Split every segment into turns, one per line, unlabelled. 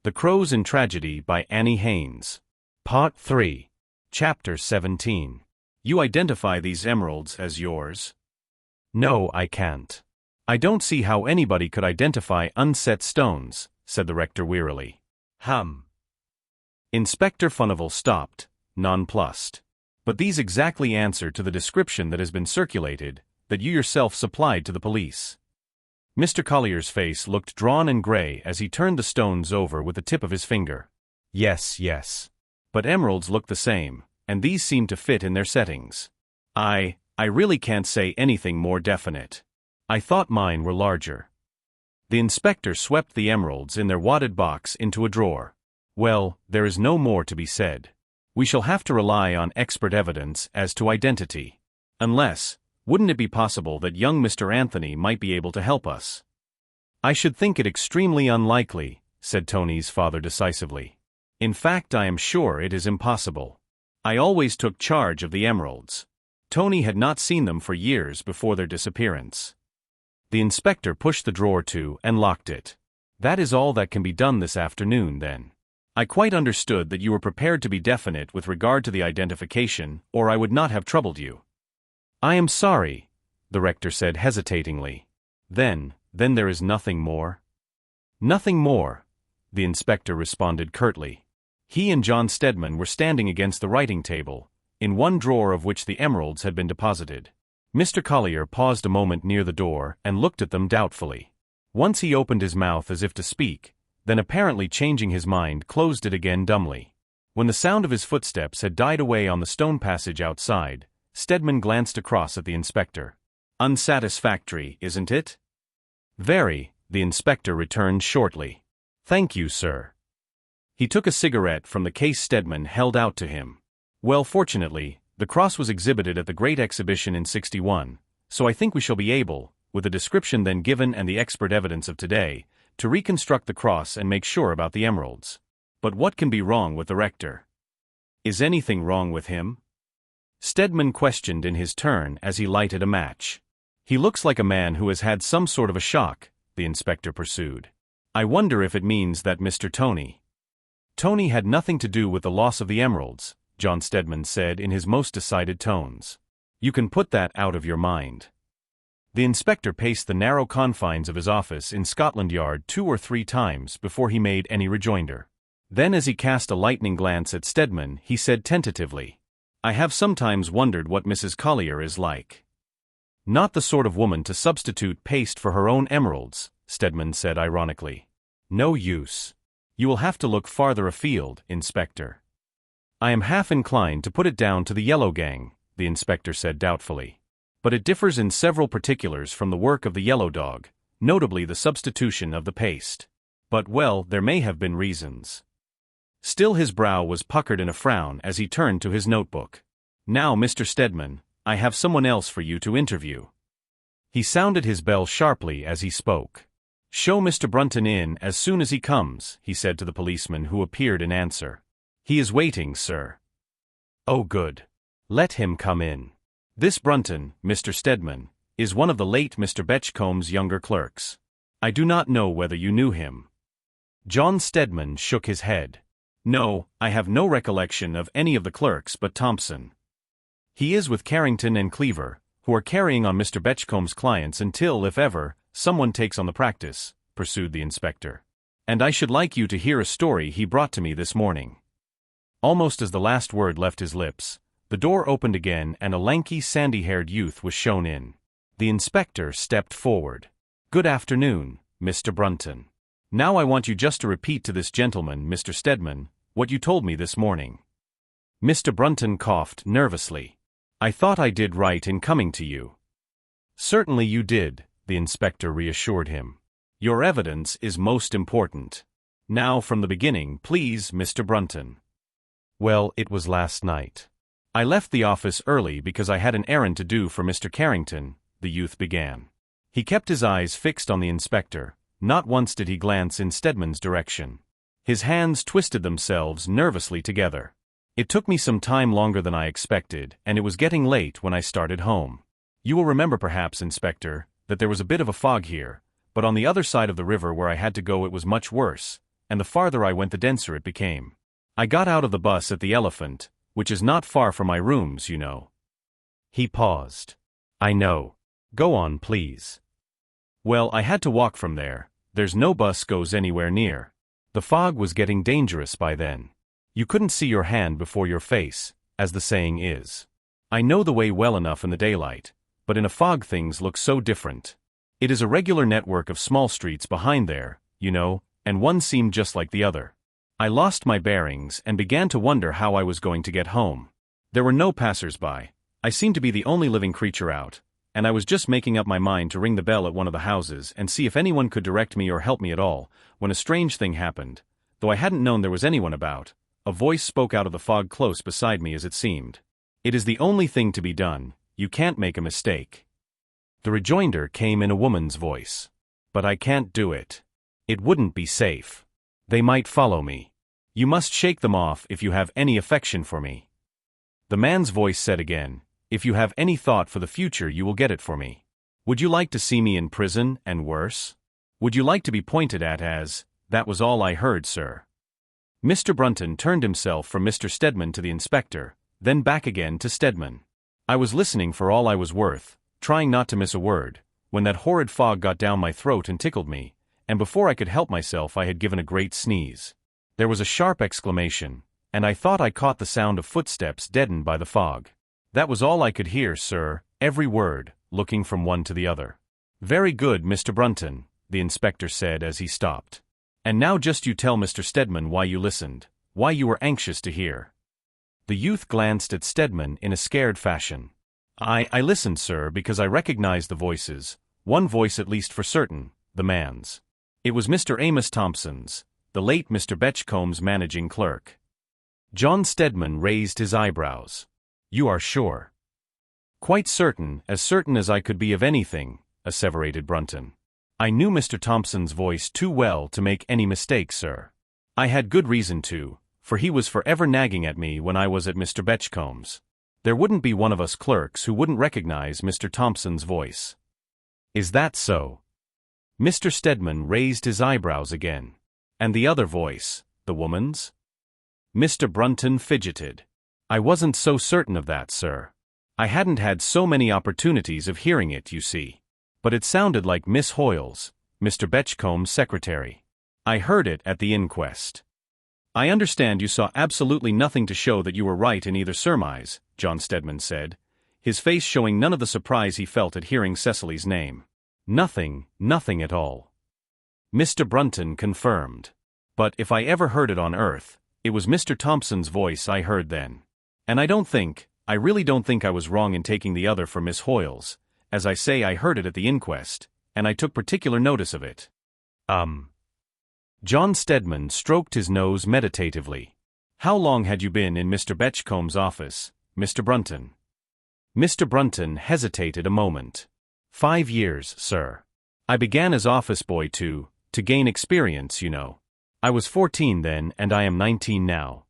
The Crows in Tragedy by Annie Haynes. Part 3. Chapter 17. You identify these emeralds as yours? No, I can't. I don't see how anybody could identify unset stones, said the rector wearily. Inspector Furnival stopped, nonplussed. But these exactly answer to the description that has been circulated, that you yourself supplied to the police. Mr. Collier's face looked drawn and gray as he turned the stones over with the tip of his finger. Yes. But emeralds look the same, and these seem to fit in their settings. I really can't say anything more definite. I thought mine were larger. The inspector swept the emeralds in their wadded box into a drawer. Well, there is no more to be said. We shall have to rely on expert evidence as to identity. Unless, wouldn't it be possible that young Mr. Anthony might be able to help us? I should think it extremely unlikely, said Tony's father decisively. In fact, I am sure it is impossible. I always took charge of the emeralds. Tony had not seen them for years before their disappearance. The inspector pushed the drawer to and locked it. That is all that can be done this afternoon, then. I quite understood that you were prepared to be definite with regard to the identification, or I would not have troubled you. I am sorry, the rector said hesitatingly. Then there is nothing more? Nothing more, the inspector responded curtly. He and John Stedman were standing against the writing table, in one drawer of which the emeralds had been deposited. Mr. Collier paused a moment near the door and looked at them doubtfully. Once he opened his mouth as if to speak, then apparently changing his mind closed it again dumbly. When the sound of his footsteps had died away on the stone passage outside, Stedman glanced across at the inspector. Unsatisfactory, isn't it? Very, the inspector returned shortly. Thank you, sir. He took a cigarette from the case Stedman held out to him. Well, fortunately, the cross was exhibited at the Great Exhibition in '61, so I think we shall be able, with the description then given and the expert evidence of today, to reconstruct the cross and make sure about the emeralds. But what can be wrong with the rector? Is anything wrong with him? Stedman questioned in his turn as he lighted a match. He looks like a man who has had some sort of a shock, the inspector pursued. I wonder if it means that Mr. Tony had nothing to do with the loss of the emeralds, John Stedman said in his most decided tones. You can put that out of your mind. The inspector paced the narrow confines of his office in Scotland Yard 2 or 3 times before he made any rejoinder. Then as he cast a lightning glance at Stedman, he said tentatively, I have sometimes wondered what Mrs. Collier is like. Not the sort of woman to substitute paste for her own emeralds, Stedman said ironically. No use. You will have to look farther afield, Inspector. I am half inclined to put it down to the Yellow Gang, the inspector said doubtfully. But it differs in several particulars from the work of the Yellow Dog, notably the substitution of the paste. But well, there may have been reasons. Still his brow was puckered in a frown as he turned to his notebook. Now, Mr. Stedman, I have someone else for you to interview. He sounded his bell sharply as he spoke. Show Mr. Brunton in as soon as he comes, he said to the policeman who appeared in answer. He is waiting, sir. Oh, good. Let him come in. This Brunton, Mr. Stedman, is one of the late Mr. Betchcomb's younger clerks. I do not know whether you knew him. John Stedman shook his head. No, I have no recollection of any of the clerks but Thompson. He is with Carrington and Cleaver, who are carrying on Mr. Betchcomb's clients until, if ever, someone takes on the practice, pursued the inspector. And I should like you to hear a story he brought to me this morning. Almost as the last word left his lips, the door opened again and a lanky, sandy-haired youth was shown in. The inspector stepped forward. Good afternoon, Mr. Brunton. Now I want you just to repeat to this gentleman, Mr. Stedman, what you told me this morning. Mr. Brunton coughed nervously. I thought I did right in coming to you. Certainly you did, the inspector reassured him. Your evidence is most important. Now from the beginning, please, Mr. Brunton. Well, it was last night. I left the office early because I had an errand to do for Mr. Carrington, the youth began. He kept his eyes fixed on the inspector. Not once did he glance in Stedman's direction. His hands twisted themselves nervously together. It took me some time longer than I expected, and it was getting late when I started home. You will remember perhaps, Inspector, that there was a bit of a fog here, but on the other side of the river where I had to go it was much worse, and the farther I went the denser it became. I got out of the bus at the Elephant, which is not far from my rooms, you know. He paused. I know. Go on, please. Well, I had to walk from there. There's no bus goes anywhere near. The fog was getting dangerous by then. You couldn't see your hand before your face, as the saying is. I know the way well enough in the daylight, but in a fog things look so different. It is a regular network of small streets behind there, you know, and one seemed just like the other. I lost my bearings and began to wonder how I was going to get home. There were no passers-by. I seemed to be the only living creature out, and I was just making up my mind to ring the bell at one of the houses and see if anyone could direct me or help me at all, when a strange thing happened. Though I hadn't known there was anyone about, a voice spoke out of the fog close beside me as it seemed. It is the only thing to be done, you can't make a mistake. The rejoinder came in a woman's voice. But I can't do it. It wouldn't be safe. They might follow me. You must shake them off if you have any affection for me. The man's voice said again, if you have any thought for the future you will get it for me. Would you like to see me in prison, and worse? Would you like to be pointed at as, that was all I heard, sir? Mr. Brunton turned himself from Mr. Stedman to the inspector, then back again to Stedman. I was listening for all I was worth, trying not to miss a word, when that horrid fog got down my throat and tickled me, and before I could help myself I had given a great sneeze. There was a sharp exclamation, and I thought I caught the sound of footsteps deadened by the fog. That was all I could hear, sir, every word, looking from one to the other. Very good, Mr. Brunton, the inspector said as he stopped. And now just you tell Mr. Stedman why you listened, why you were anxious to hear. The youth glanced at Stedman in a scared fashion. I listened, sir, because I recognized the voices, one voice at least for certain, the man's. It was Mr. Amos Thompson's, the late Mr. Betchcomb's managing clerk. John Stedman raised his eyebrows. You are sure? Quite certain as I could be of anything, asseverated Brunton. I knew Mr. Thompson's voice too well to make any mistake, sir. I had good reason to, for he was forever nagging at me when I was at Mr. Betchcomb's. There wouldn't be one of us clerks who wouldn't recognize Mr. Thompson's voice. Is that so? Mr. Stedman raised his eyebrows again. And the other voice, the woman's? Mr. Brunton fidgeted. I wasn't so certain of that, sir. I hadn't had so many opportunities of hearing it, you see. But it sounded like Miss Hoyle's, Mr. Betchcomb's secretary. I heard it at the inquest. I understand you saw absolutely nothing to show that you were right in either surmise, John Stedman said, his face showing none of the surprise he felt at hearing Cecily's name. Nothing at all. Mr. Brunton confirmed. But if I ever heard it on earth, it was Mr. Thompson's voice I heard then. And I really don't think I was wrong in taking the other for Miss Hoyle's. As I say, I heard it at the inquest, and I took particular notice of it. John Stedman stroked his nose meditatively. How long had you been in Mr. Betchcomb's office, Mr. Brunton? Mr. Brunton hesitated a moment. 5 years, sir. I began as office boy to gain experience, you know. I was 14 then, and I am 19 now.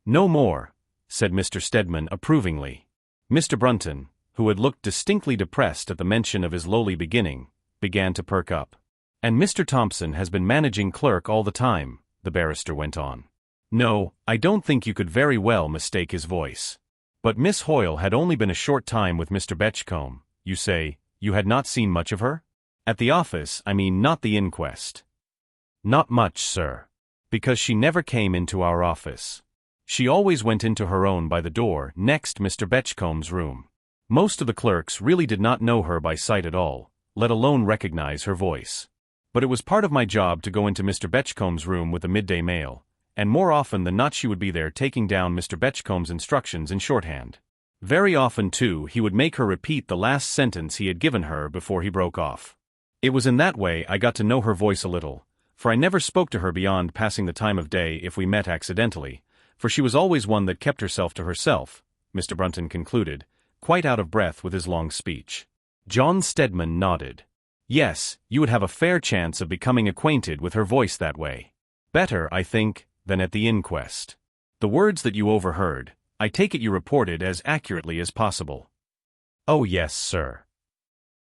No more, said Mr. Stedman approvingly. Mr. Brunton, who had looked distinctly depressed at the mention of his lowly beginning, began to perk up. And Mr. Thompson has been managing clerk all the time, the barrister went on. No, I don't think you could very well mistake his voice. But Miss Hoyle had only been a short time with Mr. Betchcombe, you say. You had not seen much of her? At the office, I mean, not the inquest. Not much, sir. Because she never came into our office. She always went into her own by the door next Mr. Betchcomb's room. Most of the clerks really did not know her by sight at all, let alone recognize her voice. But it was part of my job to go into Mr. Betchcomb's room with the midday mail, and more often than not she would be there taking down Mr. Betchcomb's instructions in shorthand. Very often, too, he would make her repeat the last sentence he had given her before he broke off. It was in that way I got to know her voice a little, for I never spoke to her beyond passing the time of day if we met accidentally, for she was always one that kept herself to herself, Mr. Brunton concluded, quite out of breath with his long speech. John Stedman nodded. Yes, you would have a fair chance of becoming acquainted with her voice that way. Better, I think, than at the inquest. The words that you overheard, I take it you reported as accurately as possible. Oh yes, sir.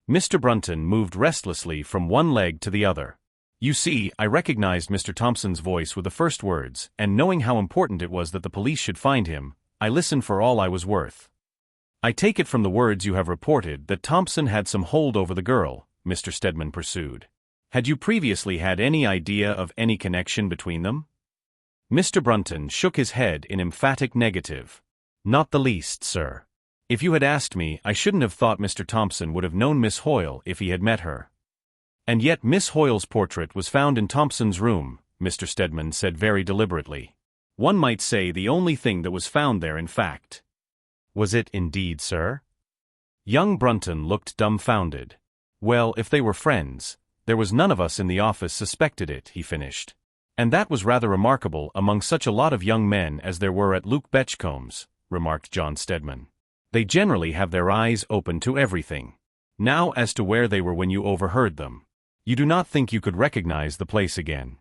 Mr. Brunton moved restlessly from one leg to the other. You see, I recognized Mr. Thompson's voice with the first words, and knowing how important it was that the police should find him, I listened for all I was worth. I take it from the words you have reported that Thompson had some hold over the girl, Mr. Stedman pursued. Had you previously had any idea of any connection between them? Mr. Brunton shook his head in emphatic negative. Not the least, sir. If you had asked me, I shouldn't have thought Mr. Thompson would have known Miss Hoyle if he had met her. And yet Miss Hoyle's portrait was found in Thompson's room, Mr. Stedman said very deliberately. One might say the only thing that was found there in fact. Was it indeed, sir? Young Brunton looked dumbfounded. Well, if they were friends, there was none of us in the office suspected it, he finished. And that was rather remarkable among such a lot of young men as there were at Luke Betchcomb's, remarked John Stedman. They generally have their eyes open to everything. Now as to where they were when you overheard them. You do not think you could recognize the place again?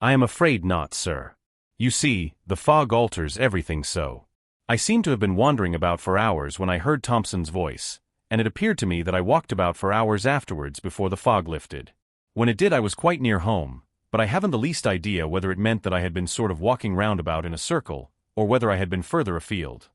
I am afraid not, sir. You see, the fog alters everything so. I seemed to have been wandering about for hours when I heard Thompson's voice, and it appeared to me that I walked about for hours afterwards before the fog lifted. When it did I was quite near home, but I haven't the least idea whether it meant that I had been sort of walking roundabout in a circle, or whether I had been further afield.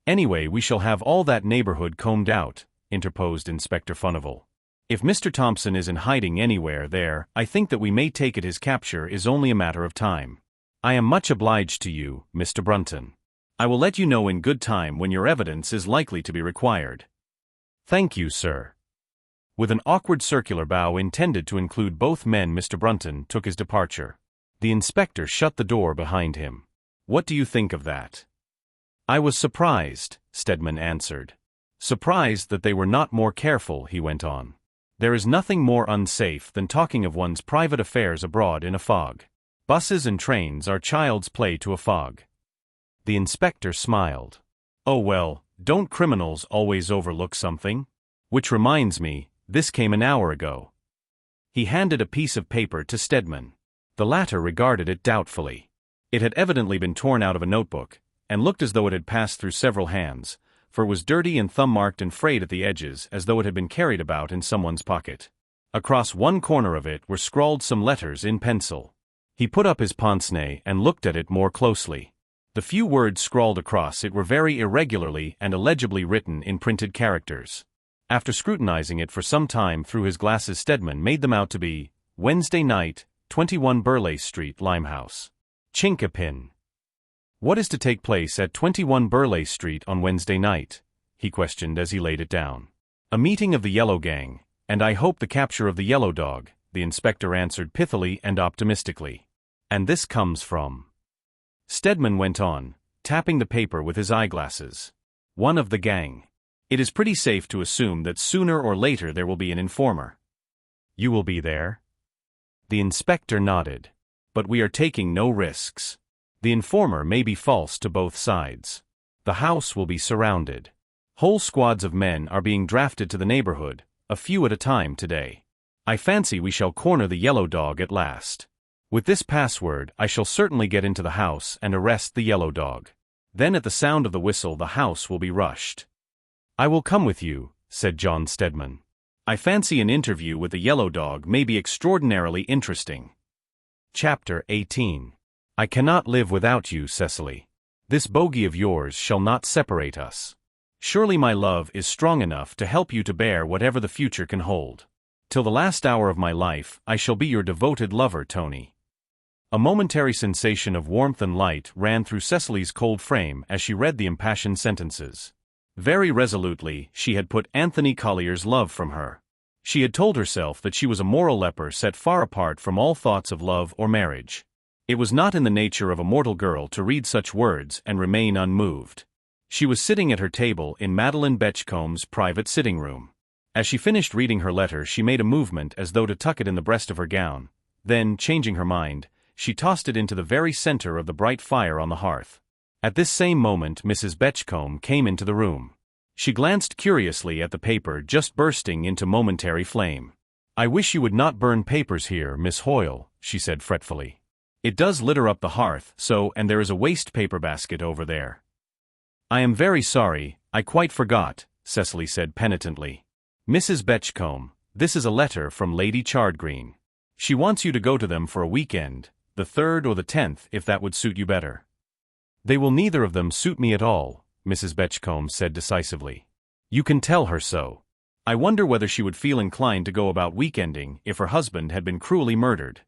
Anyway, we shall have all that neighborhood combed out, interposed Inspector Furnival. If Mr. Thompson is in hiding anywhere there, I think that we may take it his capture is only a matter of time. I am much obliged to you, Mr. Brunton. I will let you know in good time when your evidence is likely to be required. Thank you, sir. With an awkward circular bow intended to include both men, Mr. Brunton took his departure. The inspector shut the door behind him. What do you think of that? I was surprised, Stedman answered. Surprised that they were not more careful, he went on. There is nothing more unsafe than talking of one's private affairs abroad in a fog. Buses and trains are child's play to a fog. The inspector smiled. Oh well, don't criminals always overlook something? Which reminds me, this came an hour ago. He handed a piece of paper to Stedman. The latter regarded it doubtfully. It had evidently been torn out of a notebook, and looked as though it had passed through several hands, for it was dirty and thumb-marked and frayed at the edges as though it had been carried about in someone's pocket. Across one corner of it were scrawled some letters in pencil. He put up his pince-nez and looked at it more closely. The few words scrawled across it were very irregularly and illegibly written in printed characters. After scrutinizing it for some time through his glasses, Stedman made them out to be, Wednesday night, 21 Burleigh Street, Limehouse. Chinkapin. What is to take place at 21 Burleigh Street on Wednesday night? He questioned as he laid it down. A meeting of the Yellow Gang, and I hope the capture of the Yellow Dog, the inspector answered pithily and optimistically. And this comes from... Stedman went on, tapping the paper with his eyeglasses. One of the gang. It is pretty safe to assume that sooner or later there will be an informer. You will be there? The inspector nodded. But we are taking no risks. The informer may be false to both sides. The house will be surrounded. Whole squads of men are being drafted to the neighborhood, a few at a time today. I fancy we shall corner the Yellow Dog at last. With this password I shall certainly get into the house and arrest the Yellow Dog. Then at the sound of the whistle the house will be rushed. I will come with you, said John Stedman. I fancy an interview with the Yellow Dog may be extraordinarily interesting. Chapter 18. I cannot live without you, Cecily. This bogey of yours shall not separate us. Surely my love is strong enough to help you to bear whatever the future can hold. Till the last hour of my life, I shall be your devoted lover, Tony. A momentary sensation of warmth and light ran through Cecily's cold frame as she read the impassioned sentences. Very resolutely, she had put Anthony Collier's love from her. She had told herself that she was a moral leper set far apart from all thoughts of love or marriage. It was not in the nature of a mortal girl to read such words and remain unmoved. She was sitting at her table in Madeline Betchcomb's private sitting room. As she finished reading her letter she made a movement as though to tuck it in the breast of her gown. Then, changing her mind, she tossed it into the very center of the bright fire on the hearth. At this same moment Mrs. Betchcombe came into the room. She glanced curiously at the paper just bursting into momentary flame. I wish you would not burn papers here, Miss Hoyle, she said fretfully. It does litter up the hearth, so, and there is a waste paper basket over there. I am very sorry, I quite forgot, Cecily said penitently. Mrs. Betchcombe, this is a letter from Lady Chardgreen. She wants you to go to them for a weekend, the 3rd or the 10th if that would suit you better. They will neither of them suit me at all, Mrs. Betchcombe said decisively. You can tell her so. I wonder whether she would feel inclined to go about weekending if her husband had been cruelly murdered.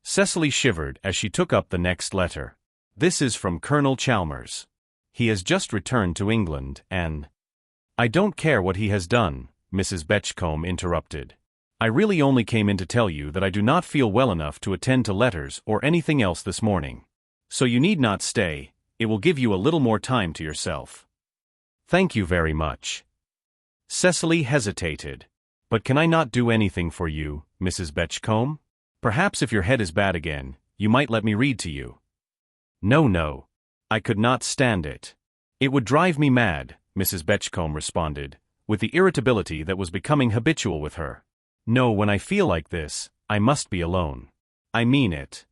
Cecily shivered as she took up the next letter. This is from Colonel Chalmers. He has just returned to England and— I don't care what he has done, Mrs. Betchcombe interrupted. I really only came in to tell you that I do not feel well enough to attend to letters or anything else this morning. So you need not stay, it will give you a little more time to yourself. Thank you very much. Cecily hesitated. But can I not do anything for you, Mrs. Betchcombe? Perhaps if your head is bad again, you might let me read to you. No. I could not stand it. It would drive me mad, Mrs. Betchcombe responded, with the irritability that was becoming habitual with her. No, when I feel like this, I must be alone. I mean it.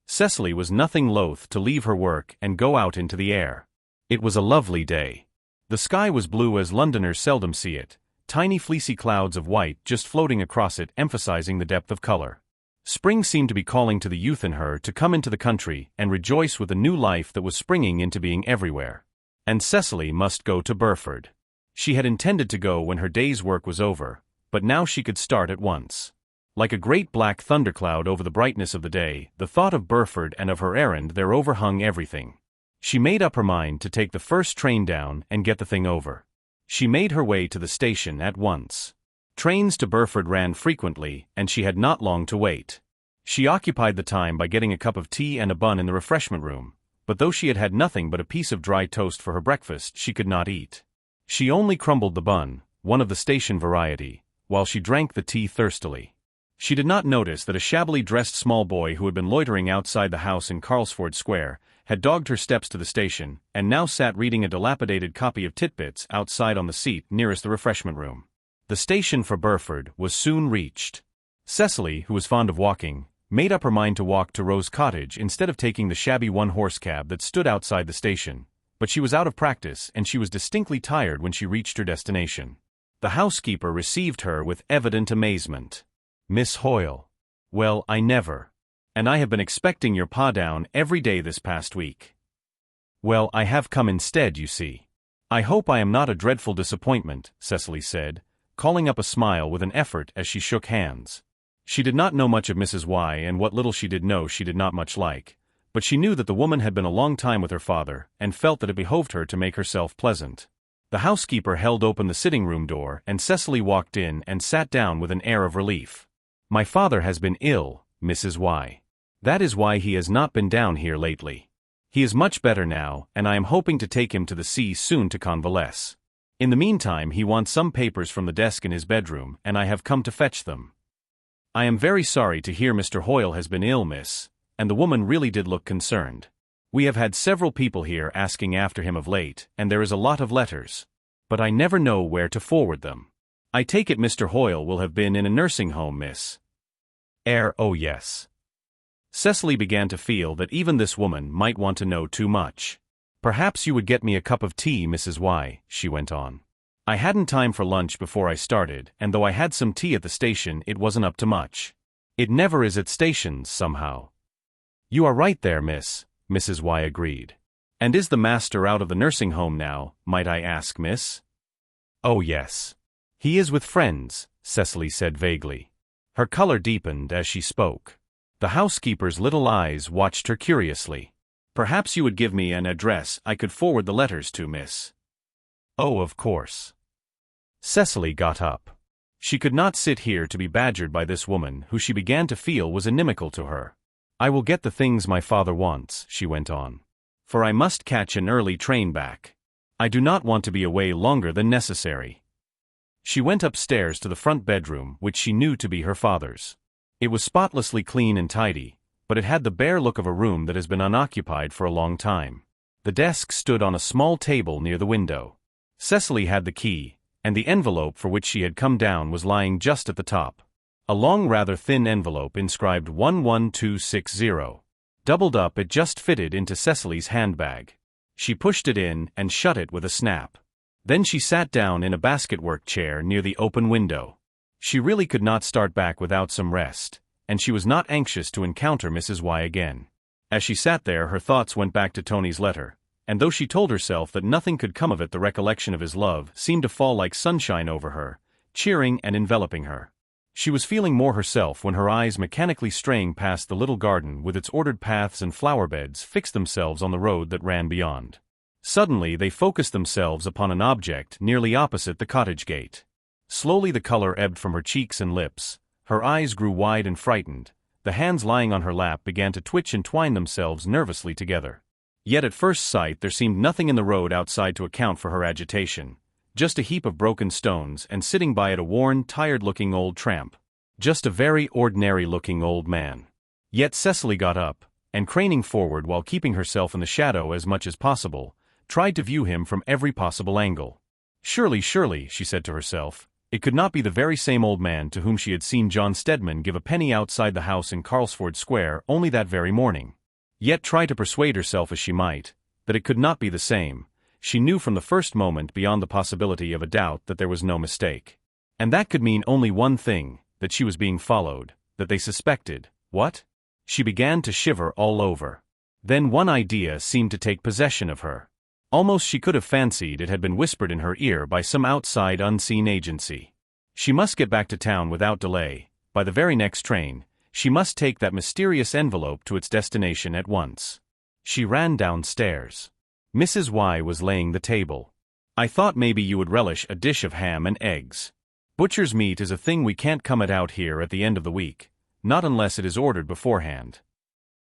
Cecily was nothing loath to leave her work and go out into the air. It was a lovely day. The sky was blue as Londoners seldom see it, tiny fleecy clouds of white just floating across it emphasizing the depth of color. Spring seemed to be calling to the youth in her to come into the country and rejoice with a new life that was springing into being everywhere. And Cecily must go to Burford. She had intended to go when her day's work was over, but now she could start at once. Like a great black thundercloud over the brightness of the day, the thought of Burford and of her errand there overhung everything. She made up her mind to take the first train down and get the thing over. She made her way to the station at once. Trains to Burford ran frequently, and she had not long to wait. She occupied the time by getting a cup of tea and a bun in the refreshment room, but though she had had nothing but a piece of dry toast for her breakfast, she could not eat. She only crumbled the bun, one of the station variety, while she drank the tea thirstily. She did not notice that a shabbily dressed small boy who had been loitering outside the house in Carlsford Square had dogged her steps to the station and now sat reading a dilapidated copy of Titbits outside on the seat nearest the refreshment room. The station for Burford was soon reached. Cecily, who was fond of walking, made up her mind to walk to Rose Cottage instead of taking the shabby one-horse cab that stood outside the station, but she was out of practice and she was distinctly tired when she reached her destination. The housekeeper received her with evident amazement. Miss Hoyle. Well, I never. And I have been expecting your pa down every day this past week. Well, I have come instead, you see. I hope I am not a dreadful disappointment, Cecily said, calling up a smile with an effort as she shook hands. She did not know much of Mrs. Y, and what little she did know she did not much like, but she knew that the woman had been a long time with her father, and felt that it behoved her to make herself pleasant. The housekeeper held open the sitting-room door, and Cecily walked in and sat down with an air of relief. My father has been ill, Mrs. Y. That is why he has not been down here lately. He is much better now, and I am hoping to take him to the sea soon to convalesce. In the meantime he wants some papers from the desk in his bedroom, and I have come to fetch them. I am very sorry to hear Mr. Hoyle has been ill, miss, and the woman really did look concerned. We have had several people here asking after him of late, and there is a lot of letters. But I never know where to forward them. I take it Mr. Hoyle will have been in a nursing home, miss. Oh yes. Cecily began to feel that even this woman might want to know too much. Perhaps you would get me a cup of tea, Mrs. Y, she went on. I hadn't time for lunch before I started, and though I had some tea at the station, it wasn't up to much. It never is at stations, somehow. You are right there, miss, Mrs. Y agreed. And is the master out of the nursing home now, might I ask, miss? Oh yes. He is with friends, Cecily said vaguely. Her color deepened as she spoke. The housekeeper's little eyes watched her curiously. Perhaps you would give me an address I could forward the letters to, miss. Oh, of course. Cecily got up. She could not sit here to be badgered by this woman who she began to feel was inimical to her. I will get the things my father wants, she went on. For I must catch an early train back. I do not want to be away longer than necessary. She went upstairs to the front bedroom, which she knew to be her father's. It was spotlessly clean and tidy, but it had the bare look of a room that has been unoccupied for a long time. The desk stood on a small table near the window. Cecily had the key, and the envelope for which she had come down was lying just at the top. A long, rather thin envelope inscribed 11260. Doubled up, it just fitted into Cecily's handbag. She pushed it in and shut it with a snap. Then she sat down in a basketwork chair near the open window. She really could not start back without some rest, and she was not anxious to encounter Mrs. Y again. As she sat there, her thoughts went back to Tony's letter, and though she told herself that nothing could come of it, the recollection of his love seemed to fall like sunshine over her, cheering and enveloping her. She was feeling more herself when her eyes, mechanically straying past the little garden with its ordered paths and flower beds, fixed themselves on the road that ran beyond. Suddenly they focused themselves upon an object nearly opposite the cottage gate. Slowly the color ebbed from her cheeks and lips, her eyes grew wide and frightened, the hands lying on her lap began to twitch and twine themselves nervously together. Yet at first sight there seemed nothing in the road outside to account for her agitation, just a heap of broken stones, and sitting by it a worn, tired-looking old tramp. Just a very ordinary-looking old man. Yet Cecily got up, and craning forward while keeping herself in the shadow as much as possible, tried to view him from every possible angle. Surely, she said to herself, it could not be the very same old man to whom she had seen John Stedman give a penny outside the house in Carlsford Square only that very morning. Yet try to persuade herself as she might, that it could not be the same, she knew from the first moment beyond the possibility of a doubt that there was no mistake. And that could mean only one thing, that she was being followed, that they suspected. What? She began to shiver all over. Then one idea seemed to take possession of her. Almost she could have fancied it had been whispered in her ear by some outside unseen agency. She must get back to town without delay, by the very next train. She must take that mysterious envelope to its destination at once. She ran downstairs. Mrs. Y was laying the table. I thought maybe you would relish a dish of ham and eggs. Butcher's meat is a thing we can't come at out here at the end of the week, not unless it is ordered beforehand.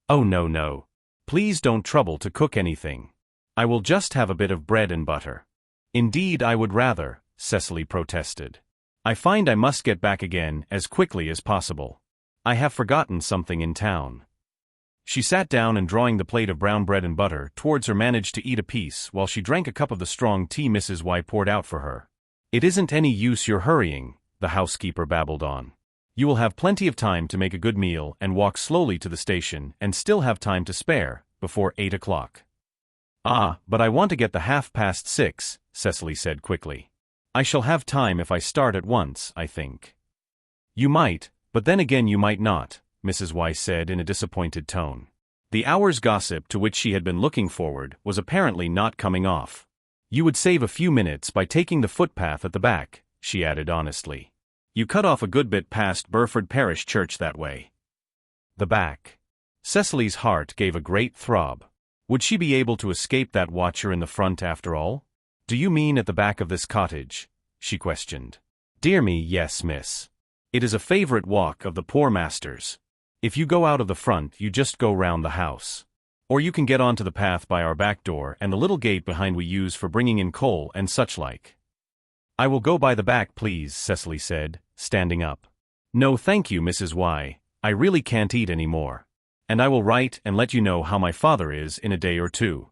Oh no. Please don't trouble to cook anything. I will just have a bit of bread and butter. Indeed I would rather, Cecily protested. I find I must get back again as quickly as possible. I have forgotten something in town. She sat down and drawing the plate of brown bread and butter towards her managed to eat a piece while she drank a cup of the strong tea Mrs. Y poured out for her. It isn't any use your hurrying, the housekeeper babbled on. You will have plenty of time to make a good meal and walk slowly to the station and still have time to spare, before 8 o'clock. Ah, but I want to get the 6:30, Cecily said quickly. I shall have time if I start at once, I think. You might, but then again you might not, Mrs. Y said in a disappointed tone. The hour's gossip to which she had been looking forward was apparently not coming off. You would save a few minutes by taking the footpath at the back, she added honestly. You cut off a good bit past Burford Parish Church that way. The back. Cecily's heart gave a great throb. Would she be able to escape that watcher in the front after all? Do you mean at the back of this cottage? She questioned. Dear me, yes, miss. It is a favorite walk of the poor master's. If you go out of the front you just go round the house. Or you can get onto the path by our back door and the little gate behind we use for bringing in coal and such like. I will go by the back please, Cecily said, standing up. No thank you, Mrs. Y, I really can't eat any more. And I will write and let you know how my father is in a day or two.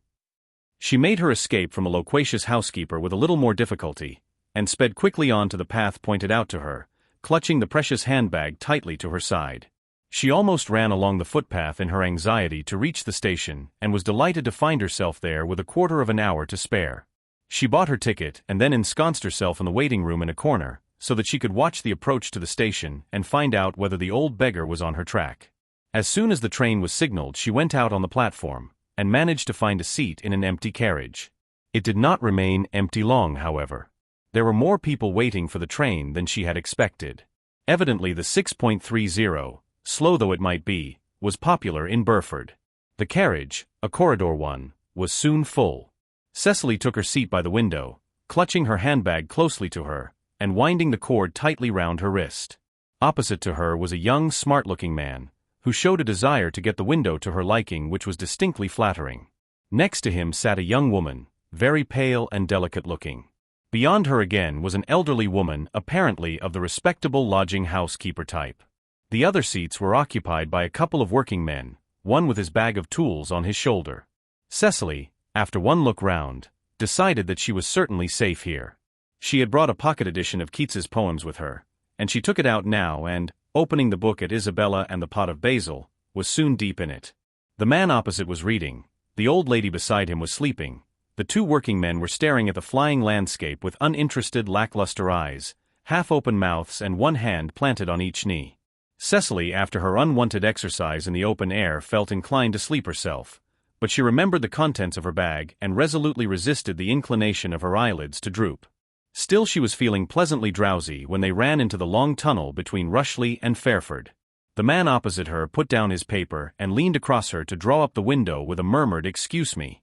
She made her escape from a loquacious housekeeper with a little more difficulty, and sped quickly on to the path pointed out to her, clutching the precious handbag tightly to her side. She almost ran along the footpath in her anxiety to reach the station, and was delighted to find herself there with a quarter of an hour to spare. She bought her ticket and then ensconced herself in the waiting room in a corner, so that she could watch the approach to the station and find out whether the old beggar was on her track. As soon as the train was signaled she went out on the platform, and managed to find a seat in an empty carriage. It did not remain empty long, however. There were more people waiting for the train than she had expected. Evidently the 6.30, slow though it might be, was popular in Burford. The carriage, a corridor one, was soon full. Cecily took her seat by the window, clutching her handbag closely to her, and winding the cord tightly round her wrist. Opposite to her was a young, smart-looking man, who showed a desire to get the window to her liking which was distinctly flattering. Next to him sat a young woman, very pale and delicate-looking. Beyond her again was an elderly woman apparently of the respectable lodging-house keeper type. The other seats were occupied by a couple of working men, one with his bag of tools on his shoulder. Cecily, after one look round, decided that she was certainly safe here. She had brought a pocket edition of Keats's poems with her, and she took it out now and, opening the book at Isabella and the Pot of Basil, was soon deep in it. The man opposite was reading, the old lady beside him was sleeping, the two working men were staring at the flying landscape with uninterested lackluster eyes, half-open mouths and one hand planted on each knee. Cecily, after her unwanted exercise in the open air, felt inclined to sleep herself, but she remembered the contents of her bag and resolutely resisted the inclination of her eyelids to droop. Still, she was feeling pleasantly drowsy when they ran into the long tunnel between Rushley and Fairford. The man opposite her put down his paper and leaned across her to draw up the window with a murmured "Excuse me."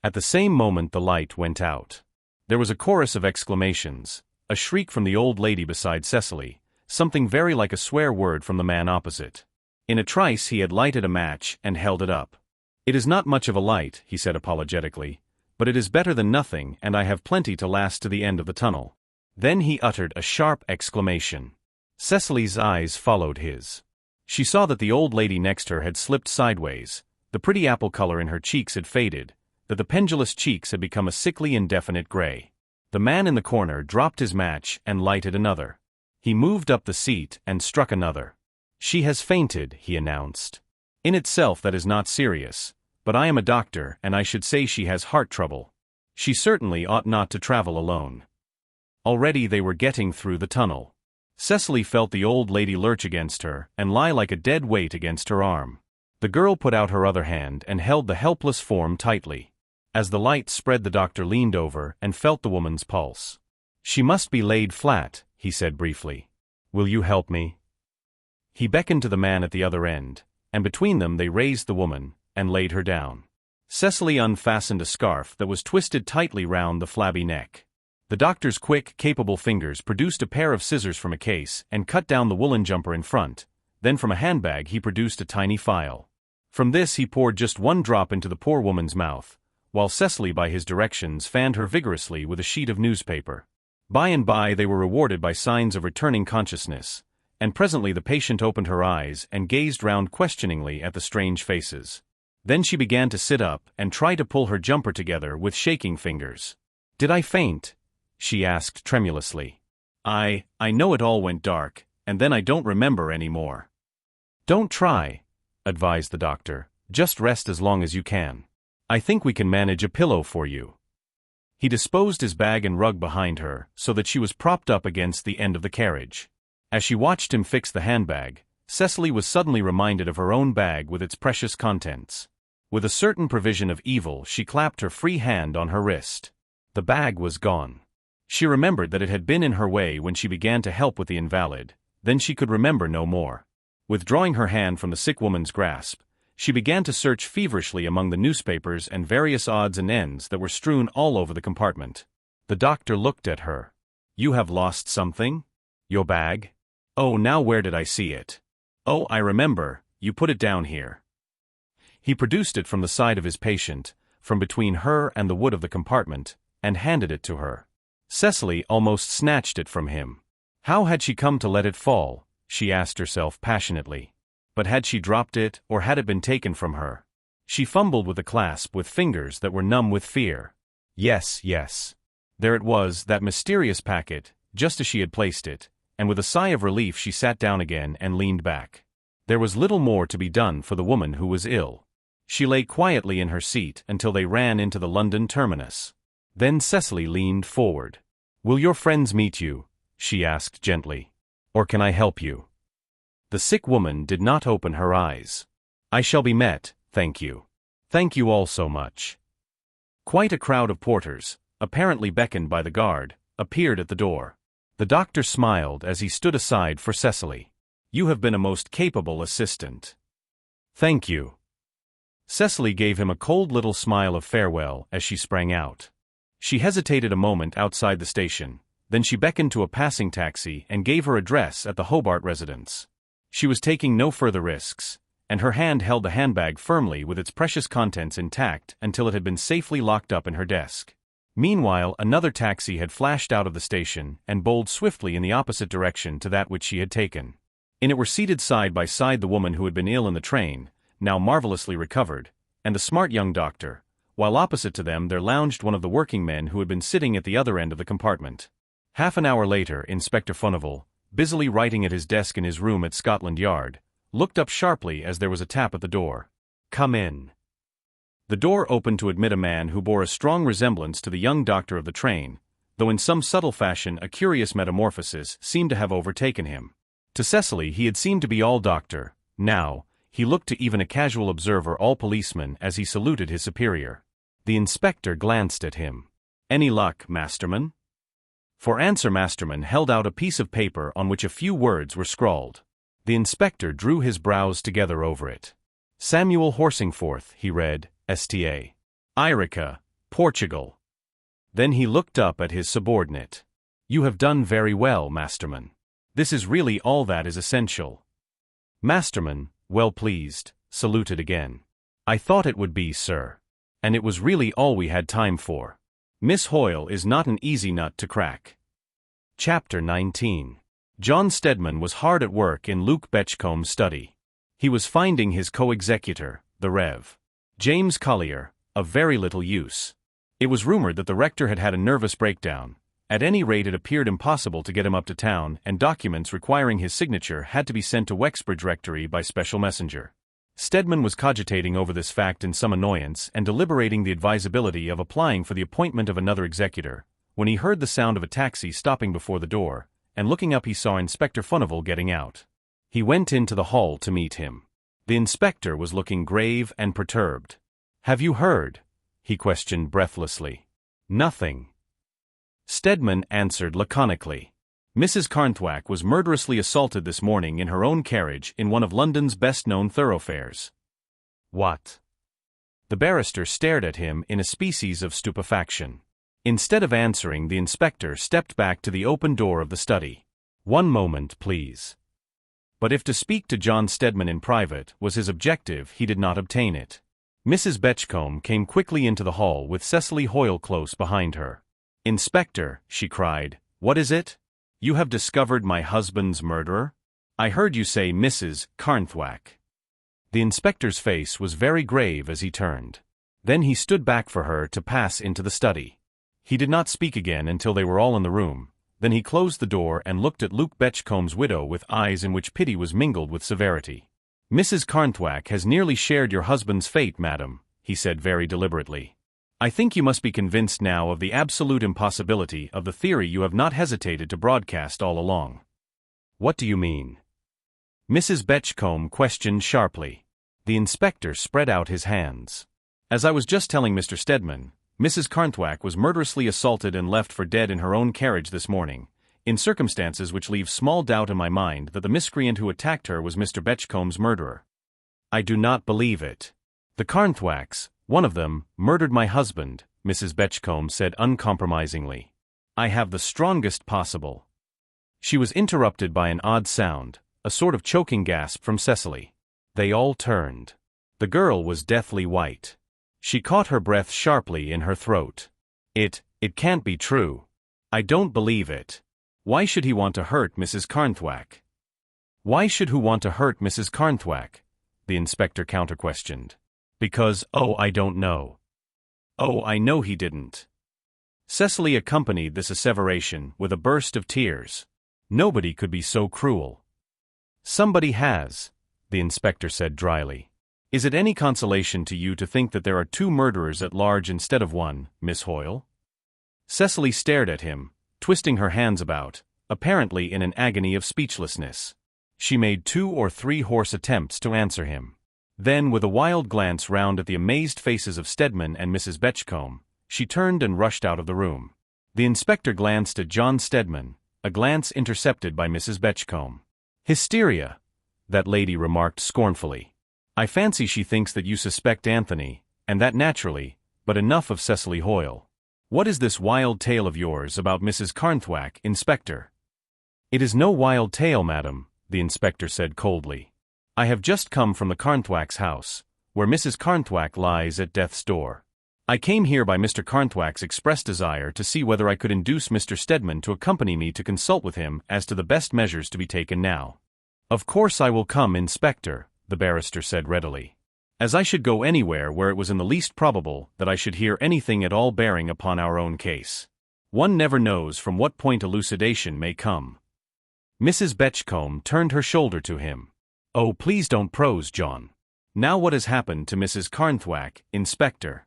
At the same moment the light went out. There was a chorus of exclamations, a shriek from the old lady beside Cecily, something very like a swear word from the man opposite. In a trice he had lighted a match and held it up. "It is not much of a light," he said apologetically, "but it is better than nothing, and I have plenty to last to the end of the tunnel." Then he uttered a sharp exclamation. Cecily's eyes followed his. She saw that the old lady next her had slipped sideways, the pretty apple color in her cheeks had faded, that the pendulous cheeks had become a sickly indefinite gray. The man in the corner dropped his match and lighted another. He moved up the seat and struck another. "She has fainted," he announced. "In itself that is not serious, but I am a doctor and I should say she has heart trouble. She certainly ought not to travel alone." Already they were getting through the tunnel. Cecily felt the old lady lurch against her and lie like a dead weight against her arm. The girl put out her other hand and held the helpless form tightly. As the light spread, the doctor leaned over and felt the woman's pulse. "She must be laid flat," he said briefly. "Will you help me?" He beckoned to the man at the other end, and between them they raised the woman and laid her down. Cecily unfastened a scarf that was twisted tightly round the flabby neck. The doctor's quick, capable fingers produced a pair of scissors from a case and cut down the woolen jumper in front. Then from a handbag he produced a tiny phial. From this he poured just one drop into the poor woman's mouth, while Cecily, by his directions, fanned her vigorously with a sheet of newspaper. By and by they were rewarded by signs of returning consciousness, and presently the patient opened her eyes and gazed round questioningly at the strange faces. Then she began to sit up and try to pull her jumper together with shaking fingers. "Did I faint?" she asked tremulously. I know it all went dark, and then I don't remember any more." "Don't try," advised the doctor. "Just rest as long as you can. I think we can manage a pillow for you." He disposed his bag and rug behind her so that she was propped up against the end of the carriage. As she watched him fix the handbag, Cecily was suddenly reminded of her own bag with its precious contents. With a certain prevision of evil, she clapped her free hand on her wrist. The bag was gone. She remembered that it had been in her way when she began to help with the invalid, then she could remember no more. Withdrawing her hand from the sick woman's grasp, she began to search feverishly among the newspapers and various odds and ends that were strewn all over the compartment. The doctor looked at her. "You have lost something? Your bag? Oh, now where did I see it? Oh, I remember, you put it down here." He produced it from the side of his patient, from between her and the wood of the compartment, and handed it to her. Cecily almost snatched it from him. How had she come to let it fall, she asked herself passionately. But had she dropped it, or had it been taken from her? She fumbled with the clasp with fingers that were numb with fear. Yes. There it was, that mysterious packet, just as she had placed it, and with a sigh of relief she sat down again and leaned back. There was little more to be done for the woman who was ill. She lay quietly in her seat until they ran into the London terminus. Then Cecily leaned forward. "Will your friends meet you?" she asked gently. "Or can I help you?" The sick woman did not open her eyes. "I shall be met, thank you. Thank you all so much." Quite a crowd of porters, apparently beckoned by the guard, appeared at the door. The doctor smiled as he stood aside for Cecily. "You have been a most capable assistant." "Thank you." Cecily gave him a cold little smile of farewell as she sprang out. She hesitated a moment outside the station, then she beckoned to a passing taxi and gave her address at the Hobart residence. She was taking no further risks, and her hand held the handbag firmly with its precious contents intact until it had been safely locked up in her desk. Meanwhile, another taxi had flashed out of the station and bowled swiftly in the opposite direction to that which she had taken. In it were seated side by side the woman who had been ill in the train, now marvelously recovered, and the smart young doctor, while opposite to them there lounged one of the working men who had been sitting at the other end of the compartment. Half an hour later, Inspector Furnival, busily writing at his desk in his room at Scotland Yard, looked up sharply as there was a tap at the door. "Come in." The door opened to admit a man who bore a strong resemblance to the young doctor of the train, though in some subtle fashion a curious metamorphosis seemed to have overtaken him. To Cecily he had seemed to be all doctor, now, he looked to even a casual observer all policeman as he saluted his superior. The inspector glanced at him. "Any luck, Masterman?" For answer Masterman held out a piece of paper on which a few words were scrawled. The inspector drew his brows together over it. "Samuel Horsingforth," he read, Sta. Irica, Portugal. Then he looked up at his subordinate. "You have done very well, Masterman. This is really all that is essential." Masterman, well pleased, saluted again. "I thought it would be, sir. And it was really all we had time for. Miss Hoyle is not an easy nut to crack." Chapter 19. John Stedman was hard at work in Luke Betchcomb's study. He was finding his co-executor, the Rev. James Collier, of very little use. It was rumored that the rector had had a nervous breakdown. At any rate, it appeared impossible to get him up to town, and documents requiring his signature had to be sent to Wexbridge Rectory by special messenger. Stedman was cogitating over this fact in some annoyance and deliberating the advisability of applying for the appointment of another executor, when he heard the sound of a taxi stopping before the door, and looking up he saw Inspector Furnival getting out. He went into the hall to meet him. The inspector was looking grave and perturbed. "Have you heard?" he questioned breathlessly. "Nothing." Stedman answered laconically. "Mrs. Carnthwack was murderously assaulted this morning in her own carriage in one of London's best-known thoroughfares." "What?" The barrister stared at him in a species of stupefaction. Instead of answering, the inspector stepped back to the open door of the study. "One moment, please." But if to speak to John Stedman in private was his objective, he did not obtain it. Mrs. Betchcombe came quickly into the hall with Cecily Hoyle close behind her. "Inspector," she cried, "what is it? You have discovered my husband's murderer? I heard you say Mrs. Carnthwack." The inspector's face was very grave as he turned. Then he stood back for her to pass into the study. He did not speak again until they were all in the room. Then he closed the door and looked at Luke Betchcomb's widow with eyes in which pity was mingled with severity. "Mrs. Carnthwack has nearly shared your husband's fate, madam," he said very deliberately. "I think you must be convinced now of the absolute impossibility of the theory you have not hesitated to broadcast all along." "What do you mean?" Mrs. Betchcombe questioned sharply. The inspector spread out his hands. "As I was just telling Mr. Stedman, Mrs. Carnthwack was murderously assaulted and left for dead in her own carriage this morning, in circumstances which leave small doubt in my mind that the miscreant who attacked her was Mr. Betchcomb's murderer." "I do not believe it." "The Carnthwacks, one of them, murdered my husband," Mrs. Betchcombe said uncompromisingly. "I have the strongest possible—" She was interrupted by an odd sound, a sort of choking gasp from Cecily. They all turned. The girl was deathly white. She caught her breath sharply in her throat. It can't be true. I don't believe it. Why should he want to hurt Mrs. Carnthwack?" "Why should who want to hurt Mrs. Carnthwack?" the inspector counter-questioned. "Because, I don't know." "Oh, I know he didn't." Cecily accompanied this asseveration with a burst of tears. "Nobody could be so cruel." "Somebody has," the inspector said dryly. "Is it any consolation to you to think that there are two murderers at large instead of one, Miss Hoyle?" Cecily stared at him, twisting her hands about, apparently in an agony of speechlessness. She made 2 or 3 hoarse attempts to answer him. Then, with a wild glance round at the amazed faces of Stedman and Mrs. Betchcombe, she turned and rushed out of the room. The inspector glanced at John Stedman, a glance intercepted by Mrs. Betchcombe. "Hysteria," that lady remarked scornfully. "I fancy she thinks that you suspect Anthony, and that naturally, but enough of Cecily Hoyle. What is this wild tale of yours about Mrs. Carnthwack, Inspector?" "It is no wild tale, madam," the inspector said coldly. "I have just come from the Carnthwack's house, where Mrs. Carnthwack lies at death's door. I came here by Mr. Carnthwack's express desire to see whether I could induce Mr. Stedman to accompany me to consult with him as to the best measures to be taken now." "Of course I will come, Inspector," the barrister said readily. "As I should go anywhere where it was in the least probable that I should hear anything at all bearing upon our own case. One never knows from what point elucidation may come." Mrs. Betchcombe turned her shoulder to him. "Oh, please don't prose, John. Now what has happened to Mrs. Carnthwack, Inspector?"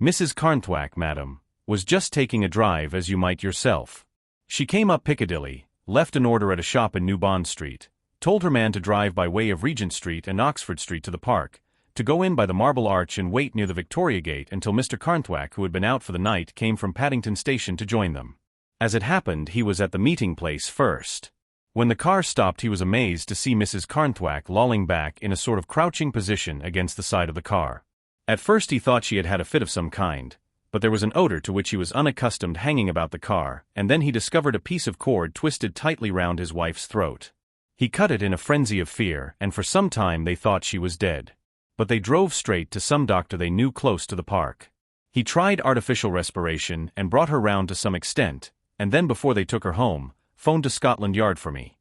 "Mrs. Carnthwack, madam, was just taking a drive as you might yourself. She came up Piccadilly, left an order at a shop in New Bond Street, told her man to drive by way of Regent Street and Oxford Street to the park, to go in by the Marble Arch and wait near the Victoria Gate until Mr. Carnthwack, who had been out for the night, came from Paddington Station to join them. As it happened, he was at the meeting place first. When the car stopped, he was amazed to see Mrs. Carnthwack lolling back in a sort of crouching position against the side of the car. At first he thought she had had a fit of some kind, but there was an odor to which he was unaccustomed hanging about the car, and then he discovered a piece of cord twisted tightly round his wife's throat. He cut it in a frenzy of fear, and for some time they thought she was dead. But they drove straight to some doctor they knew close to the park. He tried artificial respiration and brought her round to some extent, and then before they took her home, phoned to Scotland Yard for me.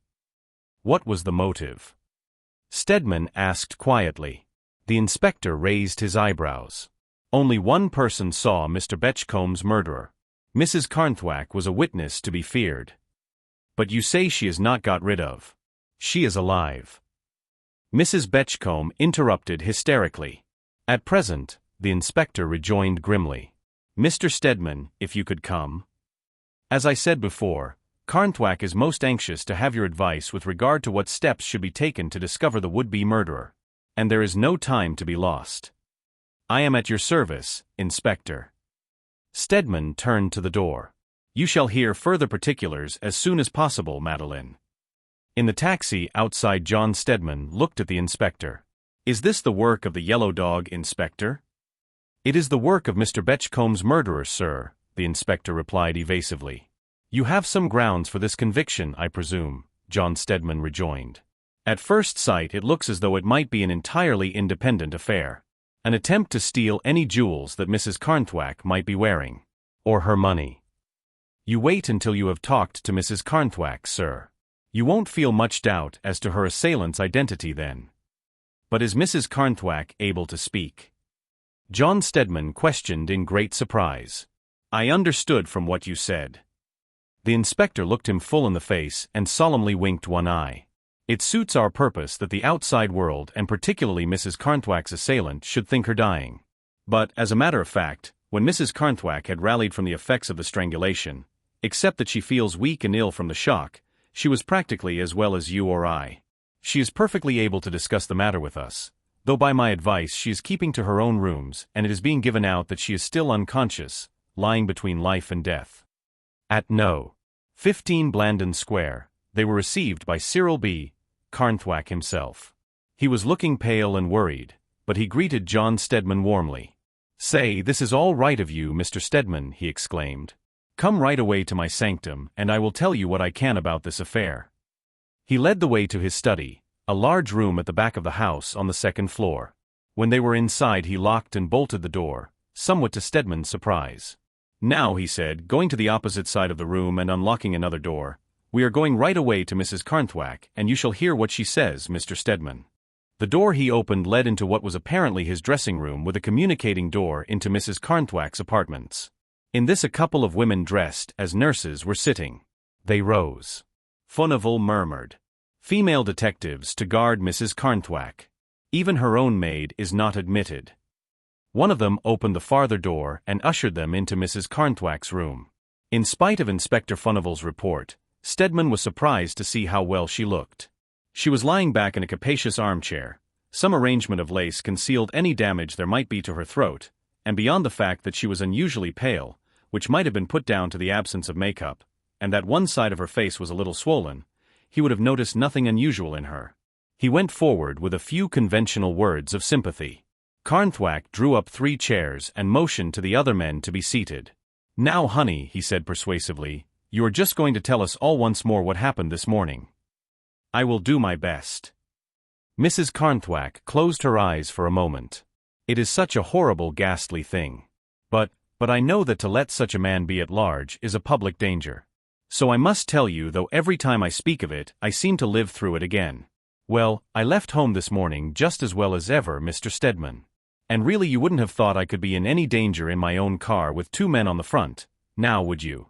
What was the motive? Stedman asked quietly. The inspector raised his eyebrows. Only one person saw Mr. Betchcomb's murderer. Mrs. Carnthwack was a witness to be feared. But you say she is not got rid of. She is alive. Mrs. Betchcombe interrupted hysterically. At present, the inspector rejoined grimly. Mr. Stedman, if you could come. As I said before, Carnthwack is most anxious to have your advice with regard to what steps should be taken to discover the would-be murderer. And there is no time to be lost. I am at your service, Inspector. Stedman turned to the door. You shall hear further particulars as soon as possible, Madeline. In the taxi outside, John Stedman looked at the inspector. Is this the work of the yellow dog, Inspector? It is the work of Mr. Betchcomb's murderer, sir, the inspector replied evasively. You have some grounds for this conviction, I presume, John Stedman rejoined. At first sight it looks as though it might be an entirely independent affair. An attempt to steal any jewels that Mrs. Carnthwack might be wearing. Or her money. You wait until you have talked to Mrs. Carnthwack, sir. You won't feel much doubt as to her assailant's identity then. But is Mrs. Carnthwack able to speak? John Stedman questioned in great surprise. I understood from what you said. The inspector looked him full in the face and solemnly winked one eye. It suits our purpose that the outside world, and particularly Mrs. Carnthwack's assailant, should think her dying. But, as a matter of fact, when Mrs. Carnthwack had rallied from the effects of the strangulation, except that she feels weak and ill from the shock, she was practically as well as you or I. She is perfectly able to discuss the matter with us, though by my advice she is keeping to her own rooms, and it is being given out that she is still unconscious, lying between life and death. At No. 15 Blandon Square, they were received by Cyril B. Carnthwack himself. He was looking pale and worried, but he greeted John Stedman warmly. Say, this is all right of you, Mr. Stedman, he exclaimed. Come right away to my sanctum, and I will tell you what I can about this affair. He led the way to his study, a large room at the back of the house on the second floor. When they were inside, he locked and bolted the door, somewhat to Stedman's surprise. Now, he said, going to the opposite side of the room and unlocking another door, we are going right away to Mrs. Carnthwack, and you shall hear what she says, Mr. Stedman. The door he opened led into what was apparently his dressing room with a communicating door into Mrs. Carnthwack's apartments. In this a couple of women dressed as nurses were sitting. They rose. Furnival murmured. Female detectives to guard Mrs. Carnthwack. Even her own maid is not admitted. One of them opened the farther door and ushered them into Mrs. Carnthwack's room. In spite of Inspector Furnival's report, Stedman was surprised to see how well she looked. She was lying back in a capacious armchair. Some arrangement of lace concealed any damage there might be to her throat, and beyond the fact that she was unusually pale, which might have been put down to the absence of makeup, and that one side of her face was a little swollen, he would have noticed nothing unusual in her. He went forward with a few conventional words of sympathy. Carnthwack drew up 3 chairs and motioned to the other men to be seated. Now, honey, he said persuasively, you are just going to tell us all once more what happened this morning. I will do my best. Mrs. Carnthwack closed her eyes for a moment. It is such a horrible, ghastly thing. But I know that to let such a man be at large is a public danger. So I must tell you, though every time I speak of it, I seem to live through it again. Well, I left home this morning just as well as ever, Mr. Stedman. And really you wouldn't have thought I could be in any danger in my own car with 2 men on the front, now would you?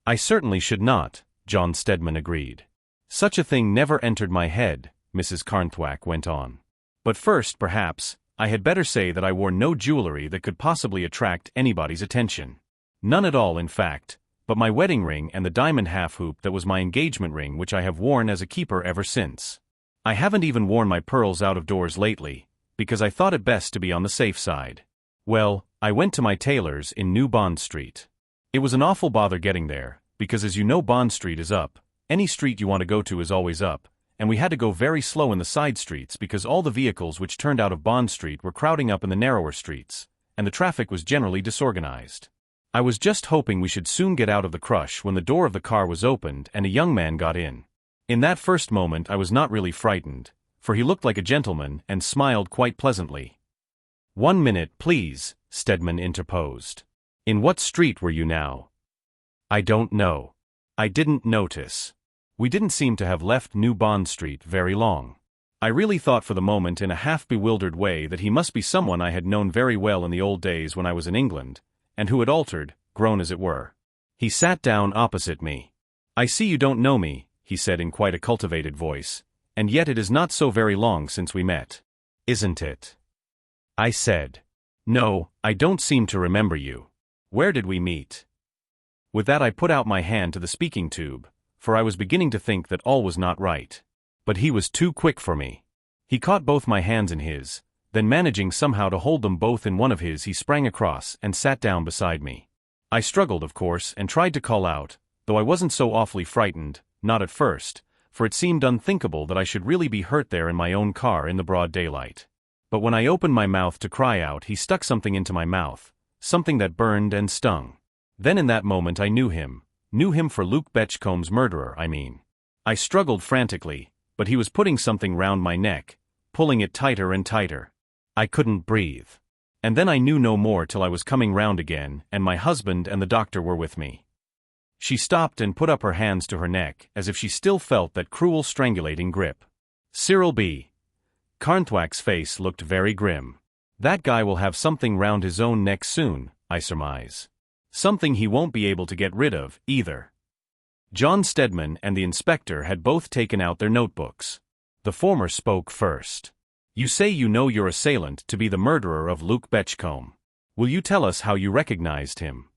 I certainly should not, John Stedman agreed. Such a thing never entered my head, Mrs. Carnthwack went on. But first, perhaps, I had better say that I wore no jewelry that could possibly attract anybody's attention. None at all, in fact, but my wedding ring and the diamond half-hoop that was my engagement ring, which I have worn as a keeper ever since. I haven't even worn my pearls out of doors lately, because I thought it best to be on the safe side. Well, I went to my tailor's in New Bond Street. It was an awful bother getting there, because as you know Bond Street is up, any street you want to go to is always up, and we had to go very slow in the side streets because all the vehicles which turned out of Bond Street were crowding up in the narrower streets, and the traffic was generally disorganized. I was just hoping we should soon get out of the crush when the door of the car was opened and a young man got in. In that first moment I was not really frightened, for he looked like a gentleman and smiled quite pleasantly. "1 minute, please," Stedman interposed. "In what street were you now?" "I don't know. I didn't notice. We didn't seem to have left New Bond Street very long." I really thought for the moment in a half-bewildered way that he must be someone I had known very well in the old days when I was in England, and who had altered, grown as it were. He sat down opposite me. "I see you don't know me," he said in quite a cultivated voice, "and yet it is not so very long since we met. Isn't it?" I said. "No, I don't seem to remember you. Where did we meet?" With that I put out my hand to the speaking tube, for I was beginning to think that all was not right. But he was too quick for me. He caught both my hands in his, then managing somehow to hold them both in one of his, he sprang across and sat down beside me. I struggled, of course, and tried to call out, though I wasn't so awfully frightened, not at first, for it seemed unthinkable that I should really be hurt there in my own car in the broad daylight. But when I opened my mouth to cry out, he stuck something into my mouth, something that burned and stung. Then in that moment I knew him for Luke Betchcomb's murderer, I mean. I struggled frantically, but he was putting something round my neck, pulling it tighter and tighter. I couldn't breathe. And then I knew no more till I was coming round again, and my husband and the doctor were with me. She stopped and put up her hands to her neck, as if she still felt that cruel strangulating grip. Cyril B. Carnthwack's face looked very grim. "That guy will have something round his own neck soon, I surmise. Something he won't be able to get rid of, either." John Stedman and the inspector had both taken out their notebooks. The former spoke first. "You say you know your assailant to be the murderer of Luke Betchcombe. Will you tell us how you recognized him?"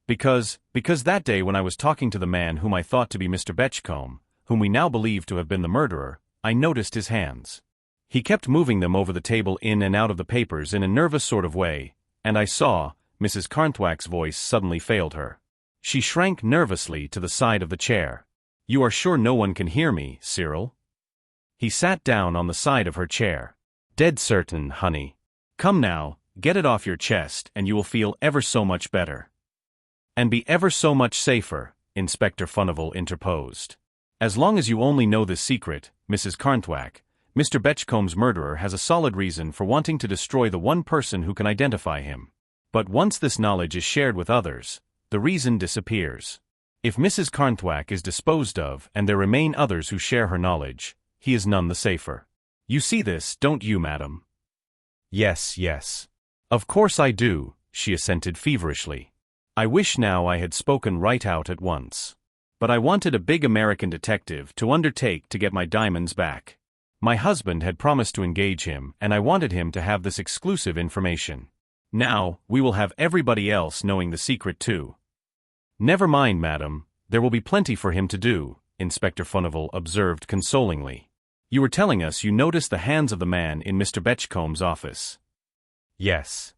Because that day when I was talking to the man whom I thought to be Mr. Betchcombe, whom we now believe to have been the murderer, I noticed his hands. He kept moving them over the table in and out of the papers in a nervous sort of way, and I saw, Mrs. Carnthwack's voice suddenly failed her. She shrank nervously to the side of the chair. "You are sure no one can hear me, Cyril?" He sat down on the side of her chair. "Dead certain, honey. Come now, get it off your chest and you will feel ever so much better." "And be ever so much safer," Inspector Furnival interposed. "As long as you only know this secret, Mrs. Carnthwack, Mr. Betchcomb's murderer has a solid reason for wanting to destroy the one person who can identify him. But once this knowledge is shared with others, the reason disappears. If Mrs. Carnthwack is disposed of and there remain others who share her knowledge, he is none the safer. You see this, don't you, madam?" Yes. "Of course I do," she assented feverishly. "I wish now I had spoken right out at once. But I wanted a big American detective to undertake to get my diamonds back. My husband had promised to engage him, and I wanted him to have this exclusive information. Now, we will have everybody else knowing the secret too." "Never mind, madam, there will be plenty for him to do," Inspector Furnival observed consolingly. "You were telling us you noticed the hands of the man in Mr. Betchcomb's office." "Yes."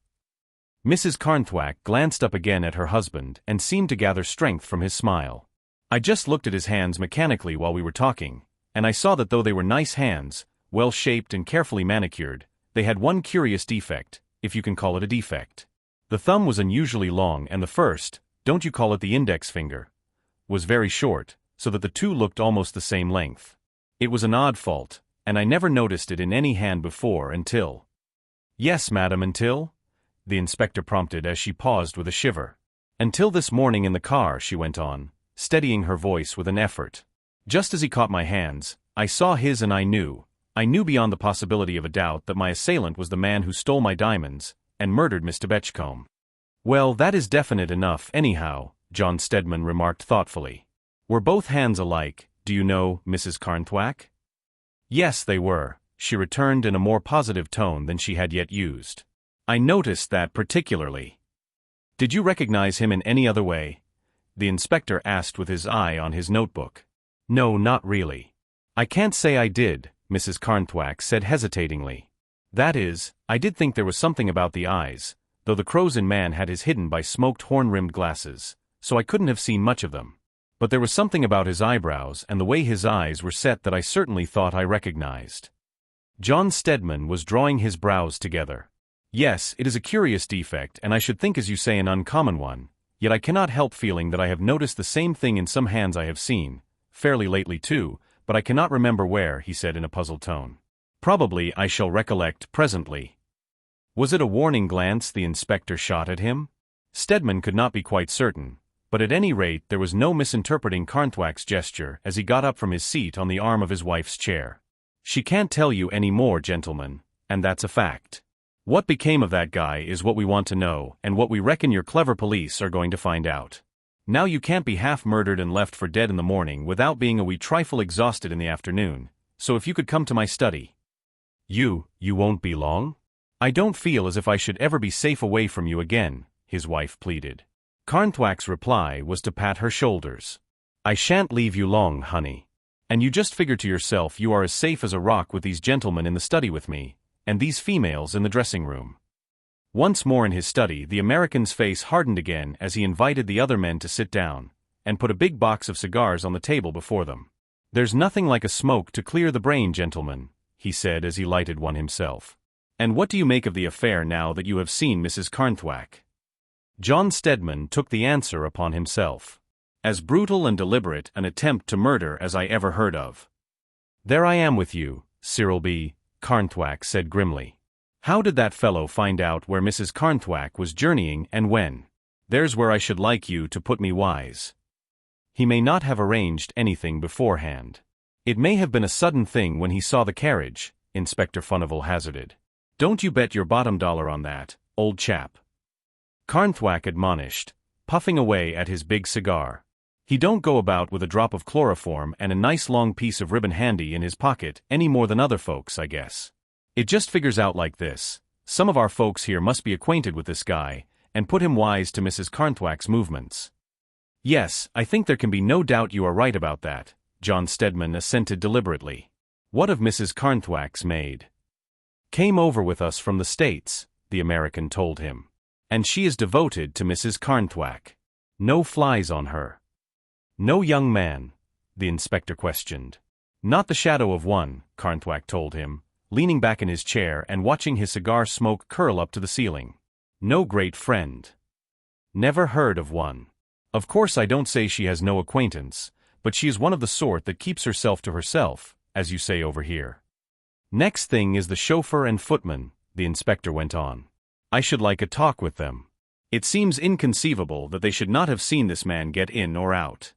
Mrs. Carnthwack glanced up again at her husband and seemed to gather strength from his smile. "I just looked at his hands mechanically while we were talking, and I saw that though they were nice hands, well-shaped and carefully manicured, they had one curious defect, if you can call it a defect. The thumb was unusually long and the first, don't you call it the index finger, was very short, so that the two looked almost the same length. It was an odd fault, and I never noticed it in any hand before until—" "Yes, madam, until?" the inspector prompted as she paused with a shiver. "Until this morning in the car," she went on, steadying her voice with an effort. "Just as he caught my hands, I saw his and I knew beyond the possibility of a doubt that my assailant was the man who stole my diamonds and murdered Mr. Betchcombe." "Well, that is definite enough, anyhow," John Stedman remarked thoughtfully. "Were both hands alike, do you know, Mrs. Carnthwack?" "Yes, they were," she returned in a more positive tone than she had yet used. "I noticed that particularly." "Did you recognize him in any other way?" the inspector asked with his eye on his notebook. No, not really. I can't say I did, Mrs. Carnthwack said hesitatingly. That is, I did think there was something about the eyes, though the Crow's-Inn man had his hidden by smoked horn-rimmed glasses, so I couldn't have seen much of them. But there was something about his eyebrows and the way his eyes were set that I certainly thought I recognized. John Stedman was drawing his brows together. Yes, it is a curious defect, and I should think, as you say, an uncommon one, yet I cannot help feeling that I have noticed the same thing in some hands I have seen, fairly lately too, but I cannot remember where, he said in a puzzled tone. Probably I shall recollect presently. Was it a warning glance the inspector shot at him? Stedman could not be quite certain, but at any rate there was no misinterpreting Carnthwack's gesture as he got up from his seat on the arm of his wife's chair. She can't tell you any more, gentlemen, and that's a fact. What became of that guy is what we want to know, and what we reckon your clever police are going to find out. Now you can't be half murdered and left for dead in the morning without being a wee trifle exhausted in the afternoon, so if you could come to my study. You won't be long? I don't feel as if I should ever be safe away from you again, his wife pleaded. Carnthwack's reply was to pat her shoulders. I shan't leave you long, honey. And you just figure to yourself you are as safe as a rock with these gentlemen in the study with me, and these females in the dressing room. Once more in his study, the American's face hardened again as he invited the other men to sit down, and put a big box of cigars on the table before them. There's nothing like a smoke to clear the brain, gentlemen, he said as he lighted one himself. And what do you make of the affair now that you have seen Mrs. Carnthwack? John Stedman took the answer upon himself. As brutal and deliberate an attempt to murder as I ever heard of. There I am with you, Cyril B., Carnthwack said grimly. How did that fellow find out where Mrs. Carnthwack was journeying and when? There's where I should like you to put me wise. He may not have arranged anything beforehand. It may have been a sudden thing when he saw the carriage, Inspector Furnival hazarded. Don't you bet your bottom dollar on that, old chap. Carnthwack admonished, puffing away at his big cigar. He don't go about with a drop of chloroform and a nice long piece of ribbon handy in his pocket any more than other folks, I guess. It just figures out like this. Some of our folks here must be acquainted with this guy, and put him wise to Mrs. Carnthwack's movements. Yes, I think there can be no doubt you are right about that, John Stedman assented deliberately. What of Mrs. Carnthwack's maid? Came over with us from the States, the American told him. And she is devoted to Mrs. Carnthwack. No flies on her. No young man? The inspector questioned. Not the shadow of one, Carnthwack told him, leaning back in his chair and watching his cigar smoke curl up to the ceiling. No great friend. Never heard of one. Of course I don't say she has no acquaintance, but she is one of the sort that keeps herself to herself, as you say over here. Next thing is the chauffeur and footman, the inspector went on. I should like a talk with them. It seems inconceivable that they should not have seen this man get in or out.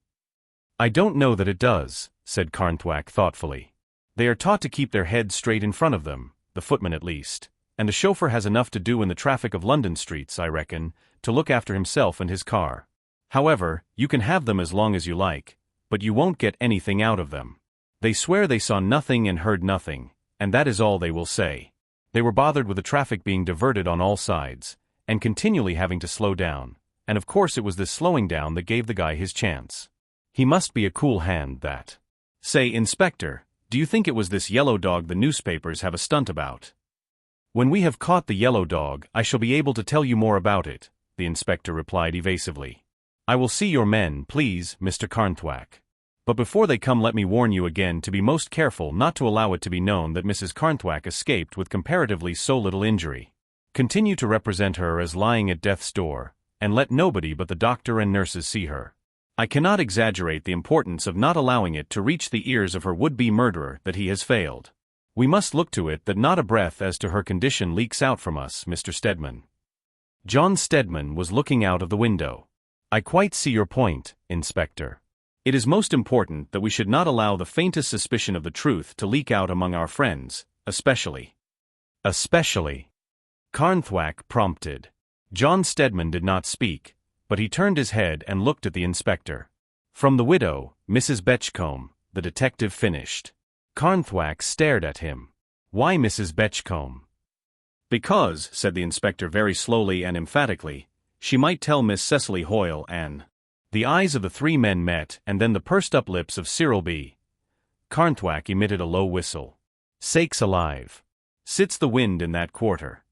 I don't know that it does, said Carnthwack thoughtfully. They are taught to keep their heads straight in front of them, the footman at least, and the chauffeur has enough to do in the traffic of London streets, I reckon, to look after himself and his car. However, you can have them as long as you like, but you won't get anything out of them. They swear they saw nothing and heard nothing, and that is all they will say. They were bothered with the traffic being diverted on all sides, and continually having to slow down, and of course it was this slowing down that gave the guy his chance. He must be a cool hand, that. Say, Inspector, do you think it was this yellow dog the newspapers have a stunt about? When we have caught the yellow dog, I shall be able to tell you more about it, the inspector replied evasively. I will see your men, please, Mr. Carnthwack. But before they come, let me warn you again to be most careful not to allow it to be known that Mrs. Carnthwack escaped with comparatively so little injury. Continue to represent her as lying at death's door, and let nobody but the doctor and nurses see her. I cannot exaggerate the importance of not allowing it to reach the ears of her would-be murderer that he has failed. We must look to it that not a breath as to her condition leaks out from us, Mr. Stedman. John Stedman was looking out of the window. I quite see your point, Inspector. It is most important that we should not allow the faintest suspicion of the truth to leak out among our friends, especially. Carnthwack prompted. John Stedman did not speak, but he turned his head and looked at the inspector. From the widow, Mrs. Betchcombe, the detective finished. Carnthwack stared at him. Why Mrs. Betchcombe? Because, said the inspector very slowly and emphatically, she might tell Miss Cecily Hoyle and The eyes of the three men met, and then the pursed-up lips of Cyril B. Carnthwack emitted a low whistle. Sakes alive! Sits the wind in that quarter.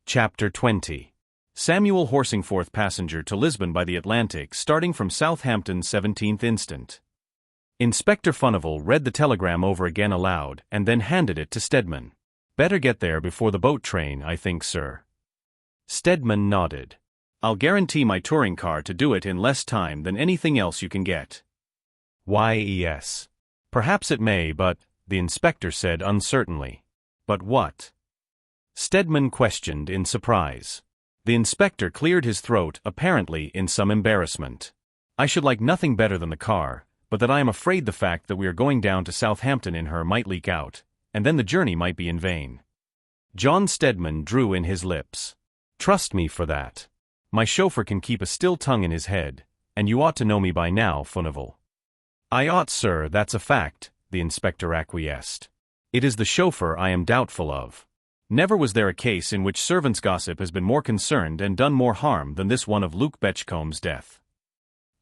Chapter 20. Samuel Horsingforth, passenger to Lisbon by the Atlantic, starting from Southampton 17th instant. Inspector Furnival read the telegram over again aloud, and then handed it to Stedman. Better get there before the boat train, I think, sir. Stedman nodded. I'll guarantee my touring car to do it in less time than anything else you can get. Why, yes. Perhaps it may, but, the inspector said uncertainly. But what? Stedman questioned in surprise. The inspector cleared his throat, apparently in some embarrassment. I should like nothing better than the car, but that I am afraid the fact that we are going down to Southampton in her might leak out, and then the journey might be in vain. John Stedman drew in his lips. Trust me for that. My chauffeur can keep a still tongue in his head, and you ought to know me by now, Furnival. I ought, sir, that's a fact, the inspector acquiesced. It is the chauffeur I am doubtful of. Never was there a case in which servants' gossip has been more concerned and done more harm than this one of Luke Betchcomb's death.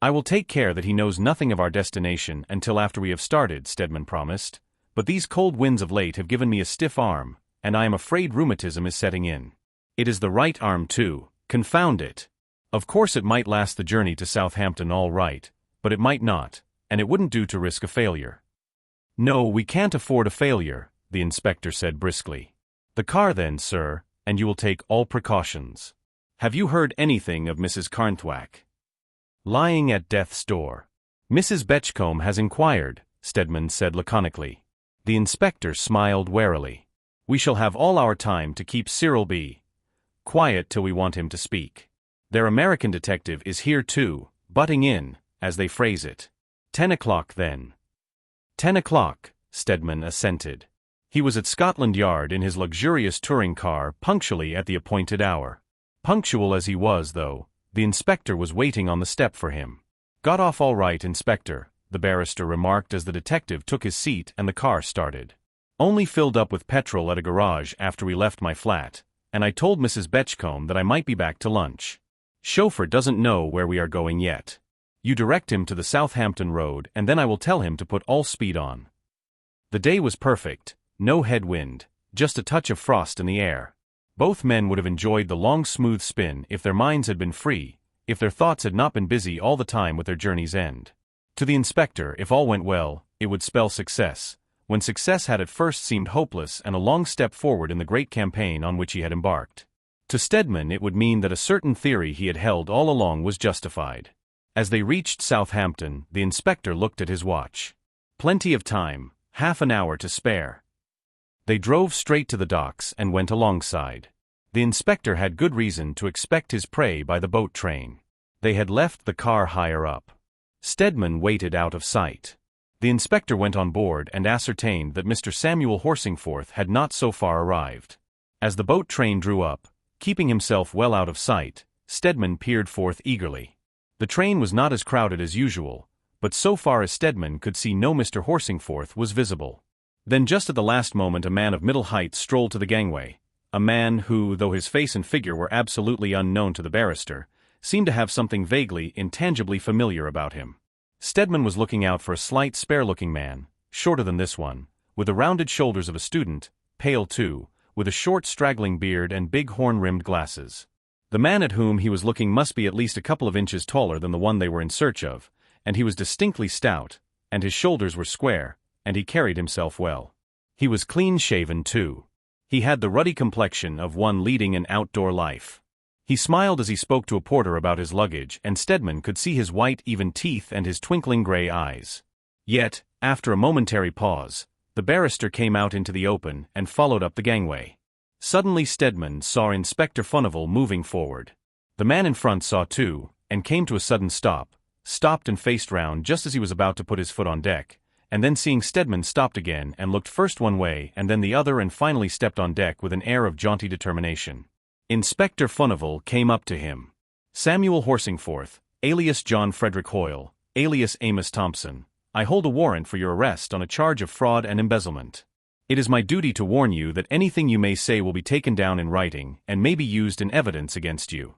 I will take care that he knows nothing of our destination until after we have started, Stedman promised, but these cold winds of late have given me a stiff arm, and I am afraid rheumatism is setting in. It is the right arm too, confound it. Of course it might last the journey to Southampton all right, but it might not, and it wouldn't do to risk a failure. No, we can't afford a failure, the inspector said briskly. The car then, sir, and you will take all precautions. Have you heard anything of Mrs. Carnthwack? Lying at death's door. Mrs. Betchcombe has inquired, Stedman said laconically. The inspector smiled warily. We shall have all our time to keep Cyril B. quiet till we want him to speak. Their American detective is here too, butting in, as they phrase it. 10 o'clock then. 10 o'clock, Stedman assented. He was at Scotland Yard in his luxurious touring car punctually at the appointed hour. Punctual as he was, though, the inspector was waiting on the step for him. Got off all right, Inspector, the barrister remarked as the detective took his seat and the car started. Only filled up with petrol at a garage after we left my flat, and I told Mrs. Betchcombe that I might be back to lunch. Chauffeur doesn't know where we are going yet. You direct him to the Southampton road and then I will tell him to put all speed on. The day was perfect, no headwind, just a touch of frost in the air. Both men would have enjoyed the long smooth spin if their minds had been free, if their thoughts had not been busy all the time with their journey's end. To the inspector, if all went well, it would spell success, when success had at first seemed hopeless and a long step forward in the great campaign on which he had embarked. To Stedman it would mean that a certain theory he had held all along was justified. As they reached Southampton, the inspector looked at his watch. Plenty of time, half an hour to spare. They drove straight to the docks and went alongside. The inspector had good reason to expect his prey by the boat train. They had left the car higher up. Stedman waited out of sight. The inspector went on board and ascertained that Mr. Samuel Horsingforth had not so far arrived. As the boat train drew up, keeping himself well out of sight, Stedman peered forth eagerly. The train was not as crowded as usual, but so far as Stedman could see no Mr. Horsingforth was visible. Then just at the last moment a man of middle height strolled to the gangway, a man who, though his face and figure were absolutely unknown to the barrister, seemed to have something vaguely, intangibly familiar about him. Stedman was looking out for a slight, spare-looking man, shorter than this one, with the rounded shoulders of a student, pale too, with a short straggling beard and big horn-rimmed glasses. The man at whom he was looking must be at least a couple of inches taller than the one they were in search of, and he was distinctly stout, and his shoulders were square, and he carried himself well. He was clean-shaven too. He had the ruddy complexion of one leading an outdoor life. He smiled as he spoke to a porter about his luggage, and Stedman could see his white, even teeth and his twinkling gray eyes. Yet, after a momentary pause, the barrister came out into the open and followed up the gangway. Suddenly Stedman saw Inspector Furnival moving forward. The man in front saw too, and came to a sudden stop, stopped and faced round just as he was about to put his foot on deck, and then seeing Stedman stopped again and looked first one way and then the other and finally stepped on deck with an air of jaunty determination. Inspector Furnival came up to him. Samuel Horsingforth, alias John Frederick Hoyle, alias Amos Thompson, I hold a warrant for your arrest on a charge of fraud and embezzlement. It is my duty to warn you that anything you may say will be taken down in writing and may be used in evidence against you.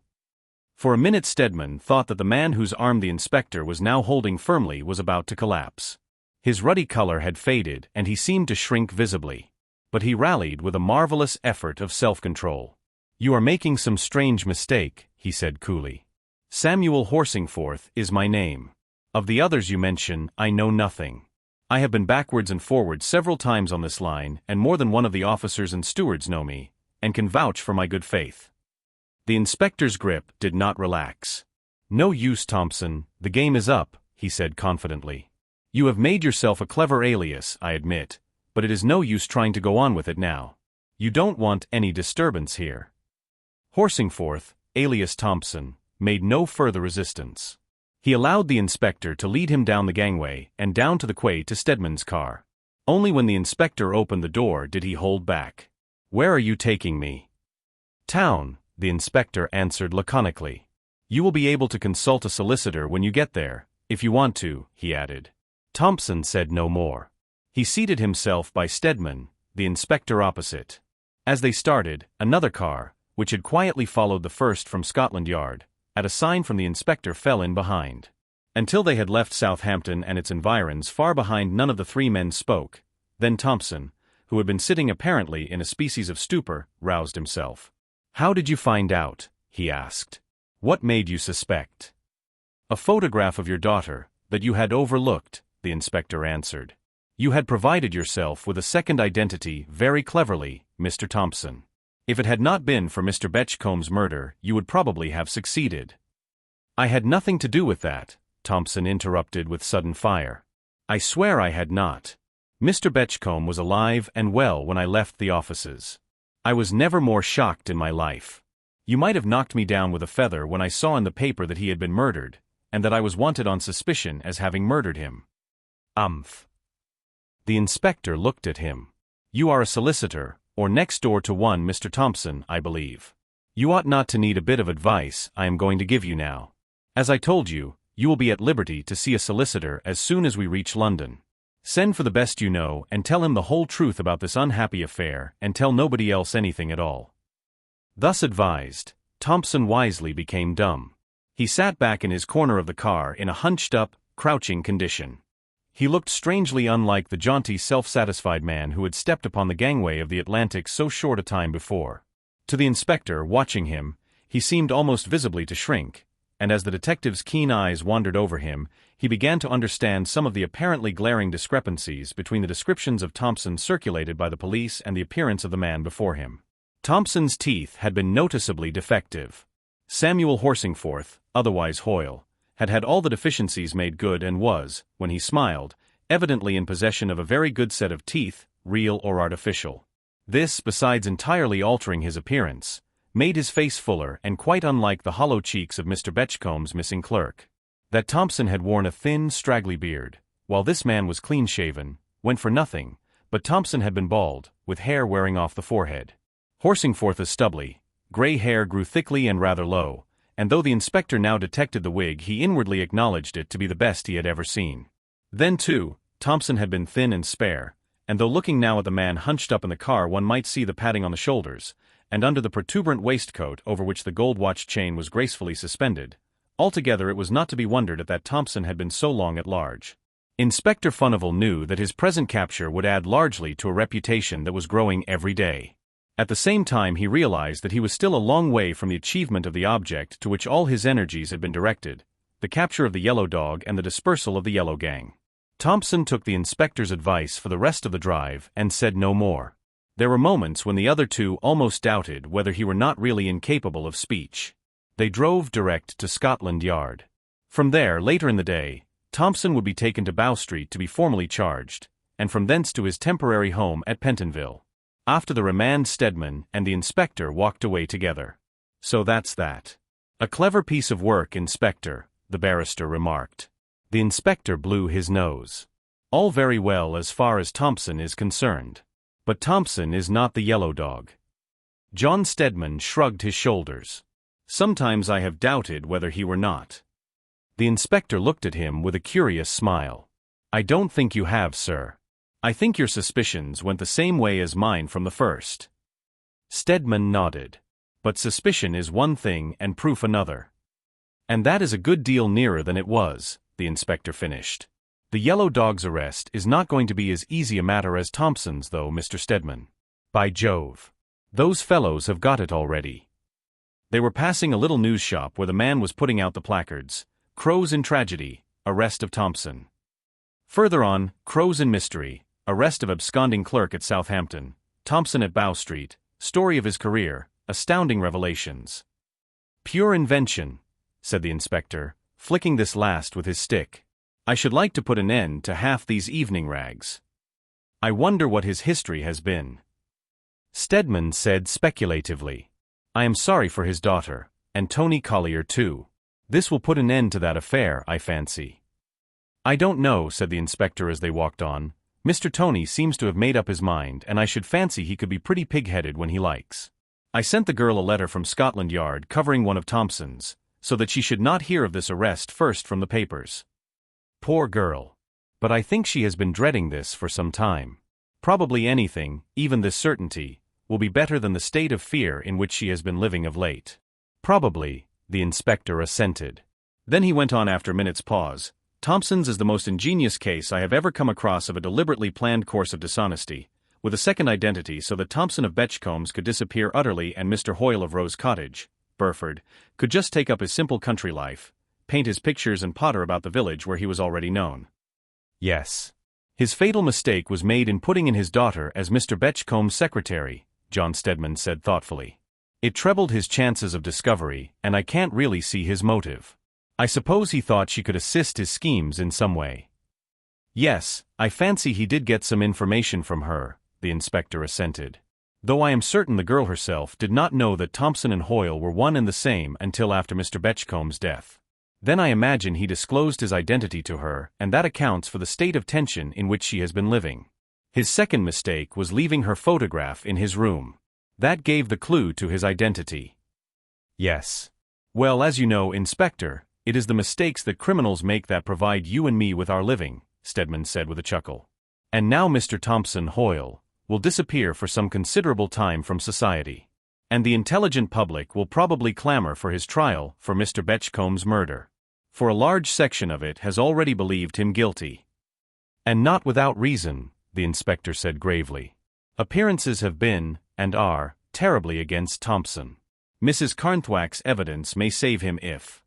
For a minute Stedman thought that the man whose arm the inspector was now holding firmly was about to collapse. His ruddy color had faded and he seemed to shrink visibly. But he rallied with a marvelous effort of self-control. "You are making some strange mistake," he said coolly. "Samuel Horsingforth is my name. Of the others you mention, I know nothing. I have been backwards and forwards several times on this line, and more than one of the officers and stewards know me, and can vouch for my good faith." The inspector's grip did not relax. "No use, Thompson, the game is up," he said confidently. "You have made yourself a clever alias, I admit, but it is no use trying to go on with it now. You don't want any disturbance here." Horsingforth, alias Thompson, made no further resistance. He allowed the inspector to lead him down the gangway and down to the quay to Stedman's car. Only when the inspector opened the door did he hold back. "Where are you taking me?" "Town," the inspector answered laconically. "You will be able to consult a solicitor when you get there, if you want to," he added. Thompson said no more. He seated himself by Stedman, the inspector opposite. As they started, another car, which had quietly followed the first from Scotland Yard, at a sign from the inspector fell in behind. Until they had left Southampton and its environs far behind, none of the three men spoke. Then Thompson, who had been sitting apparently in a species of stupor, roused himself. "How did you find out?" he asked. "What made you suspect?" "A photograph of your daughter, that you had overlooked," the inspector answered. "You had provided yourself with a second identity very cleverly, Mr. Thompson. If it had not been for Mr. Betchcomb's murder, you would probably have succeeded." "I had nothing to do with that," Thompson interrupted with sudden fire. "I swear I had not. Mr. Betchcombe was alive and well when I left the offices. I was never more shocked in my life. You might have knocked me down with a feather when I saw in the paper that he had been murdered, and that I was wanted on suspicion as having murdered him." "Umph." The inspector looked at him. "You are a solicitor, or next door to one, Mr. Thompson, I believe. You ought not to need a bit of advice I am going to give you now. As I told you, you will be at liberty to see a solicitor as soon as we reach London. Send for the best you know and tell him the whole truth about this unhappy affair, and tell nobody else anything at all." Thus advised, Thompson wisely became dumb. He sat back in his corner of the car in a hunched-up, crouching condition. He looked strangely unlike the jaunty, self-satisfied man who had stepped upon the gangway of the Atlantic so short a time before. To the inspector, watching him, he seemed almost visibly to shrink, and as the detective's keen eyes wandered over him, he began to understand some of the apparently glaring discrepancies between the descriptions of Thompson circulated by the police and the appearance of the man before him. Thompson's teeth had been noticeably defective. Samuel Horsingforth, otherwise Hoyle, had had all the deficiencies made good and was, when he smiled, evidently in possession of a very good set of teeth, real or artificial. This, besides entirely altering his appearance, made his face fuller and quite unlike the hollow cheeks of Mr. Betchcomb's missing clerk. That Thompson had worn a thin, straggly beard, while this man was clean-shaven, went for nothing, but Thompson had been bald, with hair wearing off the forehead. Horsingforth's stubbly, gray hair grew thickly and rather low, and though the inspector now detected the wig, he inwardly acknowledged it to be the best he had ever seen. Then, too, Thompson had been thin and spare, and though looking now at the man hunched up in the car one might see the padding on the shoulders, and under the protuberant waistcoat over which the gold watch chain was gracefully suspended, altogether it was not to be wondered at that Thompson had been so long at large. Inspector Furnival knew that his present capture would add largely to a reputation that was growing every day. At the same time he realized that he was still a long way from the achievement of the object to which all his energies had been directed, the capture of the yellow dog and the dispersal of the yellow gang. Thompson took the inspector's advice for the rest of the drive and said no more. There were moments when the other two almost doubted whether he were not really incapable of speech. They drove direct to Scotland Yard. From there, later in the day, Thompson would be taken to Bow Street to be formally charged, and from thence to his temporary home at Pentonville. After the remand, Stedman and the inspector walked away together. "So that's that. A clever piece of work, Inspector," the barrister remarked. The inspector blew his nose. "All very well as far as Thompson is concerned. But Thompson is not the yellow dog." John Stedman shrugged his shoulders. "Sometimes I have doubted whether he were not." The inspector looked at him with a curious smile. "I don't think you have, sir. I think your suspicions went the same way as mine from the first." Stedman nodded. "But suspicion is one thing and proof another. And that is a good deal nearer than it was, the inspector finished. The yellow dog's arrest is not going to be as easy a matter as Thompson's, though, Mr. Stedman. By Jove. Those fellows have got it already. They were passing a little news shop where the man was putting out the placards, Crows in Tragedy, Arrest of Thompson. Further on, Crows in Mystery, Arrest of Absconding Clerk at Southampton, Thompson at Bow Street, Story of His Career, Astounding Revelations. Pure invention, said the inspector, flicking this last with his stick. I should like to put an end to half these evening rags. I wonder what his history has been. Stedman said speculatively. I am sorry for his daughter, and Tony Collier too. This will put an end to that affair, I fancy. I don't know, said the inspector as they walked on. Mr. Tony seems to have made up his mind, and I should fancy he could be pretty pig-headed when he likes. I sent the girl a letter from Scotland Yard covering one of Thompson's, so that she should not hear of this arrest first from the papers. Poor girl. But I think she has been dreading this for some time. Probably anything, even this certainty, will be better than the state of fear in which she has been living of late. Probably, the inspector assented. Then he went on after a minute's pause. Thompson's is the most ingenious case I have ever come across of a deliberately planned course of dishonesty, with a second identity so that Thompson of Betchcombes could disappear utterly and Mr. Hoyle of Rose Cottage, Burford, could just take up his simple country life, paint his pictures and potter about the village where he was already known. Yes. His fatal mistake was made in putting in his daughter as Mr. Betchcombes' secretary, John Stedman said thoughtfully. It trebled his chances of discovery, and I can't really see his motive. I suppose he thought she could assist his schemes in some way. Yes, I fancy he did get some information from her, the inspector assented. Though I am certain the girl herself did not know that Thompson and Hoyle were one and the same until after Mr. Betchcombes' death. Then I imagine he disclosed his identity to her, and that accounts for the state of tension in which she has been living. His second mistake was leaving her photograph in his room. That gave the clue to his identity. Yes. Well, as you know, Inspector, it is the mistakes that criminals make that provide you and me with our living, Stedman said with a chuckle. And now Mr. Thompson Hoyle will disappear for some considerable time from society. And the intelligent public will probably clamor for his trial for Mr. Betchcombes' murder. For a large section of it has already believed him guilty. And not without reason, the inspector said gravely. Appearances have been, and are, terribly against Thompson. Mrs. Carnthwack's evidence may save him if...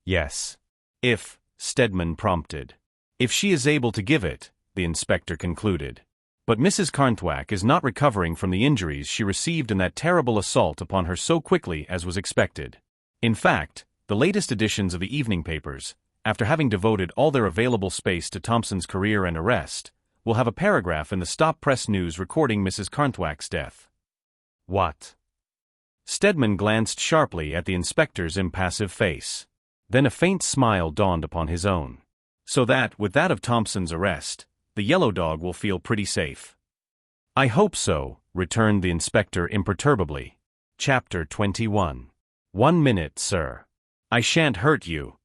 Yes. If, Stedman prompted. If she is able to give it, the inspector concluded. But Mrs. Carnthwack is not recovering from the injuries she received in that terrible assault upon her so quickly as was expected. In fact, the latest editions of the evening papers, after having devoted all their available space to Thompson's career and arrest, will have a paragraph in the stop press news recording Mrs. Carnthwack's death. What? Stedman glanced sharply at the inspector's impassive face. Then a faint smile dawned upon his own. So that, with that of Thompson's arrest, the yellow dog will feel pretty safe. I hope so, returned the inspector imperturbably. Chapter 21. 1 minute, sir. I shan't hurt you.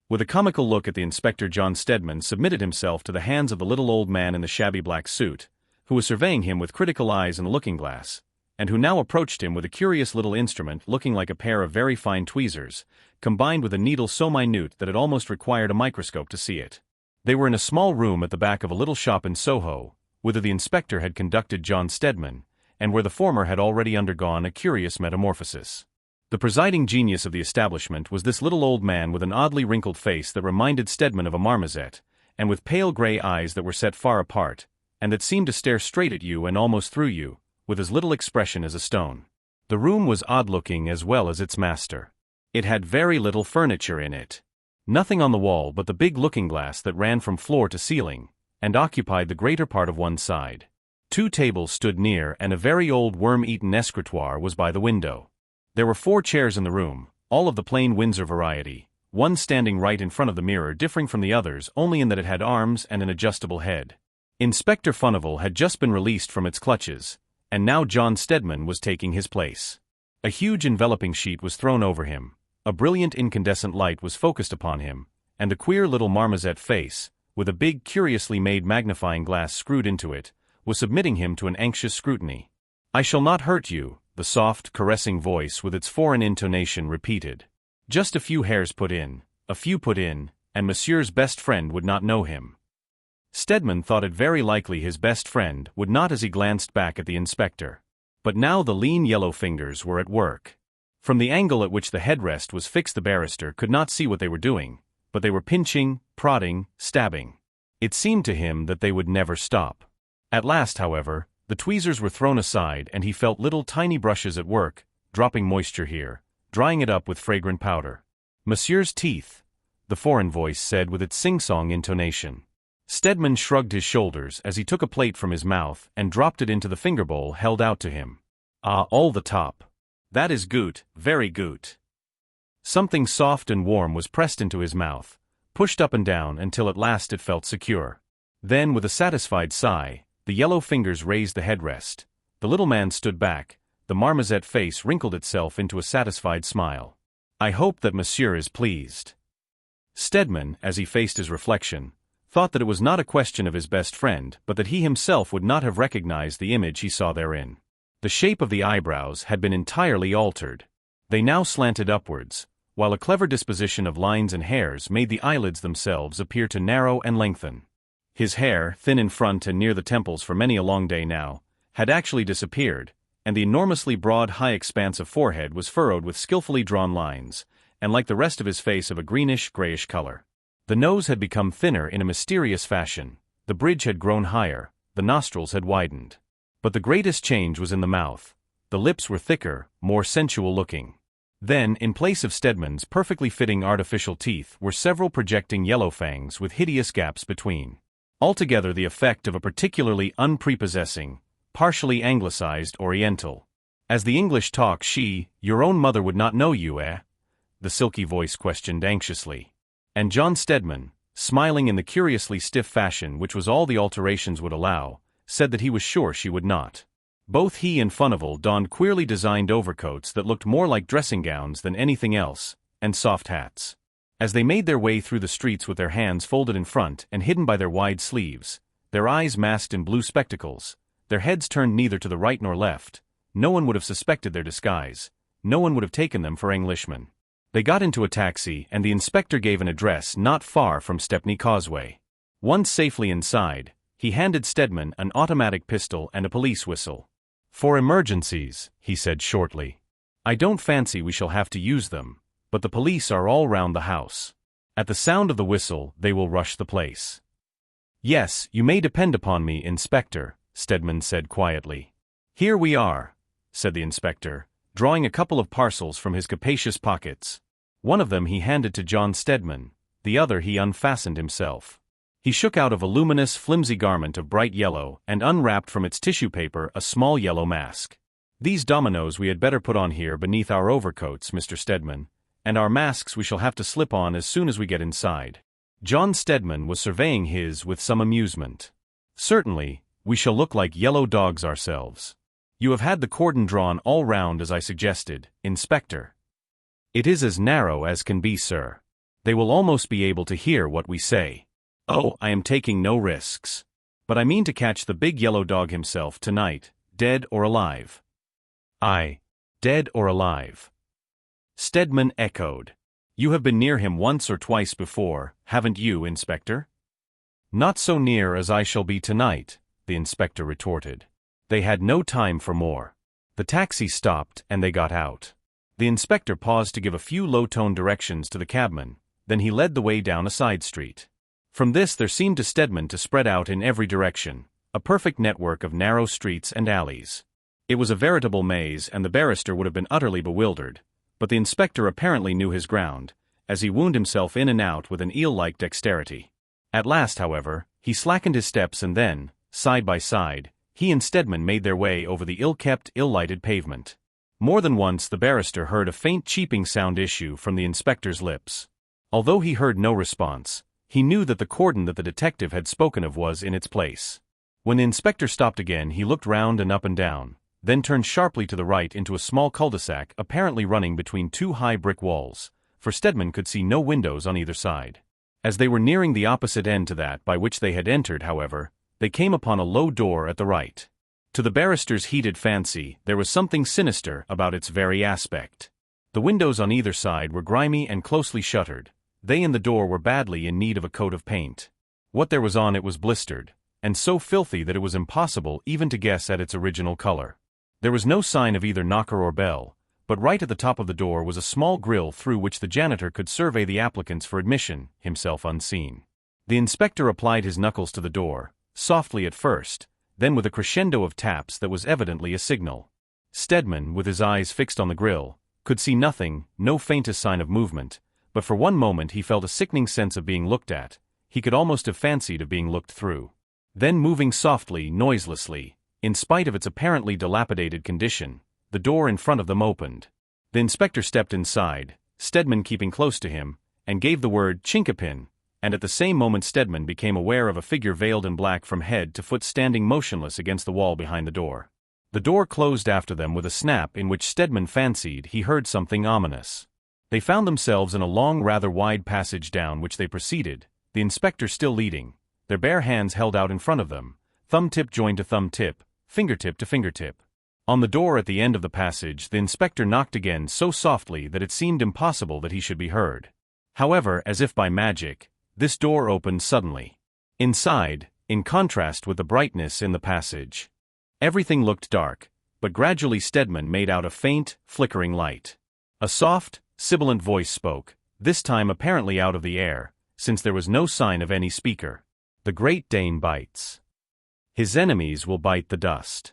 With a comical look at the inspector, John Stedman submitted himself to the hands of the little old man in the shabby black suit, who was surveying him with critical eyes in the looking-glass, and who now approached him with a curious little instrument looking like a pair of very fine tweezers, combined with a needle so minute that it almost required a microscope to see it. They were in a small room at the back of a little shop in Soho, whither the inspector had conducted John Stedman, and where the former had already undergone a curious metamorphosis. The presiding genius of the establishment was this little old man with an oddly wrinkled face that reminded Stedman of a marmoset, and with pale gray eyes that were set far apart, and that seemed to stare straight at you and almost through you, with as little expression as a stone. The room was odd-looking as well as its master. It had very little furniture in it. Nothing on the wall but the big looking-glass that ran from floor to ceiling, and occupied the greater part of one side. 2 tables stood near, and a very old worm-eaten escritoire was by the window. There were 4 chairs in the room, all of the plain Windsor variety, one standing right in front of the mirror, differing from the others only in that it had arms and an adjustable head. Inspector Furnival had just been released from its clutches, and now John Stedman was taking his place. A huge enveloping sheet was thrown over him, a brilliant incandescent light was focused upon him, and the queer little marmoset face, with a big curiously made magnifying glass screwed into it, was submitting him to an anxious scrutiny. I shall not hurt you, the soft, caressing voice with its foreign intonation repeated. Just a few hairs put in, and Monsieur's best friend would not know him. Stedman thought it very likely his best friend would not as he glanced back at the inspector. But now the lean yellow fingers were at work. From the angle at which the headrest was fixed, the barrister could not see what they were doing, but they were pinching, prodding, stabbing. It seemed to him that they would never stop. At last, however, the tweezers were thrown aside and he felt little tiny brushes at work, dropping moisture here, drying it up with fragrant powder. Monsieur's teeth, the foreign voice said with its sing-song intonation. Stedman shrugged his shoulders as he took a plate from his mouth and dropped it into the finger bowl held out to him. Ah, all the top. That is gut, very gut. Something soft and warm was pressed into his mouth, pushed up and down until at last it felt secure. Then, with a satisfied sigh, the yellow fingers raised the headrest. The little man stood back, the marmoset face wrinkled itself into a satisfied smile. I hope that Monsieur is pleased. Stedman, as he faced his reflection, thought that it was not a question of his best friend, but that he himself would not have recognized the image he saw therein. The shape of the eyebrows had been entirely altered. They now slanted upwards, while a clever disposition of lines and hairs made the eyelids themselves appear to narrow and lengthen. His hair, thin in front and near the temples for many a long day now, had actually disappeared, and the enormously broad high expanse of forehead was furrowed with skillfully drawn lines, and like the rest of his face of a greenish-grayish color. The nose had become thinner in a mysterious fashion, the bridge had grown higher, the nostrils had widened. But the greatest change was in the mouth. The lips were thicker, more sensual-looking. Then, in place of Stedman's perfectly fitting artificial teeth were several projecting yellow fangs with hideous gaps between. Altogether the effect of a particularly unprepossessing, partially anglicized Oriental. As the English talk, your own mother would not know you, eh? The silky voice questioned anxiously. And John Stedman, smiling in the curiously stiff fashion which was all the alterations would allow, said that he was sure she would not. Both he and Furnival donned queerly designed overcoats that looked more like dressing gowns than anything else, and soft hats. As they made their way through the streets with their hands folded in front and hidden by their wide sleeves, their eyes masked in blue spectacles, their heads turned neither to the right nor left, no one would have suspected their disguise, no one would have taken them for Englishmen. They got into a taxi and the inspector gave an address not far from Stepney Causeway. Once safely inside, he handed Stedman an automatic pistol and a police whistle. For emergencies, he said shortly. I don't fancy we shall have to use them, but the police are all round the house. At the sound of the whistle, they will rush the place. Yes, you may depend upon me, Inspector, Stedman said quietly. Here we are, said the inspector, drawing a couple of parcels from his capacious pockets. One of them he handed to John Stedman, the other he unfastened himself. He shook out a voluminous, flimsy garment of bright yellow and unwrapped from its tissue paper a small yellow mask. These dominoes we had better put on here beneath our overcoats, Mr. Stedman, and our masks we shall have to slip on as soon as we get inside. John Stedman was surveying his with some amusement. Certainly, we shall look like yellow dogs ourselves. You have had the cordon drawn all round as I suggested, Inspector. It is as narrow as can be, sir. They will almost be able to hear what we say. Oh, I am taking no risks. But I mean to catch the big yellow dog himself tonight, dead or alive. Aye, dead or alive. Stedman echoed. You have been near him once or twice before, haven't you, Inspector? Not so near as I shall be tonight, the inspector retorted. They had no time for more. The taxi stopped and they got out. The inspector paused to give a few low-toned directions to the cabman, then he led the way down a side street. From this there seemed to Stedman to spread out in every direction, a perfect network of narrow streets and alleys. It was a veritable maze and the barrister would have been utterly bewildered, but the inspector apparently knew his ground, as he wound himself in and out with an eel-like dexterity. At last, however, he slackened his steps and then, side by side, he and Stedman made their way over the ill-kept, ill-lighted pavement. More than once the barrister heard a faint cheeping sound issue from the inspector's lips. Although he heard no response, he knew that the cordon that the detective had spoken of was in its place. When the inspector stopped again he looked round and up and down, then turned sharply to the right into a small cul-de-sac apparently running between two high brick walls, for Stedman could see no windows on either side. As they were nearing the opposite end to that by which they had entered, however, they came upon a low door at the right. To the barrister's heated fancy, there was something sinister about its very aspect. The windows on either side were grimy and closely shuttered. They and the door were badly in need of a coat of paint. What there was on it was blistered, and so filthy that it was impossible even to guess at its original color. There was no sign of either knocker or bell, but right at the top of the door was a small grill through which the janitor could survey the applicants for admission, himself unseen. The inspector applied his knuckles to the door, softly at first, then with a crescendo of taps that was evidently a signal. Stedman, with his eyes fixed on the grill, could see nothing, no faintest sign of movement, but for one moment he felt a sickening sense of being looked at. He could almost have fancied of being looked through. Then moving softly, noiselessly, in spite of its apparently dilapidated condition, the door in front of them opened. The inspector stepped inside, Stedman keeping close to him, and gave the word "Chinkapin," and at the same moment Stedman became aware of a figure veiled in black from head to foot standing motionless against the wall behind the door. The door closed after them with a snap in which Stedman fancied he heard something ominous. They found themselves in a long, rather wide passage down which they proceeded, the inspector still leading, their bare hands held out in front of them, thumb-tip joined to thumb-tip, fingertip to fingertip. On the door at the end of the passage the inspector knocked again so softly that it seemed impossible that he should be heard. However, as if by magic, this door opened suddenly. Inside, in contrast with the brightness in the passage, everything looked dark, but gradually Stedman made out a faint, flickering light. A soft, sibilant voice spoke, this time apparently out of the air, since there was no sign of any speaker. The Great Dane bites. His enemies will bite the dust.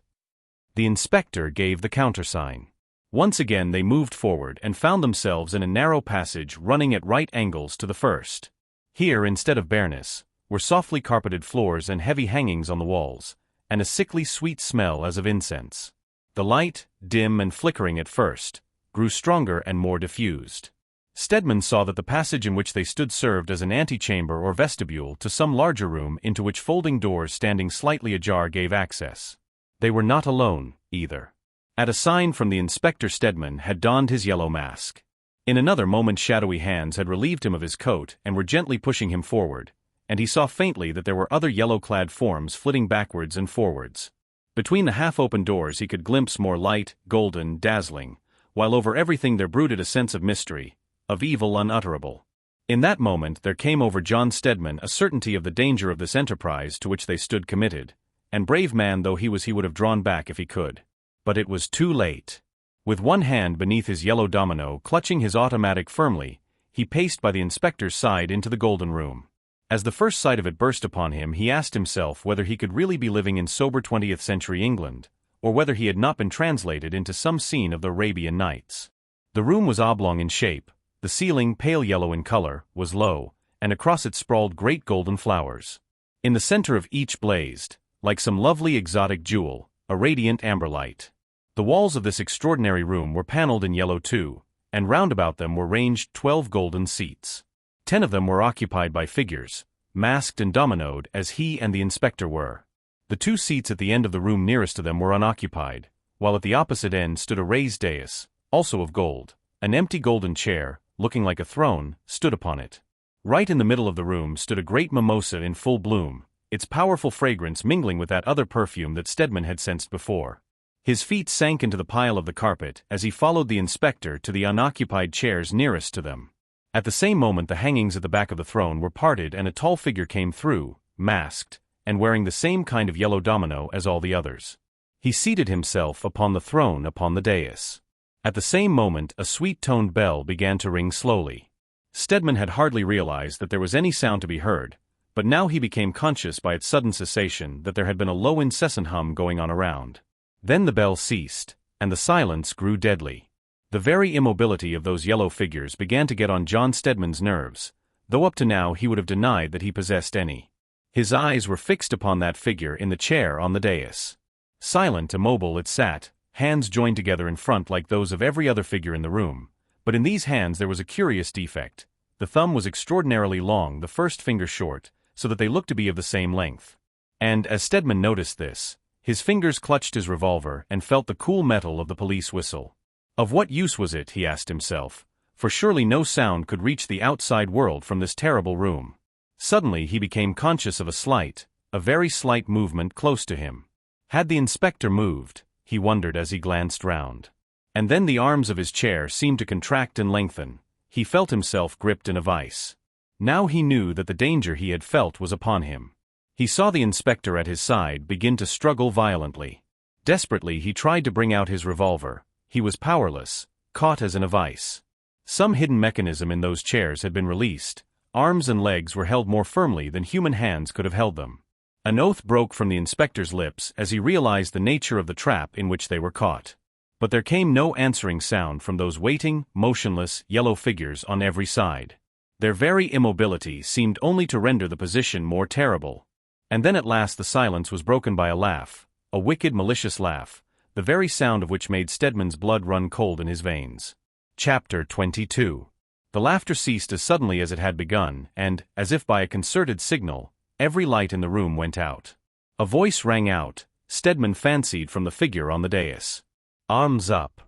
The inspector gave the countersign. Once again they moved forward and found themselves in a narrow passage running at right angles to the first. Here, instead of bareness, were softly carpeted floors and heavy hangings on the walls, and a sickly sweet smell as of incense. The light, dim and flickering at first, grew stronger and more diffused. Stedman saw that the passage in which they stood served as an antechamber or vestibule to some larger room into which folding doors standing slightly ajar gave access. They were not alone, either. At a sign from the inspector Stedman had donned his yellow mask. In another moment shadowy hands had relieved him of his coat and were gently pushing him forward, and he saw faintly that there were other yellow-clad forms flitting backwards and forwards. Between the half-open doors he could glimpse more light, golden, dazzling, while over everything there brooded a sense of mystery, of evil unutterable. In that moment there came over John Stedman a certainty of the danger of this enterprise to which they stood committed, and brave man though he was he would have drawn back if he could. But it was too late. With one hand beneath his yellow domino clutching his automatic firmly, he paced by the inspector's side into the golden room. As the first sight of it burst upon him he asked himself whether he could really be living in sober 20th century England, or whether he had not been translated into some scene of the Arabian Nights. The room was oblong in shape, the ceiling, pale yellow in color, was low, and across it sprawled great golden flowers. In the center of each blazed, like some lovely exotic jewel, a radiant amber light. The walls of this extraordinary room were paneled in yellow too, and round about them were ranged 12 golden seats. 10 of them were occupied by figures, masked and dominoed as he and the inspector were. The 2 seats at the end of the room nearest to them were unoccupied, while at the opposite end stood a raised dais, also of gold. An empty golden chair, looking like a throne, stood upon it. Right in the middle of the room stood a great mimosa in full bloom, its powerful fragrance mingling with that other perfume that Stedman had sensed before. His feet sank into the pile of the carpet as he followed the inspector to the unoccupied chairs nearest to them. At the same moment the hangings at the back of the throne were parted and a tall figure came through, masked, and wearing the same kind of yellow domino as all the others. He seated himself upon the throne upon the dais. At the same moment a sweet-toned bell began to ring slowly. Stedman had hardly realized that there was any sound to be heard, but now he became conscious by its sudden cessation that there had been a low incessant hum going on around. Then the bell ceased, and the silence grew deadly. The very immobility of those yellow figures began to get on John Stedman's nerves, though up to now he would have denied that he possessed any. His eyes were fixed upon that figure in the chair on the dais. Silent, immobile it sat, hands joined together in front like those of every other figure in the room, but in these hands there was a curious defect. The thumb was extraordinarily long, the first finger short, so that they looked to be of the same length. And, as Stedman noticed this, his fingers clutched his revolver and felt the cool metal of the police whistle. Of what use was it, he asked himself, for surely no sound could reach the outside world from this terrible room. Suddenly he became conscious of a very slight movement close to him. Had the inspector moved? He wondered as he glanced round. And then the arms of his chair seemed to contract and lengthen. He felt himself gripped in a vice. Now he knew that the danger he had felt was upon him. He saw the inspector at his side begin to struggle violently. Desperately he tried to bring out his revolver. He was powerless, caught as in a vice. Some hidden mechanism in those chairs had been released. Arms and legs were held more firmly than human hands could have held them. An oath broke from the inspector's lips as he realized the nature of the trap in which they were caught. But there came no answering sound from those waiting, motionless, yellow figures on every side. Their very immobility seemed only to render the position more terrible. And then at last the silence was broken by a laugh, a wicked, malicious laugh, the very sound of which made Stedman's blood run cold in his veins. Chapter 22. The laughter ceased as suddenly as it had begun, and, as if by a concerted signal, every light in the room went out. A voice rang out, Stedman fancied from the figure on the dais. "Arms up.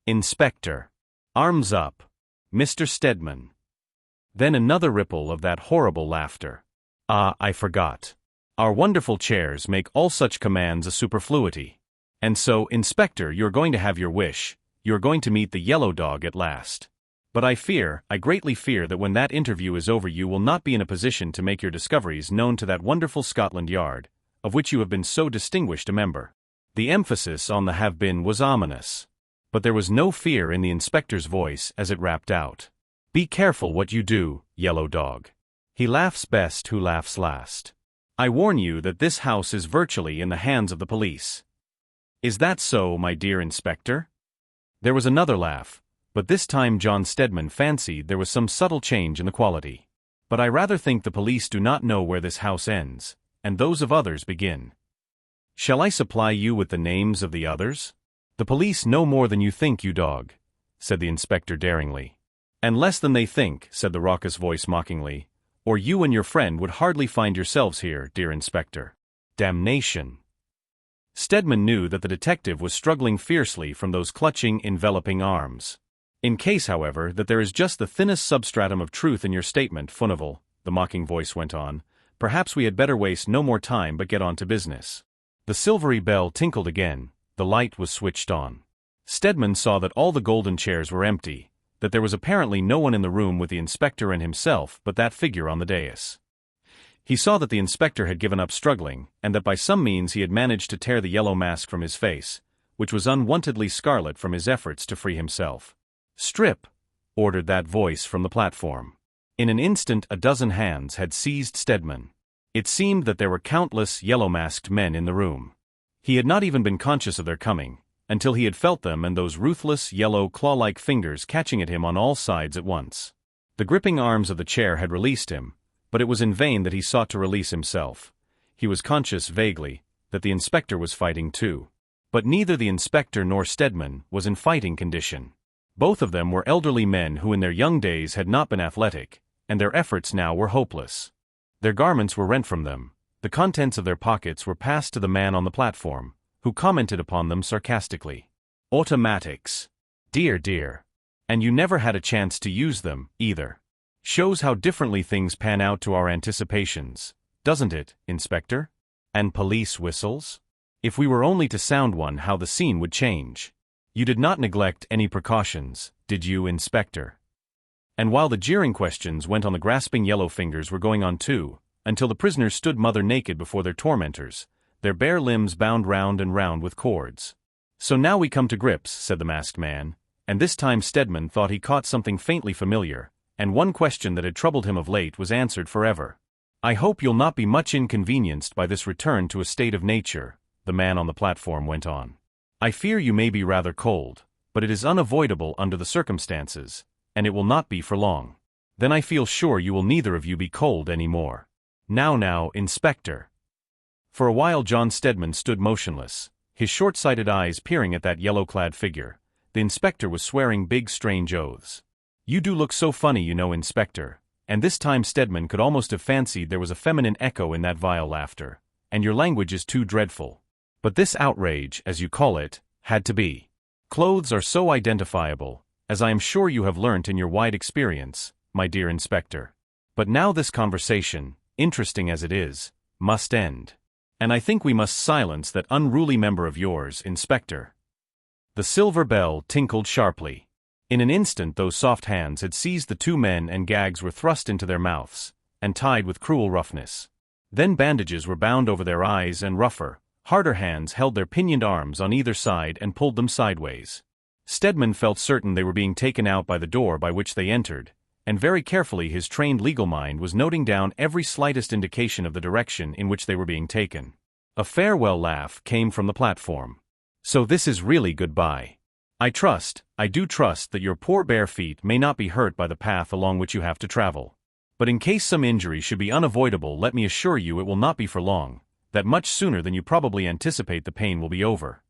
Inspector. Arms up. Mr. Stedman." Then another ripple of that horrible laughter. "Ah, I forgot. Our wonderful chairs make all such commands a superfluity. And so, Inspector, you're going to have your wish. You're going to meet the yellow dog at last. But I greatly fear that when that interview is over you will not be in a position to make your discoveries known to that wonderful Scotland Yard, of which you have been so distinguished a member." The emphasis on the have been was ominous. But there was no fear in the inspector's voice as it rapped out. "Be careful what you do, yellow dog. He laughs best who laughs last. I warn you that this house is virtually in the hands of the police." "Is that so, my dear inspector?" There was another laugh, but this time John Stedman fancied there was some subtle change in the quality. "But I rather think the police do not know where this house ends, and those of others begin. Shall I supply you with the names of the others?" "The police know more than you think, you dog," said the inspector daringly. "And less than they think," said the raucous voice mockingly, "or you and your friend would hardly find yourselves here, dear inspector." Damnation! Stedman knew that the detective was struggling fiercely from those clutching, enveloping arms. "In case, however, that there is just the thinnest substratum of truth in your statement, Furnival," the mocking voice went on, "perhaps we had better waste no more time but get on to business." The silvery bell tinkled again, the light was switched on. Stedman saw that all the golden chairs were empty, that there was apparently no one in the room with the inspector and himself but that figure on the dais. He saw that the inspector had given up struggling, and that by some means he had managed to tear the yellow mask from his face, which was unwontedly scarlet from his efforts to free himself. "Strip!" ordered that voice from the platform. In an instant a dozen hands had seized Stedman. It seemed that there were countless yellow-masked men in the room. He had not even been conscious of their coming, until he had felt them and those ruthless, yellow, claw-like fingers catching at him on all sides at once. The gripping arms of the chair had released him, but it was in vain that he sought to release himself. He was conscious, vaguely, that the inspector was fighting too. But neither the inspector nor Stedman was in fighting condition. Both of them were elderly men who in their young days had not been athletic, and their efforts now were hopeless. Their garments were rent from them, the contents of their pockets were passed to the man on the platform, who commented upon them sarcastically. "Automatics. Dear, dear. And you never had a chance to use them, either. Shows how differently things pan out to our anticipations, doesn't it, Inspector? And police whistles? If we were only to sound one, how the scene would change. You did not neglect any precautions, did you, Inspector?" And while the jeering questions went on, the grasping yellow fingers were going on too, until the prisoners stood mother naked before their tormentors, their bare limbs bound round and round with cords. "So now we come to grips," said the masked man, and this time Stedman thought he caught something faintly familiar, and one question that had troubled him of late was answered forever. "I hope you'll not be much inconvenienced by this return to a state of nature," the man on the platform went on. "I fear you may be rather cold, but it is unavoidable under the circumstances, and it will not be for long. Then I feel sure you will neither of you be cold any more. Now, Inspector." For a while John Stedman stood motionless, his short-sighted eyes peering at that yellow-clad figure. The inspector was swearing big, strange oaths. "You do look so funny, you know, Inspector," and this time Stedman could almost have fancied there was a feminine echo in that vile laughter. "And your language is too dreadful. But this outrage, as you call it, had to be. Clothes are so identifiable, as I am sure you have learnt in your wide experience, my dear Inspector. But now this conversation, interesting as it is, must end. And I think we must silence that unruly member of yours, Inspector." The silver bell tinkled sharply. In an instant those soft hands had seized the two men and gags were thrust into their mouths, and tied with cruel roughness. Then bandages were bound over their eyes and rougher, harder hands held their pinioned arms on either side and pulled them sideways. Stedman felt certain they were being taken out by the door by which they entered, and very carefully his trained legal mind was noting down every slightest indication of the direction in which they were being taken. A farewell laugh came from the platform. "So this is really goodbye. I do trust that your poor bare feet may not be hurt by the path along which you have to travel. But in case some injury should be unavoidable, let me assure you it will not be for long, that much sooner than you probably anticipate the pain will be over."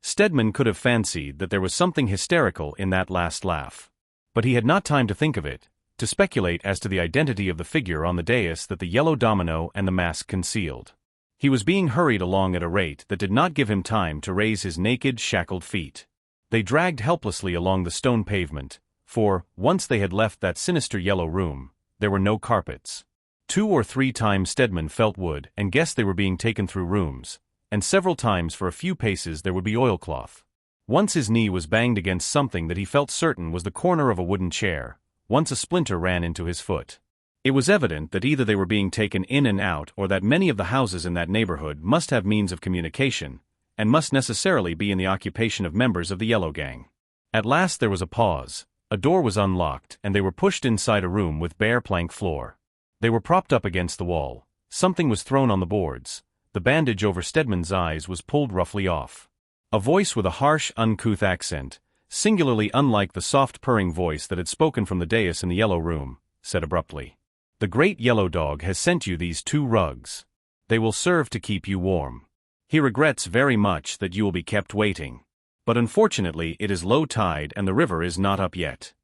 Stedman could have fancied that there was something hysterical in that last laugh. But he had not time to think of it, to speculate as to the identity of the figure on the dais that the yellow domino and the mask concealed. He was being hurried along at a rate that did not give him time to raise his naked, shackled feet. They dragged helplessly along the stone pavement, for, once they had left that sinister yellow room, there were no carpets. 2 or 3 times Stedman felt wood and guessed they were being taken through rooms, and several times for a few paces there would be oilcloth. Once his knee was banged against something that he felt certain was the corner of a wooden chair, once a splinter ran into his foot. It was evident that either they were being taken in and out or that many of the houses in that neighborhood must have means of communication, and must necessarily be in the occupation of members of the Yellow Gang. At last there was a pause, a door was unlocked and they were pushed inside a room with bare plank floor. They were propped up against the wall, something was thrown on the boards, the bandage over Stedman's eyes was pulled roughly off. A voice with a harsh, uncouth accent, singularly unlike the soft purring voice that had spoken from the dais in the yellow room, said abruptly, "The great yellow dog has sent you these 2 rugs. They will serve to keep you warm. He regrets very much that you will be kept waiting. But unfortunately it is low tide and the river is not up yet."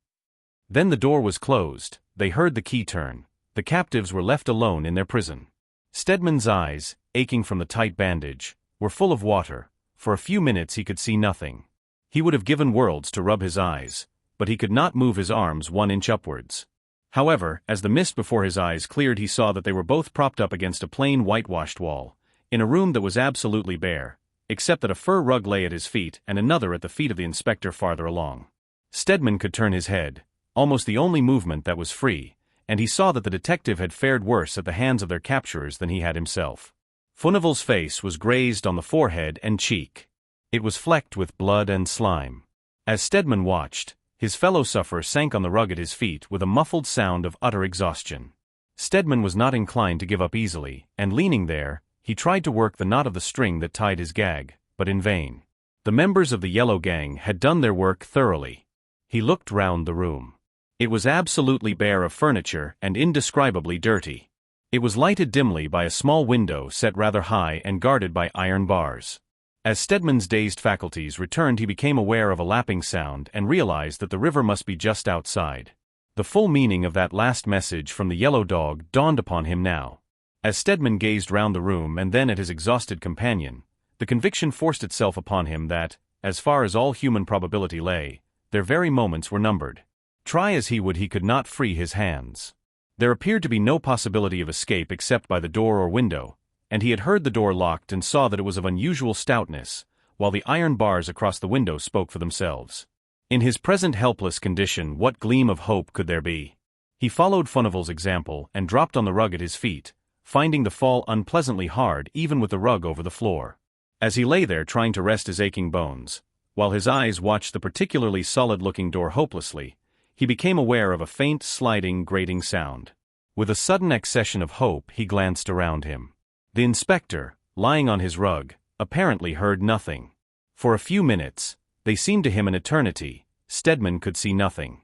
Then the door was closed, they heard the key turn, the captives were left alone in their prison. Stedman's eyes, aching from the tight bandage, were full of water. For a few minutes he could see nothing. He would have given worlds to rub his eyes, but he could not move his arms 1 inch upwards. However, as the mist before his eyes cleared he saw that they were both propped up against a plain whitewashed wall, in a room that was absolutely bare, except that a fur rug lay at his feet and another at the feet of the inspector farther along. Stedman could turn his head, almost the only movement that was free, and he saw that the detective had fared worse at the hands of their capturers than he had himself. Furnival's face was grazed on the forehead and cheek. It was flecked with blood and slime. As Stedman watched, his fellow sufferer sank on the rug at his feet with a muffled sound of utter exhaustion. Stedman was not inclined to give up easily, and leaning there, he tried to work the knot of the string that tied his gag, but in vain. The members of the Yellow Gang had done their work thoroughly. He looked round the room. It was absolutely bare of furniture and indescribably dirty. It was lighted dimly by a small window set rather high and guarded by iron bars. As Stedman's dazed faculties returned he became aware of a lapping sound and realized that the river must be just outside. The full meaning of that last message from the yellow dog dawned upon him now. As Stedman gazed round the room and then at his exhausted companion, the conviction forced itself upon him that, as far as all human probability lay, their very moments were numbered. Try as he would he could not free his hands. There appeared to be no possibility of escape except by the door or window, and he had heard the door locked and saw that it was of unusual stoutness, while the iron bars across the window spoke for themselves. In his present helpless condition what gleam of hope could there be? He followed Furnival's example and dropped on the rug at his feet, finding the fall unpleasantly hard even with the rug over the floor. As he lay there trying to rest his aching bones, while his eyes watched the particularly solid-looking door hopelessly, he became aware of a faint, sliding, grating sound. With a sudden accession of hope he glanced around him. The inspector, lying on his rug, apparently heard nothing. For a few minutes, they seemed to him an eternity, Stedman could see nothing.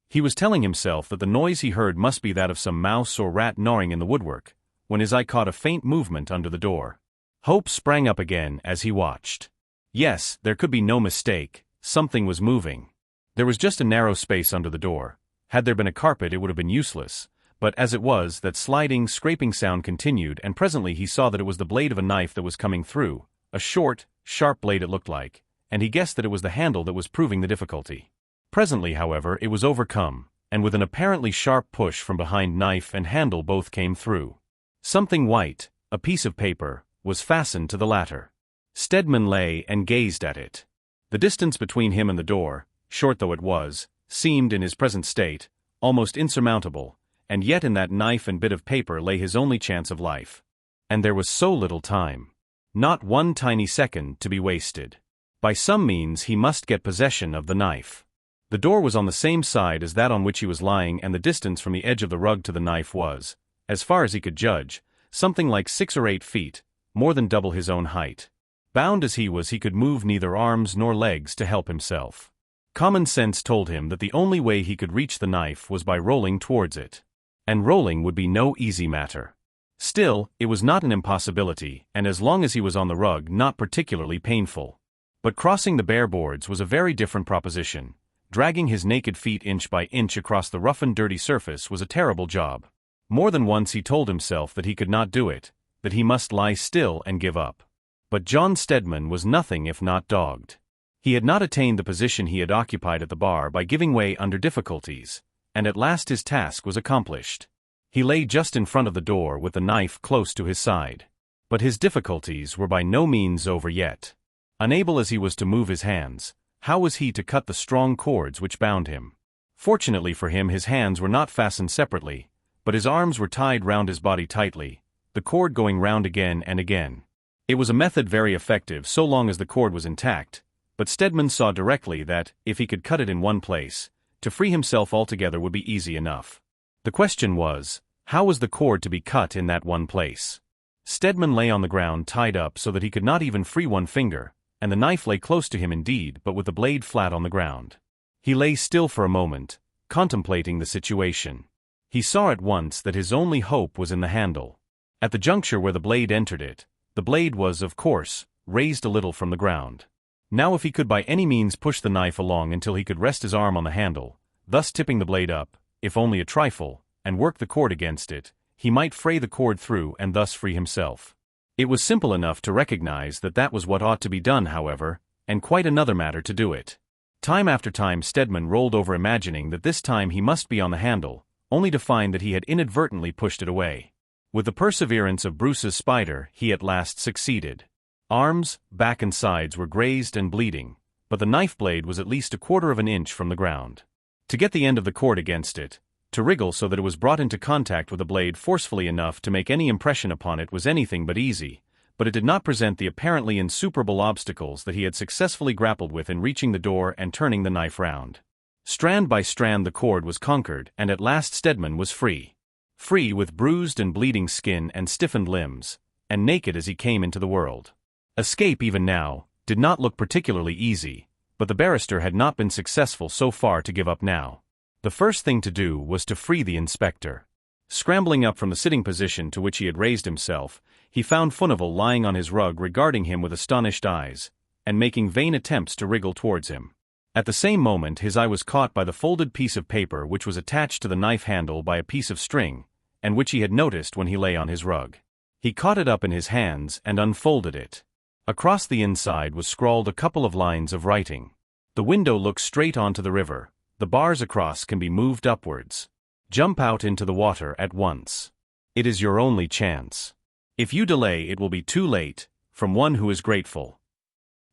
He was telling himself that the noise he heard must be that of some mouse or rat gnawing in the woodwork, when his eye caught a faint movement under the door. Hope sprang up again as he watched. Yes, there could be no mistake, something was moving. There was just a narrow space under the door. Had there been a carpet it would have been useless, but as it was, that sliding, scraping sound continued and presently he saw that it was the blade of a knife that was coming through, a short, sharp blade it looked like, and he guessed that it was the handle that was proving the difficulty. Presently, however, it was overcome, and with an apparently sharp push from behind knife and handle both came through. Something white, a piece of paper, was fastened to the latter. Stedman lay and gazed at it. The distance between him and the door, short though it was, seemed, in his present state, almost insurmountable, and yet in that knife and bit of paper lay his only chance of life. And there was so little time. Not one tiny second to be wasted. By some means he must get possession of the knife. The door was on the same side as that on which he was lying, and the distance from the edge of the rug to the knife was, as far as he could judge, something like 6 or 8 feet, more than double his own height. Bound as he was, he could move neither arms nor legs to help himself. Common sense told him that the only way he could reach the knife was by rolling towards it. And rolling would be no easy matter. Still, it was not an impossibility, and as long as he was on the rug, not particularly painful. But crossing the bare boards was a very different proposition. Dragging his naked feet inch by inch across the rough and dirty surface was a terrible job. More than once he told himself that he could not do it, that he must lie still and give up. But John Stedman was nothing if not dogged. He had not attained the position he had occupied at the bar by giving way under difficulties, and at last his task was accomplished. He lay just in front of the door with the knife close to his side. But his difficulties were by no means over yet. Unable as he was to move his hands, how was he to cut the strong cords which bound him? Fortunately for him, his hands were not fastened separately, but his arms were tied round his body tightly, the cord going round again and again. It was a method very effective so long as the cord was intact, but Stedman saw directly that, if he could cut it in one place, to free himself altogether would be easy enough. The question was, how was the cord to be cut in that one place? Stedman lay on the ground tied up so that he could not even free one finger, and the knife lay close to him indeed, but with the blade flat on the ground. He lay still for a moment, contemplating the situation. He saw at once that his only hope was in the handle. At the juncture where the blade entered it, the blade was, of course, raised a little from the ground. Now if he could by any means push the knife along until he could rest his arm on the handle, thus tipping the blade up, if only a trifle, and work the cord against it, he might fray the cord through and thus free himself. It was simple enough to recognize that that was what ought to be done, however, and quite another matter to do it. Time after time Stedman rolled over, imagining that this time he must be on the handle, only to find that he had inadvertently pushed it away. With the perseverance of Bruce's spider, he at last succeeded. Arms, back and sides were grazed and bleeding, but the knife blade was at least 1/4 of an inch from the ground. To get the end of the cord against it, to wriggle so that it was brought into contact with the blade forcefully enough to make any impression upon it was anything but easy, but it did not present the apparently insuperable obstacles that he had successfully grappled with in reaching the door and turning the knife round. Strand by strand the cord was conquered, and at last Stedman was free. Free, with bruised and bleeding skin and stiffened limbs, and naked as he came into the world. Escape, even now, did not look particularly easy, but the barrister had not been successful so far to give up now. The first thing to do was to free the inspector. Scrambling up from the sitting position to which he had raised himself, he found Furnival lying on his rug regarding him with astonished eyes, and making vain attempts to wriggle towards him. At the same moment his eye was caught by the folded piece of paper which was attached to the knife handle by a piece of string, and which he had noticed when he lay on his rug. He caught it up in his hands and unfolded it. Across the inside was scrawled a couple of lines of writing. The window looks straight onto the river. The bars across can be moved upwards. Jump out into the water at once. It is your only chance. If you delay it will be too late, from one who is grateful.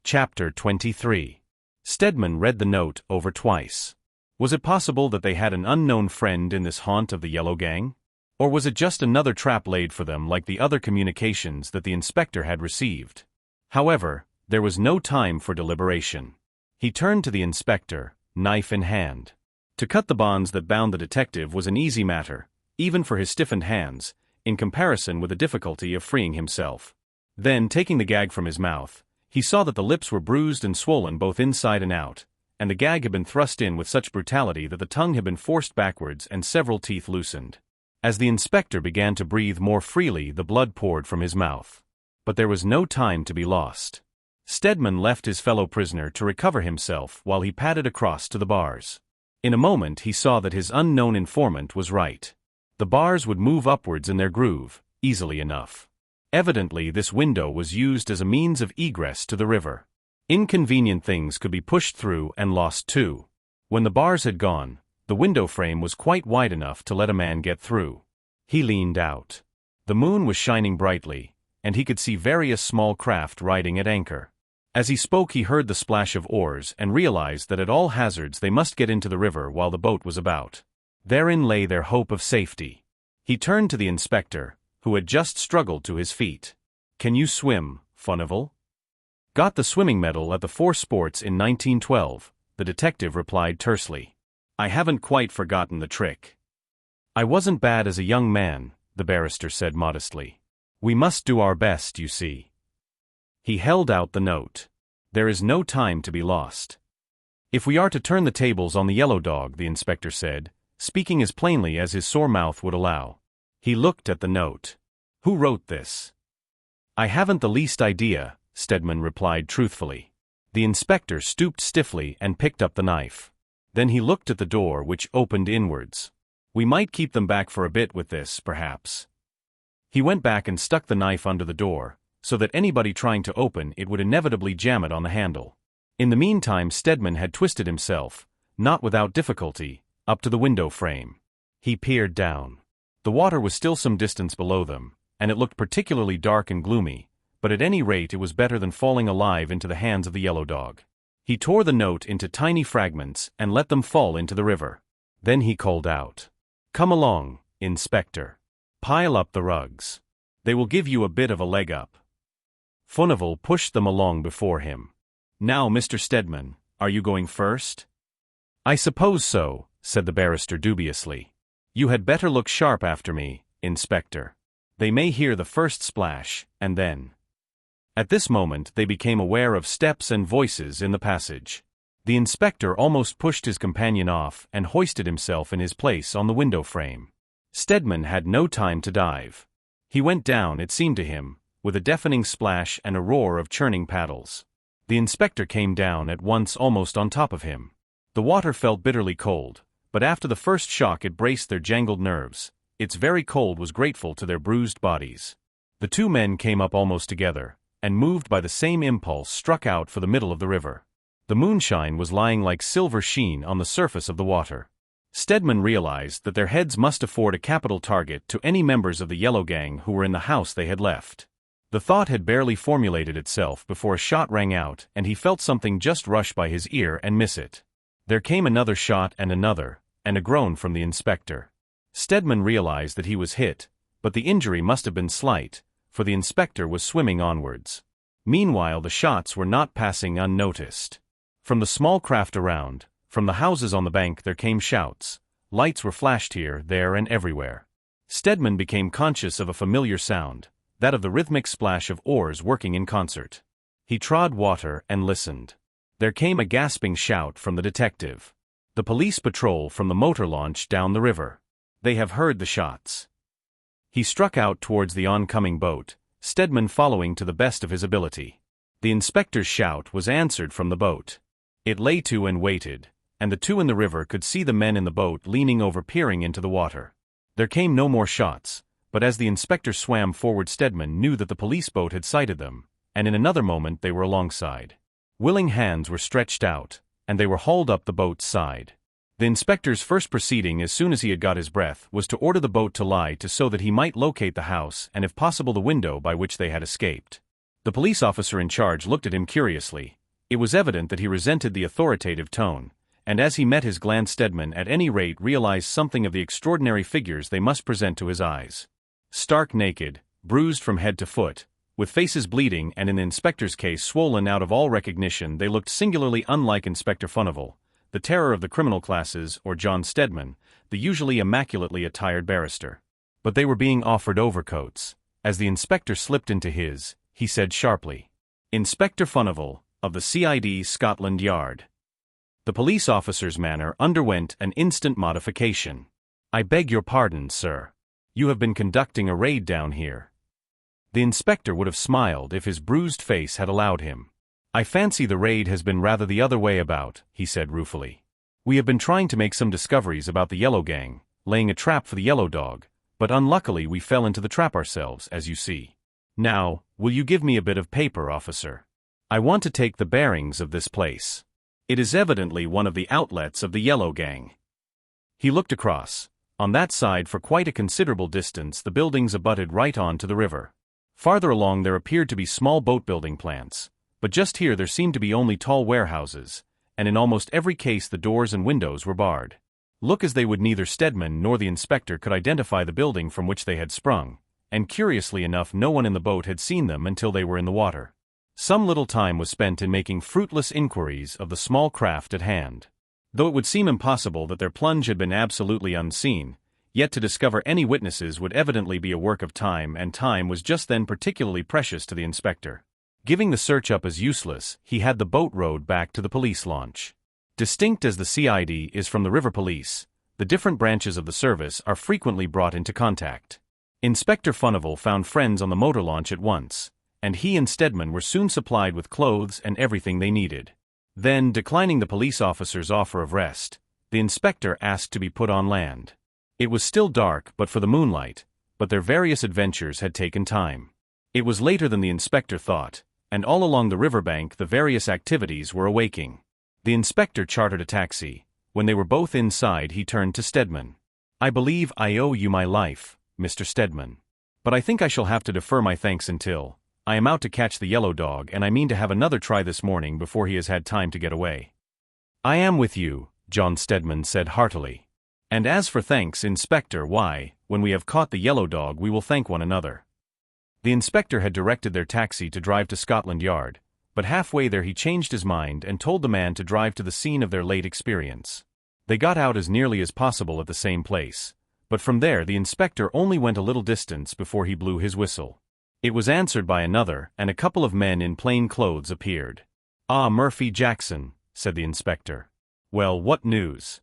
Chapter 23. Stedman read the note over twice. Was it possible that they had an unknown friend in this haunt of the Yellow Gang? Or was it just another trap laid for them like the other communications that the inspector had received? However, there was no time for deliberation. He turned to the inspector, knife in hand. To cut the bonds that bound the detective was an easy matter, even for his stiffened hands, in comparison with the difficulty of freeing himself. Then, taking the gag from his mouth, he saw that the lips were bruised and swollen both inside and out, and the gag had been thrust in with such brutality that the tongue had been forced backwards and several teeth loosened. As the inspector began to breathe more freely, the blood poured from his mouth. But there was no time to be lost. Stedman left his fellow prisoner to recover himself while he padded across to the bars. In a moment he saw that his unknown informant was right. The bars would move upwards in their groove, easily enough. Evidently this window was used as a means of egress to the river. Inconvenient things could be pushed through and lost too. When the bars had gone, the window frame was quite wide enough to let a man get through. He leaned out. The moon was shining brightly, and he could see various small craft riding at anchor. As he spoke, he heard the splash of oars and realized that at all hazards they must get into the river while the boat was about. Therein lay their hope of safety. He turned to the inspector, who had just struggled to his feet. "Can you swim, Furnival?" "Got the swimming medal at the Four Sports in 1912, the detective replied tersely. "I haven't quite forgotten the trick." "I wasn't bad as a young man," the barrister said modestly. "We must do our best, you see." He held out the note. "There is no time to be lost." "If we are to turn the tables on the yellow dog," the inspector said, speaking as plainly as his sore mouth would allow. He looked at the note. "Who wrote this?" "I haven't the least idea," Stedman replied truthfully. The inspector stooped stiffly and picked up the knife. Then he looked at the door, which opened inwards. "We might keep them back for a bit with this, perhaps." He went back and stuck the knife under the door, so that anybody trying to open it would inevitably jam it on the handle. In the meantime, Stedman had twisted himself, not without difficulty, up to the window frame. He peered down. The water was still some distance below them, and it looked particularly dark and gloomy, but at any rate it was better than falling alive into the hands of the yellow dog. He tore the note into tiny fragments and let them fall into the river. Then he called out, "Come along, Inspector. Pile up the rugs. They will give you a bit of a leg up." Furnival pushed them along before him. "Now, Mr. Stedman, are you going first?" "I suppose so," said the barrister dubiously. "You had better look sharp after me, Inspector. They may hear the first splash, and then—" At this moment they became aware of steps and voices in the passage. The inspector almost pushed his companion off and hoisted himself in his place on the window frame. Stedman had no time to dive. He went down, it seemed to him, with a deafening splash and a roar of churning paddles. The inspector came down at once almost on top of him. The water felt bitterly cold, but after the first shock it braced their jangled nerves. Its very cold was grateful to their bruised bodies. The two men came up almost together, and moved by the same impulse struck out for the middle of the river. The moonshine was lying like silver sheen on the surface of the water. Stedman realized that their heads must afford a capital target to any members of the Yellow Gang who were in the house they had left. The thought had barely formulated itself before a shot rang out and he felt something just rush by his ear and miss it. There came another shot and a groan from the inspector. Stedman realized that he was hit, but the injury must have been slight, for the inspector was swimming onwards. Meanwhile the shots were not passing unnoticed. From the small craft around, from the houses on the bank there came shouts. Lights were flashed here, there and everywhere. Stedman became conscious of a familiar sound, that of the rhythmic splash of oars working in concert. He trod water and listened. There came a gasping shout from the detective. "The police patrol from the motor launch down the river. They have heard the shots." He struck out towards the oncoming boat, Stedman following to the best of his ability. The inspector's shout was answered from the boat. It lay to and waited, and the two in the river could see the men in the boat leaning over, peering into the water. There came no more shots, but as the inspector swam forward, Stedman knew that the police boat had sighted them, and in another moment they were alongside. Willing hands were stretched out, and they were hauled up the boat's side. The inspector's first proceeding, as soon as he had got his breath, was to order the boat to lie to so that he might locate the house and if possible the window by which they had escaped. The police officer in charge looked at him curiously. It was evident that he resented the authoritative tone, and as he met his glance Stedman at any rate realized something of the extraordinary figures they must present to his eyes. Stark naked, bruised from head to foot, with faces bleeding and in the inspector's case swollen out of all recognition, they looked singularly unlike Inspector Furnival, the terror of the criminal classes, or John Stedman, the usually immaculately attired barrister. But they were being offered overcoats. As the inspector slipped into his, he said sharply, "Inspector Furnival, of the CID Scotland Yard." The police officer's manner underwent an instant modification. "I beg your pardon, sir. You have been conducting a raid down here." The inspector would have smiled if his bruised face had allowed him. "I fancy the raid has been rather the other way about," he said ruefully. "We have been trying to make some discoveries about the Yellow Gang, laying a trap for the yellow dog, but unluckily we fell into the trap ourselves, as you see. Now, will you give me a bit of paper, officer? I want to take the bearings of this place. It is evidently one of the outlets of the Yellow Gang." He looked across. On that side for quite a considerable distance the buildings abutted right on to the river. Farther along there appeared to be small boat-building plants, But just here there seemed to be only tall warehouses, and in almost every case the doors and windows were barred. Look as they would, neither Stedman nor the inspector could identify the building from which they had sprung, and curiously enough no one in the boat had seen them until they were in the water. Some little time was spent in making fruitless inquiries of the small craft at hand. Though it would seem impossible that their plunge had been absolutely unseen, yet to discover any witnesses would evidently be a work of time, and time was just then particularly precious to the inspector. Giving the search up as useless, he had the boat rowed back to the police launch. Distinct as the CID is from the river police, the different branches of the service are frequently brought into contact. Inspector Furnival found friends on the motor launch at once, and he and Stedman were soon supplied with clothes and everything they needed. Then, declining the police officer's offer of rest, the inspector asked to be put on land. It was still dark but for the moonlight, but their various adventures had taken time. It was later than the inspector thought, and all along the riverbank the various activities were awaking. The inspector chartered a taxi. When they were both inside he turned to Stedman. "I believe I owe you my life, Mr. Stedman. But I think I shall have to defer my thanks until I am out to catch the yellow dog, and I mean to have another try this morning before he has had time to get away." "I am with you," John Stedman said heartily. "And as for thanks, Inspector, why, when we have caught the yellow dog we will thank one another." The inspector had directed their taxi to drive to Scotland Yard, but halfway there he changed his mind and told the man to drive to the scene of their late experience. They got out as nearly as possible at the same place, but from there the inspector only went a little distance before he blew his whistle. It was answered by another, and a couple of men in plain clothes appeared. "Ah, Murphy Jackson," said the inspector. "Well, what news?"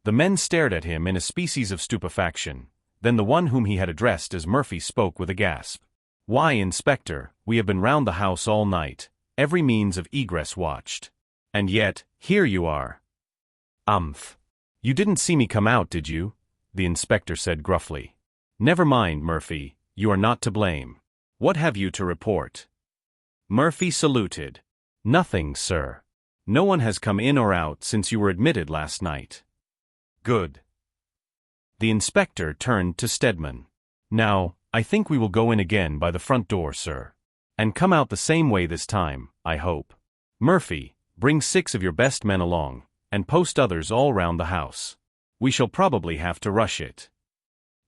The men stared at him in a species of stupefaction. Then the one whom he had addressed as Murphy spoke with a gasp. "Why, Inspector, we have been round the house all night, every means of egress watched. And yet, here you are." "Umph. You didn't see me come out, did you?" the inspector said gruffly. "Never mind, Murphy, you are not to blame. What have you to report?" Murphy saluted. "Nothing, sir. No one has come in or out since you were admitted last night." "Good." The inspector turned to Stedman. "Now, I think we will go in again by the front door, sir. And come out the same way this time, I hope. Murphy, bring 6 of your best men along, and post others all round the house. We shall probably have to rush it."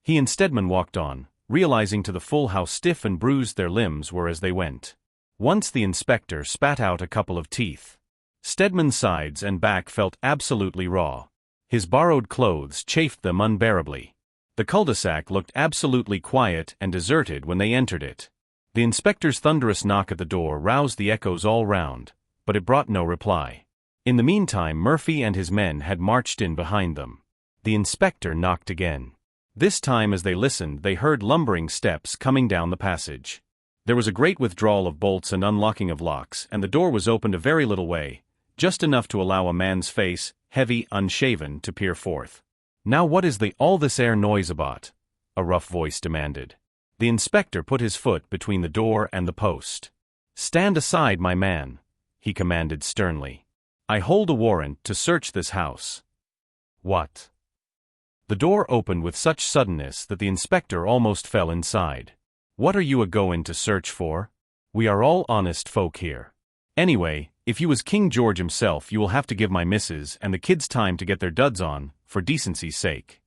He and Stedman walked on, realizing to the full how stiff and bruised their limbs were as they went. Once the inspector spat out a couple of teeth. Stedman's sides and back felt absolutely raw. His borrowed clothes chafed them unbearably. The cul-de-sac looked absolutely quiet and deserted when they entered it. The inspector's thunderous knock at the door roused the echoes all round, but it brought no reply. In the meantime Murphy and his men had marched in behind them. The inspector knocked again. This time as they listened they heard lumbering steps coming down the passage. There was a great withdrawal of bolts and unlocking of locks, and the door was opened a very little way, just enough to allow a man's face, heavy, unshaven, to peer forth. "Now what is all this air noise about?" a rough voice demanded. The inspector put his foot between the door and the post. "Stand aside, my man," he commanded sternly. "I hold a warrant to search this house." "What?" The door opened with such suddenness that the inspector almost fell inside. "What are you a-goin' to search for? We are all honest folk here. Anyway, if you was King George himself you will have to give my missus and the kids time to get their duds on, for decency's sake."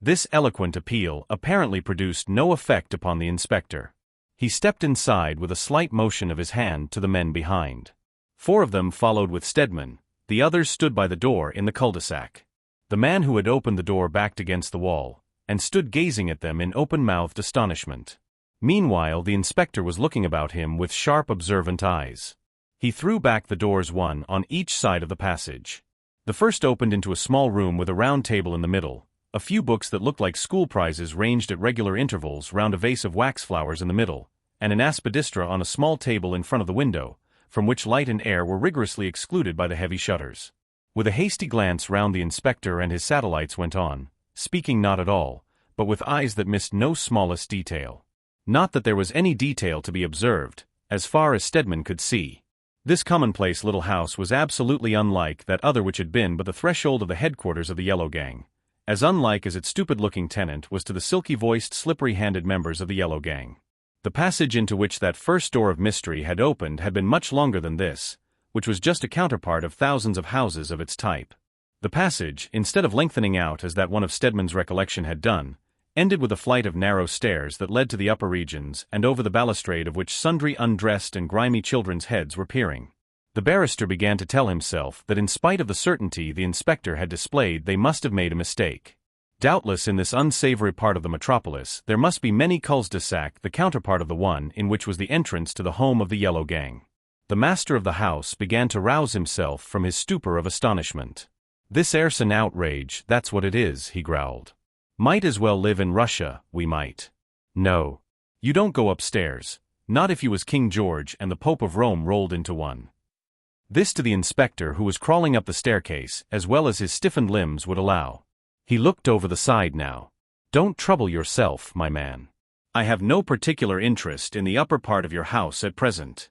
This eloquent appeal apparently produced no effect upon the inspector. He stepped inside with a slight motion of his hand to the men behind. 4 of them followed with Stedman, the others stood by the door in the cul-de-sac. The man who had opened the door backed against the wall, and stood gazing at them in open-mouthed astonishment. Meanwhile the inspector was looking about him with sharp observant eyes. He threw back the doors one on each side of the passage. The first opened into a small room with a round table in the middle, a few books that looked like school prizes ranged at regular intervals round a vase of wax flowers in the middle, and an aspidistra on a small table in front of the window, from which light and air were rigorously excluded by the heavy shutters. With a hasty glance round the inspector and his satellites went on, speaking not at all, but with eyes that missed no smallest detail. Not that there was any detail to be observed, as far as Stedman could see. This commonplace little house was absolutely unlike that other which had been but the threshold of the headquarters of the Yellow Gang, as unlike as its stupid-looking tenant was to the silky-voiced, slippery-handed members of the Yellow Gang. The passage into which that first door of mystery had opened had been much longer than this, which was just a counterpart of thousands of houses of its type. The passage, instead of lengthening out as that one of Stedman's recollection had done, ended with a flight of narrow stairs that led to the upper regions and over the balustrade of which sundry undressed and grimy children's heads were peering. The barrister began to tell himself that in spite of the certainty the inspector had displayed, they must have made a mistake. Doubtless in this unsavory part of the metropolis there must be many cul-de-sac, the counterpart of the one in which was the entrance to the home of the Yellow Gang. The master of the house began to rouse himself from his stupor of astonishment. "This air's an outrage, that's what it is," he growled. "Might as well live in Russia, we might. No. You don't go upstairs, not if you was King George and the Pope of Rome rolled into one." This to the inspector, who was crawling up the staircase, as well as his stiffened limbs would allow. He looked over the side now. "Don't trouble yourself, my man. I have no particular interest in the upper part of your house at present."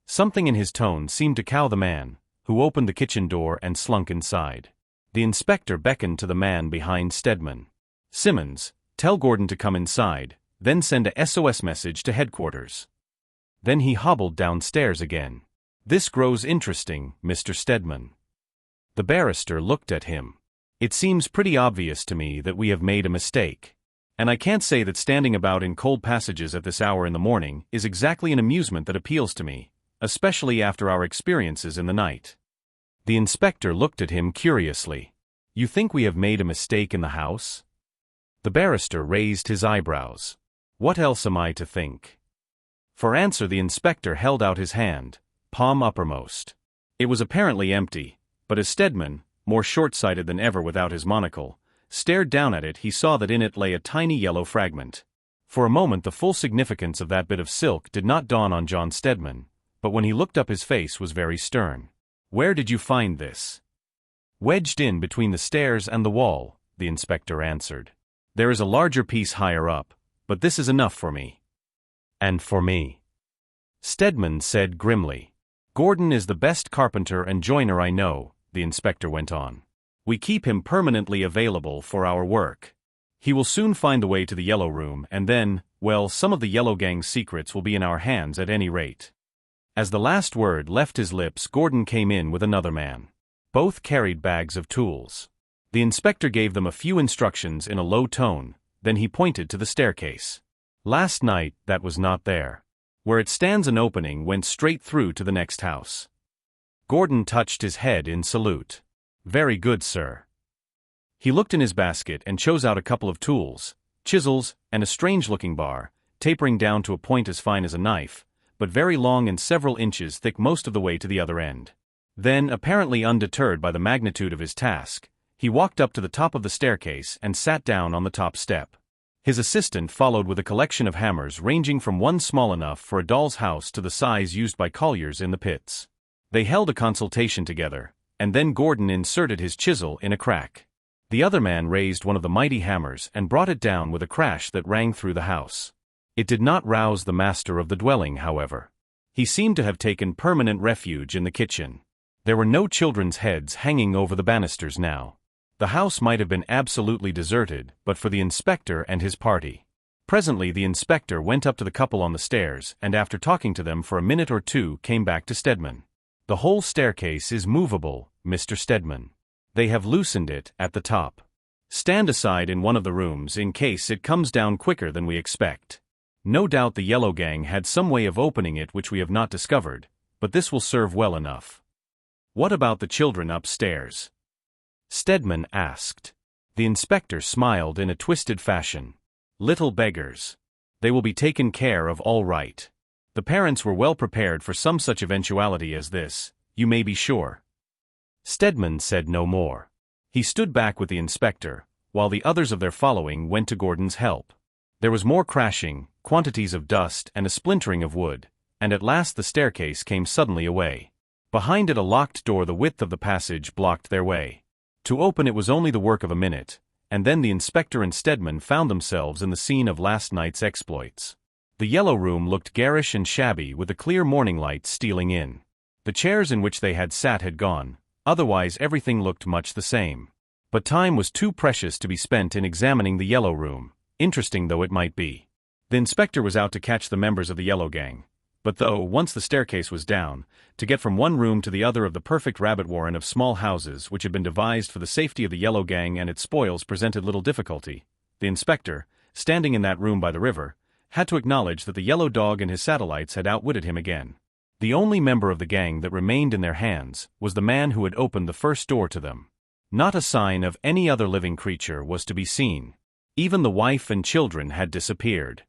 Something in his tone seemed to cow the man, who opened the kitchen door and slunk inside. The inspector beckoned to the man behind Stedman. "Simmons, tell Gordon to come inside, then send a SOS message to headquarters." Then he hobbled downstairs again. "This grows interesting, Mr. Stedman." The barrister looked at him. "It seems pretty obvious to me that we have made a mistake. And I can't say that standing about in cold passages at this hour in the morning is exactly an amusement that appeals to me, especially after our experiences in the night." The inspector looked at him curiously. "You think we have made a mistake in the house?" The barrister raised his eyebrows. "What else am I to think?" For answer the inspector held out his hand, palm uppermost. It was apparently empty, but as Stedman, more short-sighted than ever without his monocle, stared down at it, he saw that in it lay a tiny yellow fragment. For a moment the full significance of that bit of silk did not dawn on John Stedman, but when he looked up his face was very stern. "Where did you find this?" "Wedged in between the stairs and the wall," the inspector answered. "There is a larger piece higher up, but this is enough for me." "And for me," Stedman said grimly. "Gordon is the best carpenter and joiner I know," the inspector went on. "We keep him permanently available for our work. He will soon find the way to the Yellow Room, and then, well, some of the Yellow Gang's secrets will be in our hands at any rate." As the last word left his lips, Gordon came in with another man. Both carried bags of tools. The inspector gave them a few instructions in a low tone, then he pointed to the staircase. "Last night, that was not there. Where it stands an opening went straight through to the next house." Gordon touched his head in salute. "Very good, sir." He looked in his basket and chose out a couple of tools, chisels, and a strange-looking bar, tapering down to a point as fine as a knife, but very long and several inches thick most of the way to the other end. Then, apparently undeterred by the magnitude of his task, he walked up to the top of the staircase and sat down on the top step. His assistant followed with a collection of hammers ranging from one small enough for a doll's house to the size used by colliers in the pits. They held a consultation together, and then Gordon inserted his chisel in a crack. The other man raised one of the mighty hammers and brought it down with a crash that rang through the house. It did not rouse the master of the dwelling, however. He seemed to have taken permanent refuge in the kitchen. There were no children's heads hanging over the banisters now. The house might have been absolutely deserted, but for the inspector and his party. Presently the inspector went up to the couple on the stairs and after talking to them for a minute or two came back to Stedman. "The whole staircase is movable, Mr. Stedman. They have loosened it at the top. Stand aside in one of the rooms in case it comes down quicker than we expect. No doubt the Yellow Gang had some way of opening it which we have not discovered, but this will serve well enough." "What about the children upstairs?" Stedman asked. The inspector smiled in a twisted fashion. "Little beggars. They will be taken care of all right. The parents were well prepared for some such eventuality as this, you may be sure." Stedman said no more. He stood back with the inspector, while the others of their following went to Gordon's help. There was more crashing, quantities of dust and a splintering of wood, and at last the staircase came suddenly away. Behind it a locked door the width of the passage blocked their way. To open it was only the work of a minute, and then the inspector and Stedman found themselves in the scene of last night's exploits. The Yellow Room looked garish and shabby with the clear morning light stealing in. The chairs in which they had sat had gone, otherwise everything looked much the same. But time was too precious to be spent in examining the Yellow Room, interesting though it might be. The inspector was out to catch the members of the Yellow Gang. But though, once the staircase was down, to get from one room to the other of the perfect rabbit warren of small houses which had been devised for the safety of the Yellow Gang and its spoils presented little difficulty, the inspector, standing in that room by the river, had to acknowledge that the yellow dog and his satellites had outwitted him again. The only member of the gang that remained in their hands was the man who had opened the first door to them. Not a sign of any other living creature was to be seen. Even the wife and children had disappeared.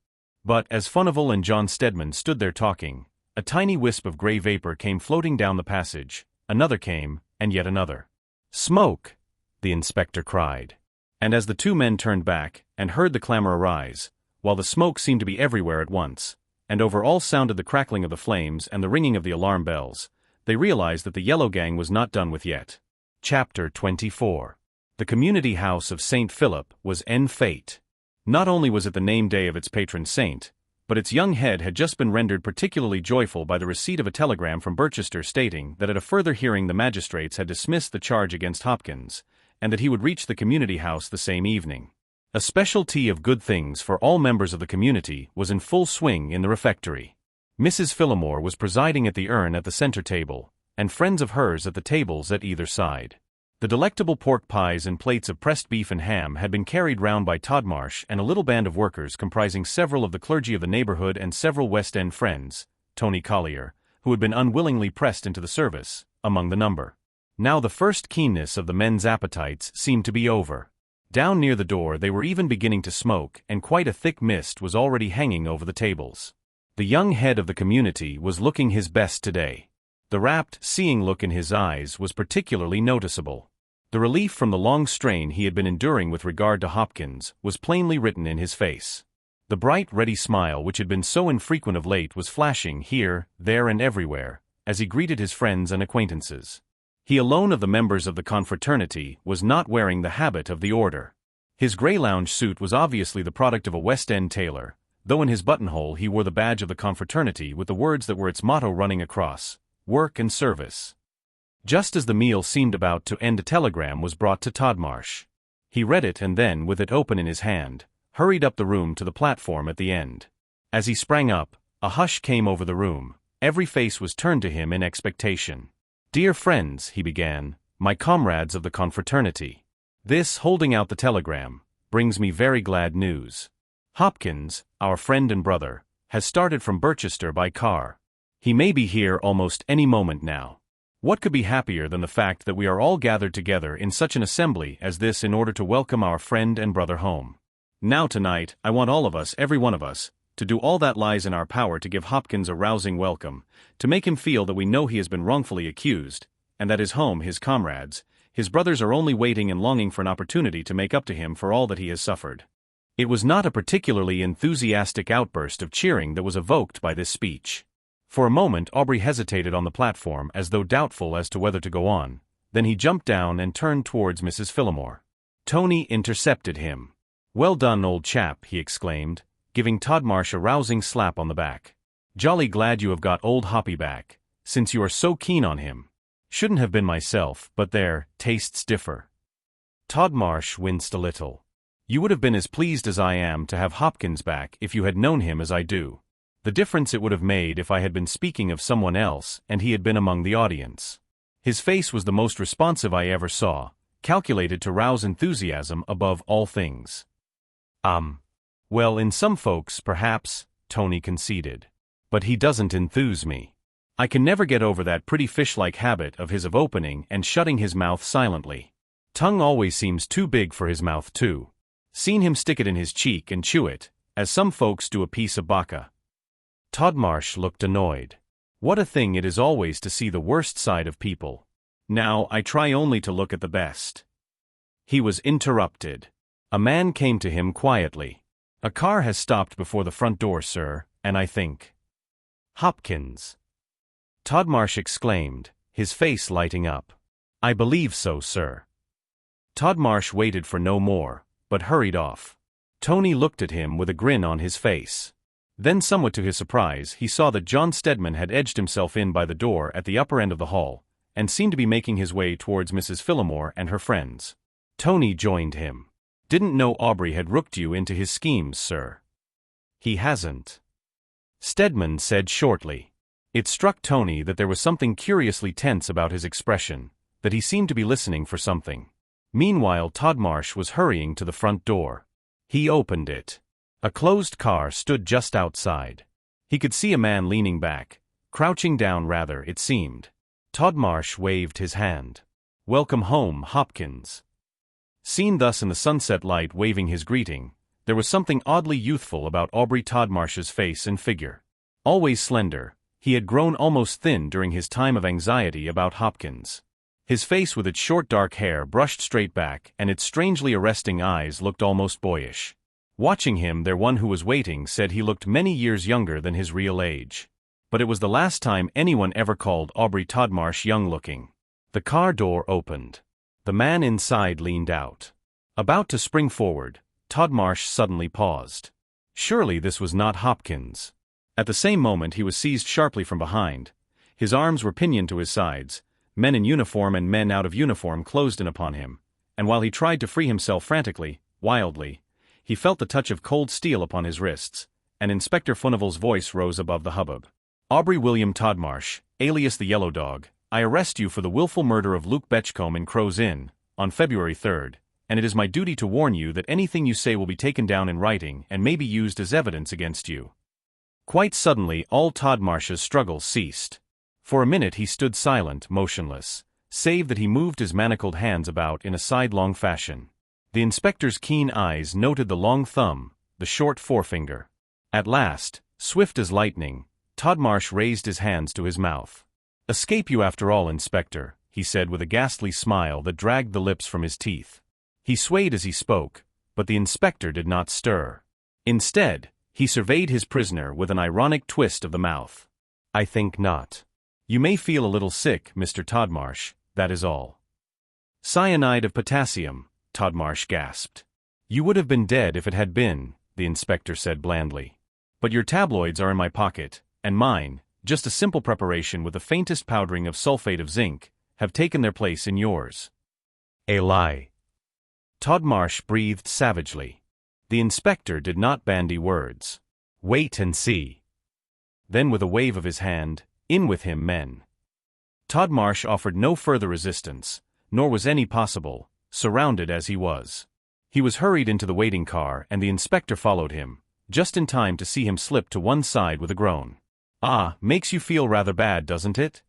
But as Furnival and John Stedman stood there talking, a tiny wisp of gray vapor came floating down the passage, another came, and yet another. "Smoke!" the inspector cried. And as the two men turned back and heard the clamor arise, while the smoke seemed to be everywhere at once, and over all sounded the crackling of the flames and the ringing of the alarm bells, they realized that the Yellow Gang was not done with yet. Chapter 24. The community house of St. Philip was en fete. Not only was it the name day of its patron saint, but its young head had just been rendered particularly joyful by the receipt of a telegram from Birchester stating that at a further hearing the magistrates had dismissed the charge against Hopkins, and that he would reach the community house the same evening. A special tea of good things for all members of the community was in full swing in the refectory. Mrs. Phillimore was presiding at the urn at the center table, and friends of hers at the tables at either side. The delectable pork pies and plates of pressed beef and ham had been carried round by Todmarsh and a little band of workers comprising several of the clergy of the neighborhood and several West End friends, Tony Collier, who had been unwillingly pressed into the service, among the number. Now the first keenness of the men's appetites seemed to be over. Down near the door they were even beginning to smoke, and quite a thick mist was already hanging over the tables. The young head of the community was looking his best today. The rapt, seeing look in his eyes was particularly noticeable. The relief from the long strain he had been enduring with regard to Hopkins was plainly written in his face. The bright, ready smile which had been so infrequent of late was flashing here, there and everywhere, as he greeted his friends and acquaintances. He alone of the members of the confraternity was not wearing the habit of the order. His grey lounge suit was obviously the product of a West End tailor, though in his buttonhole he wore the badge of the confraternity with the words that were its motto running across: work and service. Just as the meal seemed about to end, a telegram was brought to Todmarsh. He read it and then, with it open in his hand, hurried up the room to the platform at the end. As he sprang up, a hush came over the room. Every face was turned to him in expectation. "Dear friends," he began, "my comrades of the confraternity. This," holding out the telegram, "brings me very glad news. Hopkins, our friend and brother, has started from Birchester by car. He may be here almost any moment now. What could be happier than the fact that we are all gathered together in such an assembly as this in order to welcome our friend and brother home? Now tonight, I want all of us, every one of us, to do all that lies in our power to give Hopkins a rousing welcome, to make him feel that we know he has been wrongfully accused, and that his home, his comrades, his brothers are only waiting and longing for an opportunity to make up to him for all that he has suffered." It was not a particularly enthusiastic outburst of cheering that was evoked by this speech. For a moment Aubrey hesitated on the platform as though doubtful as to whether to go on, then he jumped down and turned towards Mrs. Phillimore. Tony intercepted him. "Well done, old chap," he exclaimed, giving Todmarsh a rousing slap on the back. "Jolly glad you have got old Hoppy back, since you are so keen on him. Shouldn't have been myself, but there, tastes differ." Todmarsh winced a little. "You would have been as pleased as I am to have Hopkins back if you had known him as I do. The difference it would have made if I had been speaking of someone else and he had been among the audience." His face was the most responsive I ever saw, calculated to rouse enthusiasm above all things. Well, in some folks, perhaps," Tony conceded. "But he doesn't enthuse me. I can never get over that pretty fish-like habit of his of opening and shutting his mouth silently. Tongue always seems too big for his mouth too. Seen him stick it in his cheek and chew it, as some folks do a piece of bacca." Todmarsh looked annoyed. What a thing it is always to see the worst side of people. "Now, I try only to look at the best." He was interrupted. A man came to him quietly. "A car has stopped before the front door, sir, and I think—" "Hopkins!" Todmarsh exclaimed, his face lighting up. "I believe so, sir." Todmarsh waited for no more, but hurried off. Tony looked at him with a grin on his face. Then, somewhat to his surprise, he saw that John Stedman had edged himself in by the door at the upper end of the hall, and seemed to be making his way towards Mrs. Phillimore and her friends. Tony joined him. "Didn't know Aubrey had rooked you into his schemes, sir." He hasn't, Stedman said shortly. It struck Tony that there was something curiously tense about his expression, that he seemed to be listening for something. Meanwhile, Todmarsh was hurrying to the front door. He opened it. A closed car stood just outside. He could see a man leaning back, crouching down rather, it seemed. Todmarsh waved his hand. "Welcome home, Hopkins." Seen thus in the sunset light waving his greeting, there was something oddly youthful about Aubrey Todmarsh's face and figure. Always slender, he had grown almost thin during his time of anxiety about Hopkins. His face with its short dark hair brushed straight back and its strangely arresting eyes looked almost boyish. Watching him, there one who was waiting said he looked many years younger than his real age. But it was the last time anyone ever called Aubrey Todmarsh young-looking. The car door opened. The man inside leaned out. About to spring forward, Todmarsh suddenly paused. Surely this was not Hopkins. At the same moment he was seized sharply from behind. His arms were pinioned to his sides. Men in uniform and men out of uniform closed in upon him, and while he tried to free himself frantically, wildly, he felt the touch of cold steel upon his wrists, and Inspector Furnival's voice rose above the hubbub. "Aubrey William Todmarsh, alias the Yellow Dog, I arrest you for the willful murder of Luke Betchcombe in Crow's Inn, on February 3rd, and it is my duty to warn you that anything you say will be taken down in writing and may be used as evidence against you." Quite suddenly all Todmarsh's struggles ceased. For a minute he stood silent, motionless, save that he moved his manacled hands about in a sidelong fashion. The inspector's keen eyes noted the long thumb, the short forefinger. At last, swift as lightning, Todmarsh raised his hands to his mouth. "Escape you after all, Inspector," he said with a ghastly smile that dragged the lips from his teeth. He swayed as he spoke, but the inspector did not stir. Instead, he surveyed his prisoner with an ironic twist of the mouth. "I think not. You may feel a little sick, Mr. Todmarsh, that is all." "Cyanide of potassium," Todmarsh gasped. "You would have been dead if it had been," the inspector said blandly. "But your tabloids are in my pocket, and mine, just a simple preparation with the faintest powdering of sulfate of zinc, have taken their place in yours." "A lie." Todmarsh breathed savagely. The inspector did not bandy words. "Wait and see." Then with a wave of his hand, "In with him, men." Todmarsh offered no further resistance, nor was any possible, surrounded as he was. He was hurried into the waiting car and the inspector followed him, just in time to see him slip to one side with a groan. "Ah, makes you feel rather bad, doesn't it?"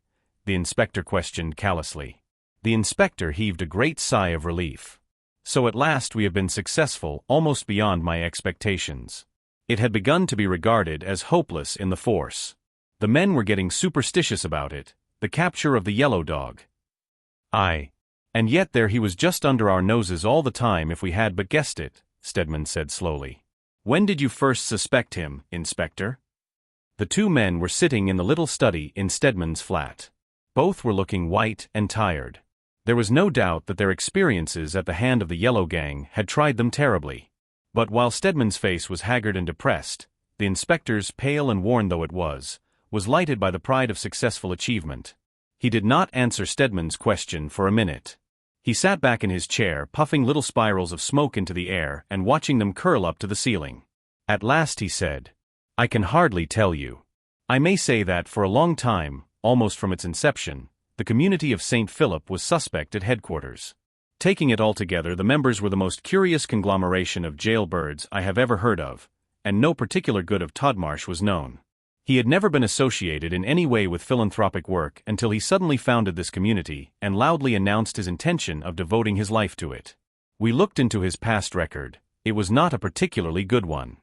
the inspector questioned callously. The inspector heaved a great sigh of relief. "So at last we have been successful, almost beyond my expectations." It had begun to be regarded as hopeless in the force. The men were getting superstitious about it, the capture of the Yellow Dog. "Aye. And yet there he was just under our noses all the time if we had but guessed it," Stedman said slowly. "When did you first suspect him, Inspector?" The two men were sitting in the little study in Stedman's flat. Both were looking white and tired. There was no doubt that their experiences at the hand of the Yellow Gang had tried them terribly. But while Stedman's face was haggard and depressed, the inspector's, pale and worn though it was lighted by the pride of successful achievement. He did not answer Stedman's question for a minute. He sat back in his chair, puffing little spirals of smoke into the air and watching them curl up to the ceiling. At last he said, "I can hardly tell you. I may say that for a long time, almost from its inception, the community of St. Philip was suspect at headquarters. Taking it all together, the members were the most curious conglomeration of jailbirds I have ever heard of, and no particular good of Todmarsh was known. He had never been associated in any way with philanthropic work until he suddenly founded this community and loudly announced his intention of devoting his life to it. We looked into his past record. It was not a particularly good one.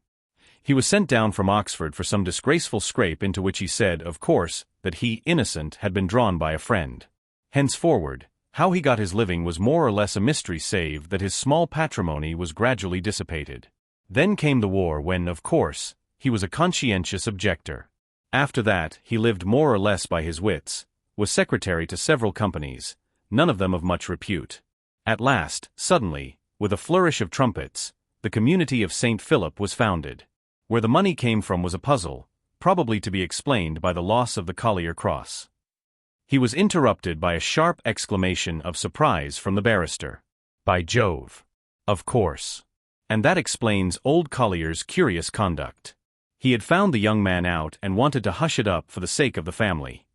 He was sent down from Oxford for some disgraceful scrape into which he said, of course, that he, innocent, had been drawn by a friend. Henceforward, how he got his living was more or less a mystery save that his small patrimony was gradually dissipated. Then came the war when, of course, he was a conscientious objector. After that, he lived more or less by his wits, was secretary to several companies, none of them of much repute. At last, suddenly, with a flourish of trumpets, the community of St. Philip was founded. Where the money came from was a puzzle, probably to be explained by the loss of the Collier Cross. He was interrupted by a sharp exclamation of surprise from the barrister. "By Jove! Of course. And that explains old Collier's curious conduct." He had found the young man out and wanted to hush it up for the sake of the family.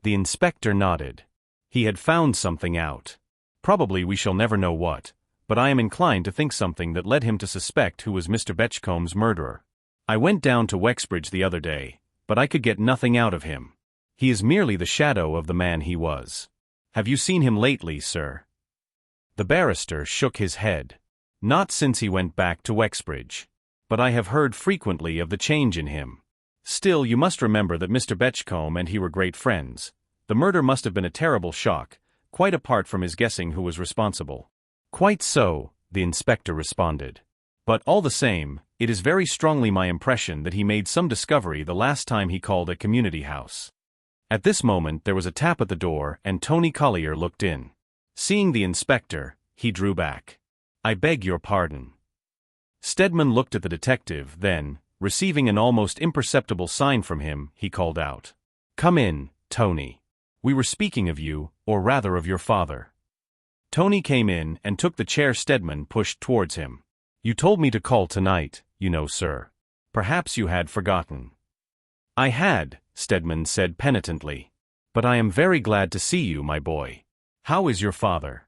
The inspector nodded. He had found something out. Probably we shall never know what, but I am inclined to think something that led him to suspect who was Mr. Betchcomb's murderer. I went down to Wexbridge the other day, but I could get nothing out of him. He is merely the shadow of the man he was. Have you seen him lately, sir? The barrister shook his head. Not since he went back to Wexbridge. But I have heard frequently of the change in him. Still, you must remember that Mr. Betchcombe and he were great friends. The murder must have been a terrible shock, quite apart from his guessing who was responsible. Quite so, the inspector responded. But all the same, it is very strongly my impression that he made some discovery the last time he called at Community House. At this moment there was a tap at the door and Tony Collier looked in. Seeing the inspector, he drew back. I beg your pardon. Stedman looked at the detective, then, receiving an almost imperceptible sign from him, he called out. Come in, Tony. We were speaking of you, or rather of your father. Tony came in and took the chair Stedman pushed towards him. You told me to call tonight, you know, sir. Perhaps you had forgotten. I had, Stedman said penitently. But I am very glad to see you, my boy. How is your father?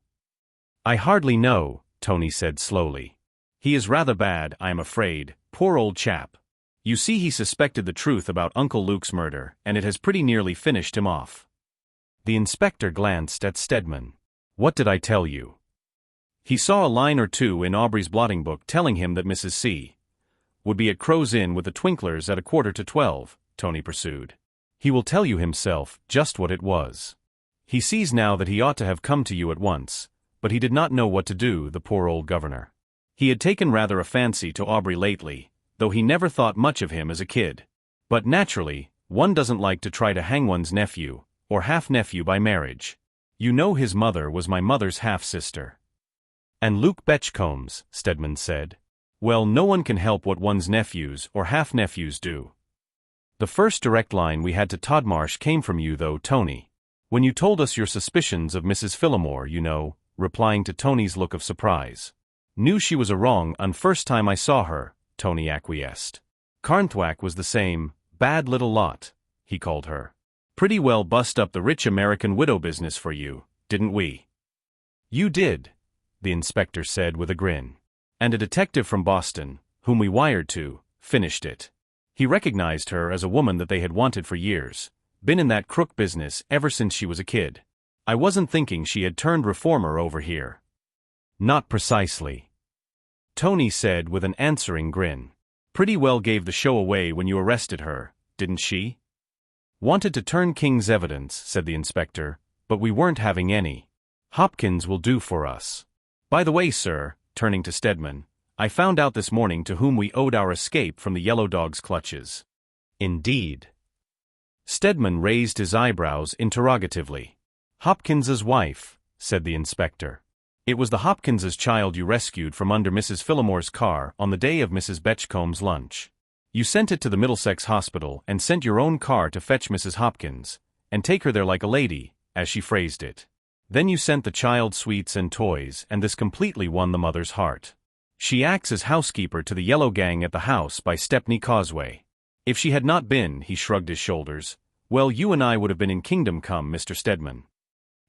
I hardly know, Tony said slowly. He is rather bad, I am afraid, poor old chap. You see, he suspected the truth about Uncle Luke's murder, and it has pretty nearly finished him off. The inspector glanced at Stedman. What did I tell you? He saw a line or two in Aubrey's blotting book telling him that Mrs. C. would be at Crow's Inn with the Twinklers at 11:45, Tony pursued. He will tell you himself just what it was. He sees now that he ought to have come to you at once, but he did not know what to do, the poor old governor. He had taken rather a fancy to Aubrey lately, though he never thought much of him as a kid. But naturally, one doesn't like to try to hang one's nephew, or half-nephew by marriage. You know his mother was my mother's half-sister. And Luke Betchcomb's, Stedman said. Well, no one can help what one's nephews or half-nephews do. The first direct line we had to Todmarsh came from you though, Tony. When you told us your suspicions of Mrs. Phillimore, you know, replying to Tony's look of surprise. Knew she was a wrong un first time I saw her, Tony acquiesced. Carnthwack was the same, bad little lot, he called her. Pretty well bust up the rich American widow business for you, didn't we? You did, the inspector said with a grin. And a detective from Boston, whom we wired to, finished it. He recognized her as a woman that they had wanted for years, been in that crook business ever since she was a kid. I wasn't thinking she had turned reformer over here. Not precisely, Tony said with an answering grin. Pretty well gave the show away when you arrested her, didn't she? Wanted to turn King's evidence, said the inspector, but we weren't having any. Hopkins will do for us. By the way, sir, turning to Stedman, I found out this morning to whom we owed our escape from the yellow dog's clutches. Indeed. Stedman raised his eyebrows interrogatively. Hopkins's wife, said the inspector. It was the Hopkins's child you rescued from under Mrs. Phillimore's car on the day of Mrs. Betchcomb's lunch. You sent it to the Middlesex Hospital and sent your own car to fetch Mrs. Hopkins, and take her there like a lady, as she phrased it. Then you sent the child sweets and toys, and this completely won the mother's heart. She acts as housekeeper to the yellow gang at the house by Stepney Causeway. If she had not been, he shrugged his shoulders, well, you and I would have been in kingdom come, Mr. Stedman.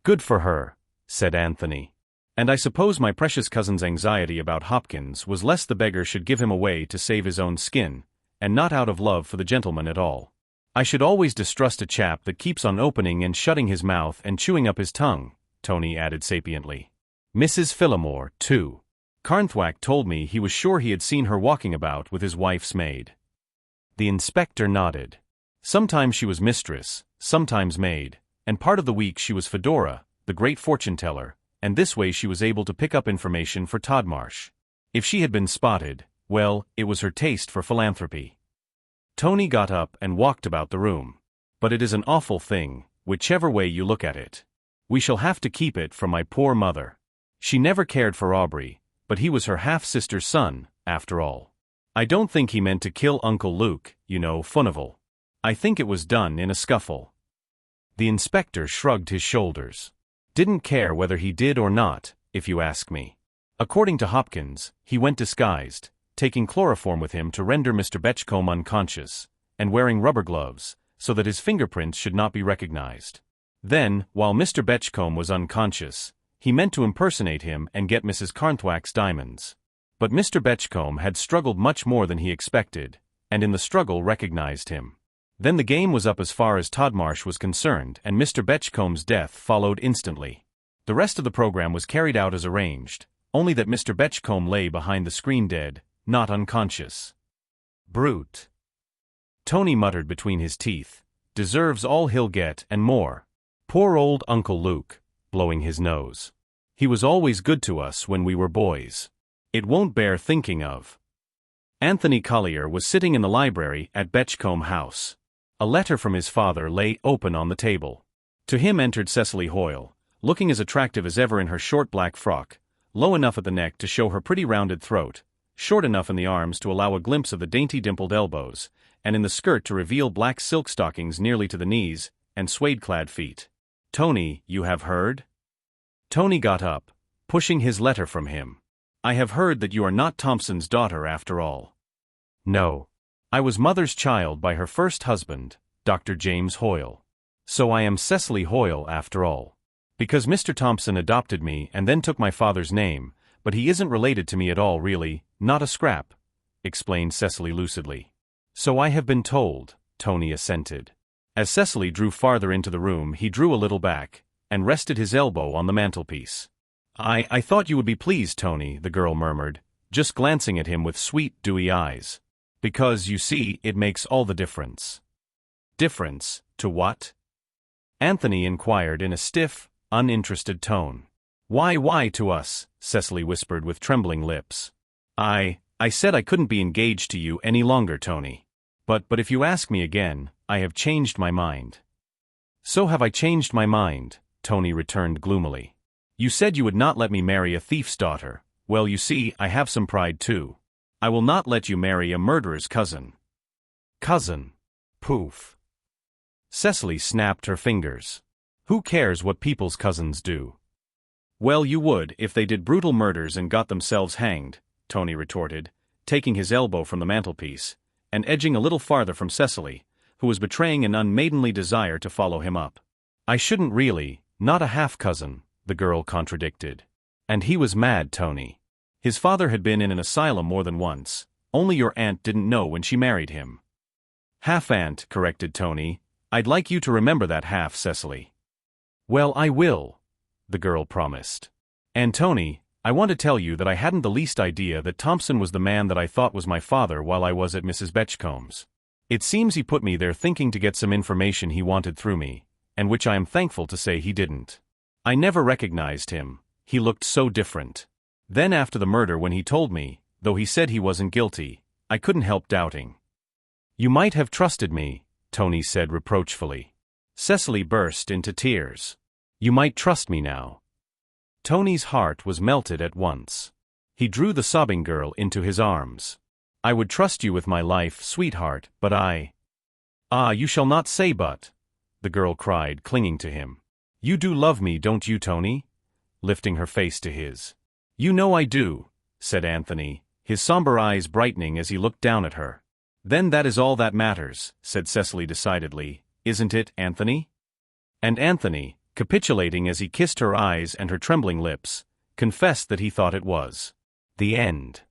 Good for her, said Anthony. And I suppose my precious cousin's anxiety about Hopkins was lest the beggar should give him away to save his own skin, and not out of love for the gentleman at all. I should always distrust a chap that keeps on opening and shutting his mouth and chewing up his tongue, Tony added sapiently. Mrs. Phillimore, too. Carnthwack told me he was sure he had seen her walking about with his wife's maid. The inspector nodded. Sometimes she was mistress, sometimes maid, and part of the week she was Fedora, the great fortune-teller, and this way she was able to pick up information for Todmarsh. If she had been spotted, well, it was her taste for philanthropy. Tony got up and walked about the room. But it is an awful thing, whichever way you look at it. We shall have to keep it from my poor mother. She never cared for Aubrey, but he was her half-sister's son, after all. I don't think he meant to kill Uncle Luke, you know, Furnival. I think it was done in a scuffle. The inspector shrugged his shoulders. Didn't care whether he did or not, if you ask me. According to Hopkins, he went disguised, taking chloroform with him to render Mr. Betchcombe unconscious, and wearing rubber gloves, so that his fingerprints should not be recognized. Then, while Mr. Betchcombe was unconscious, he meant to impersonate him and get Mrs. Carnthwack's diamonds. But Mr. Betchcombe had struggled much more than he expected, and in the struggle recognized him. Then the game was up as far as Todmarsh was concerned, and Mr. Betchcomb's death followed instantly. The rest of the program was carried out as arranged, only that Mr. Betchcombe lay behind the screen dead, not unconscious. Brute. Tony muttered between his teeth. Deserves all he'll get and more. Poor old Uncle Luke, blowing his nose. He was always good to us when we were boys. It won't bear thinking of. Anthony Collier was sitting in the library at Betchcombe House. A letter from his father lay open on the table. To him entered Cecily Hoyle, looking as attractive as ever in her short black frock, low enough at the neck to show her pretty rounded throat, short enough in the arms to allow a glimpse of the dainty dimpled elbows, and in the skirt to reveal black silk stockings nearly to the knees, and suede-clad feet. "Tony, you have heard?" Tony got up, pushing his letter from him. "I have heard that you are not Thompson's daughter after all." "No. I was mother's child by her first husband, Dr. James Hoyle. So I am Cecily Hoyle after all. Because Mr. Thompson adopted me and then took my father's name, but he isn't related to me at all really, not a scrap," explained Cecily lucidly. "So I have been told," Tony assented. As Cecily drew farther into the room, he drew a little back, and rested his elbow on the mantelpiece. I thought you would be pleased, Tony," the girl murmured, just glancing at him with sweet, dewy eyes. "Because, you see, it makes all the difference." "Difference? To what?" Anthony inquired in a stiff, uninterested tone. Why to us?" Cecily whispered with trembling lips. I said I couldn't be engaged to you any longer, Tony. But if you ask me again, I have changed my mind." "So have I changed my mind," Tony returned gloomily. "You said you would not let me marry a thief's daughter. Well, you see, I have some pride too. I will not let you marry a murderer's cousin." "Cousin? Poof." Cecily snapped her fingers. "Who cares what people's cousins do?" "Well, you would if they did brutal murders and got themselves hanged," Tony retorted, taking his elbow from the mantelpiece, and edging a little farther from Cecily, who was betraying an unmaidenly desire to follow him up. "I shouldn't really, not a half-cousin," the girl contradicted. "And he was mad, Tony. His father had been in an asylum more than once, only your aunt didn't know when she married him." "Half-aunt," corrected Tony. "I'd like you to remember that half, Cecily." "Well, I will," the girl promised. "And Tony, I want to tell you that I hadn't the least idea that Thompson was the man that I thought was my father while I was at Mrs. Betchcomb's. It seems he put me there thinking to get some information he wanted through me, and which I am thankful to say he didn't. I never recognized him, he looked so different. Then after the murder when he told me, though he said he wasn't guilty, I couldn't help doubting." "You might have trusted me," Tony said reproachfully. Cecily burst into tears. "You might trust me now." Tony's heart was melted at once. He drew the sobbing girl into his arms. "I would trust you with my life, sweetheart, but I—" "Ah, you shall not say but," the girl cried, clinging to him. "You do love me, don't you, Tony?" lifting her face to his. "You know I do," said Anthony, his somber eyes brightening as he looked down at her. "Then that is all that matters," said Cecily decidedly, "isn't it, Anthony?" And Anthony, capitulating as he kissed her eyes and her trembling lips, confessed that he thought it was. The end.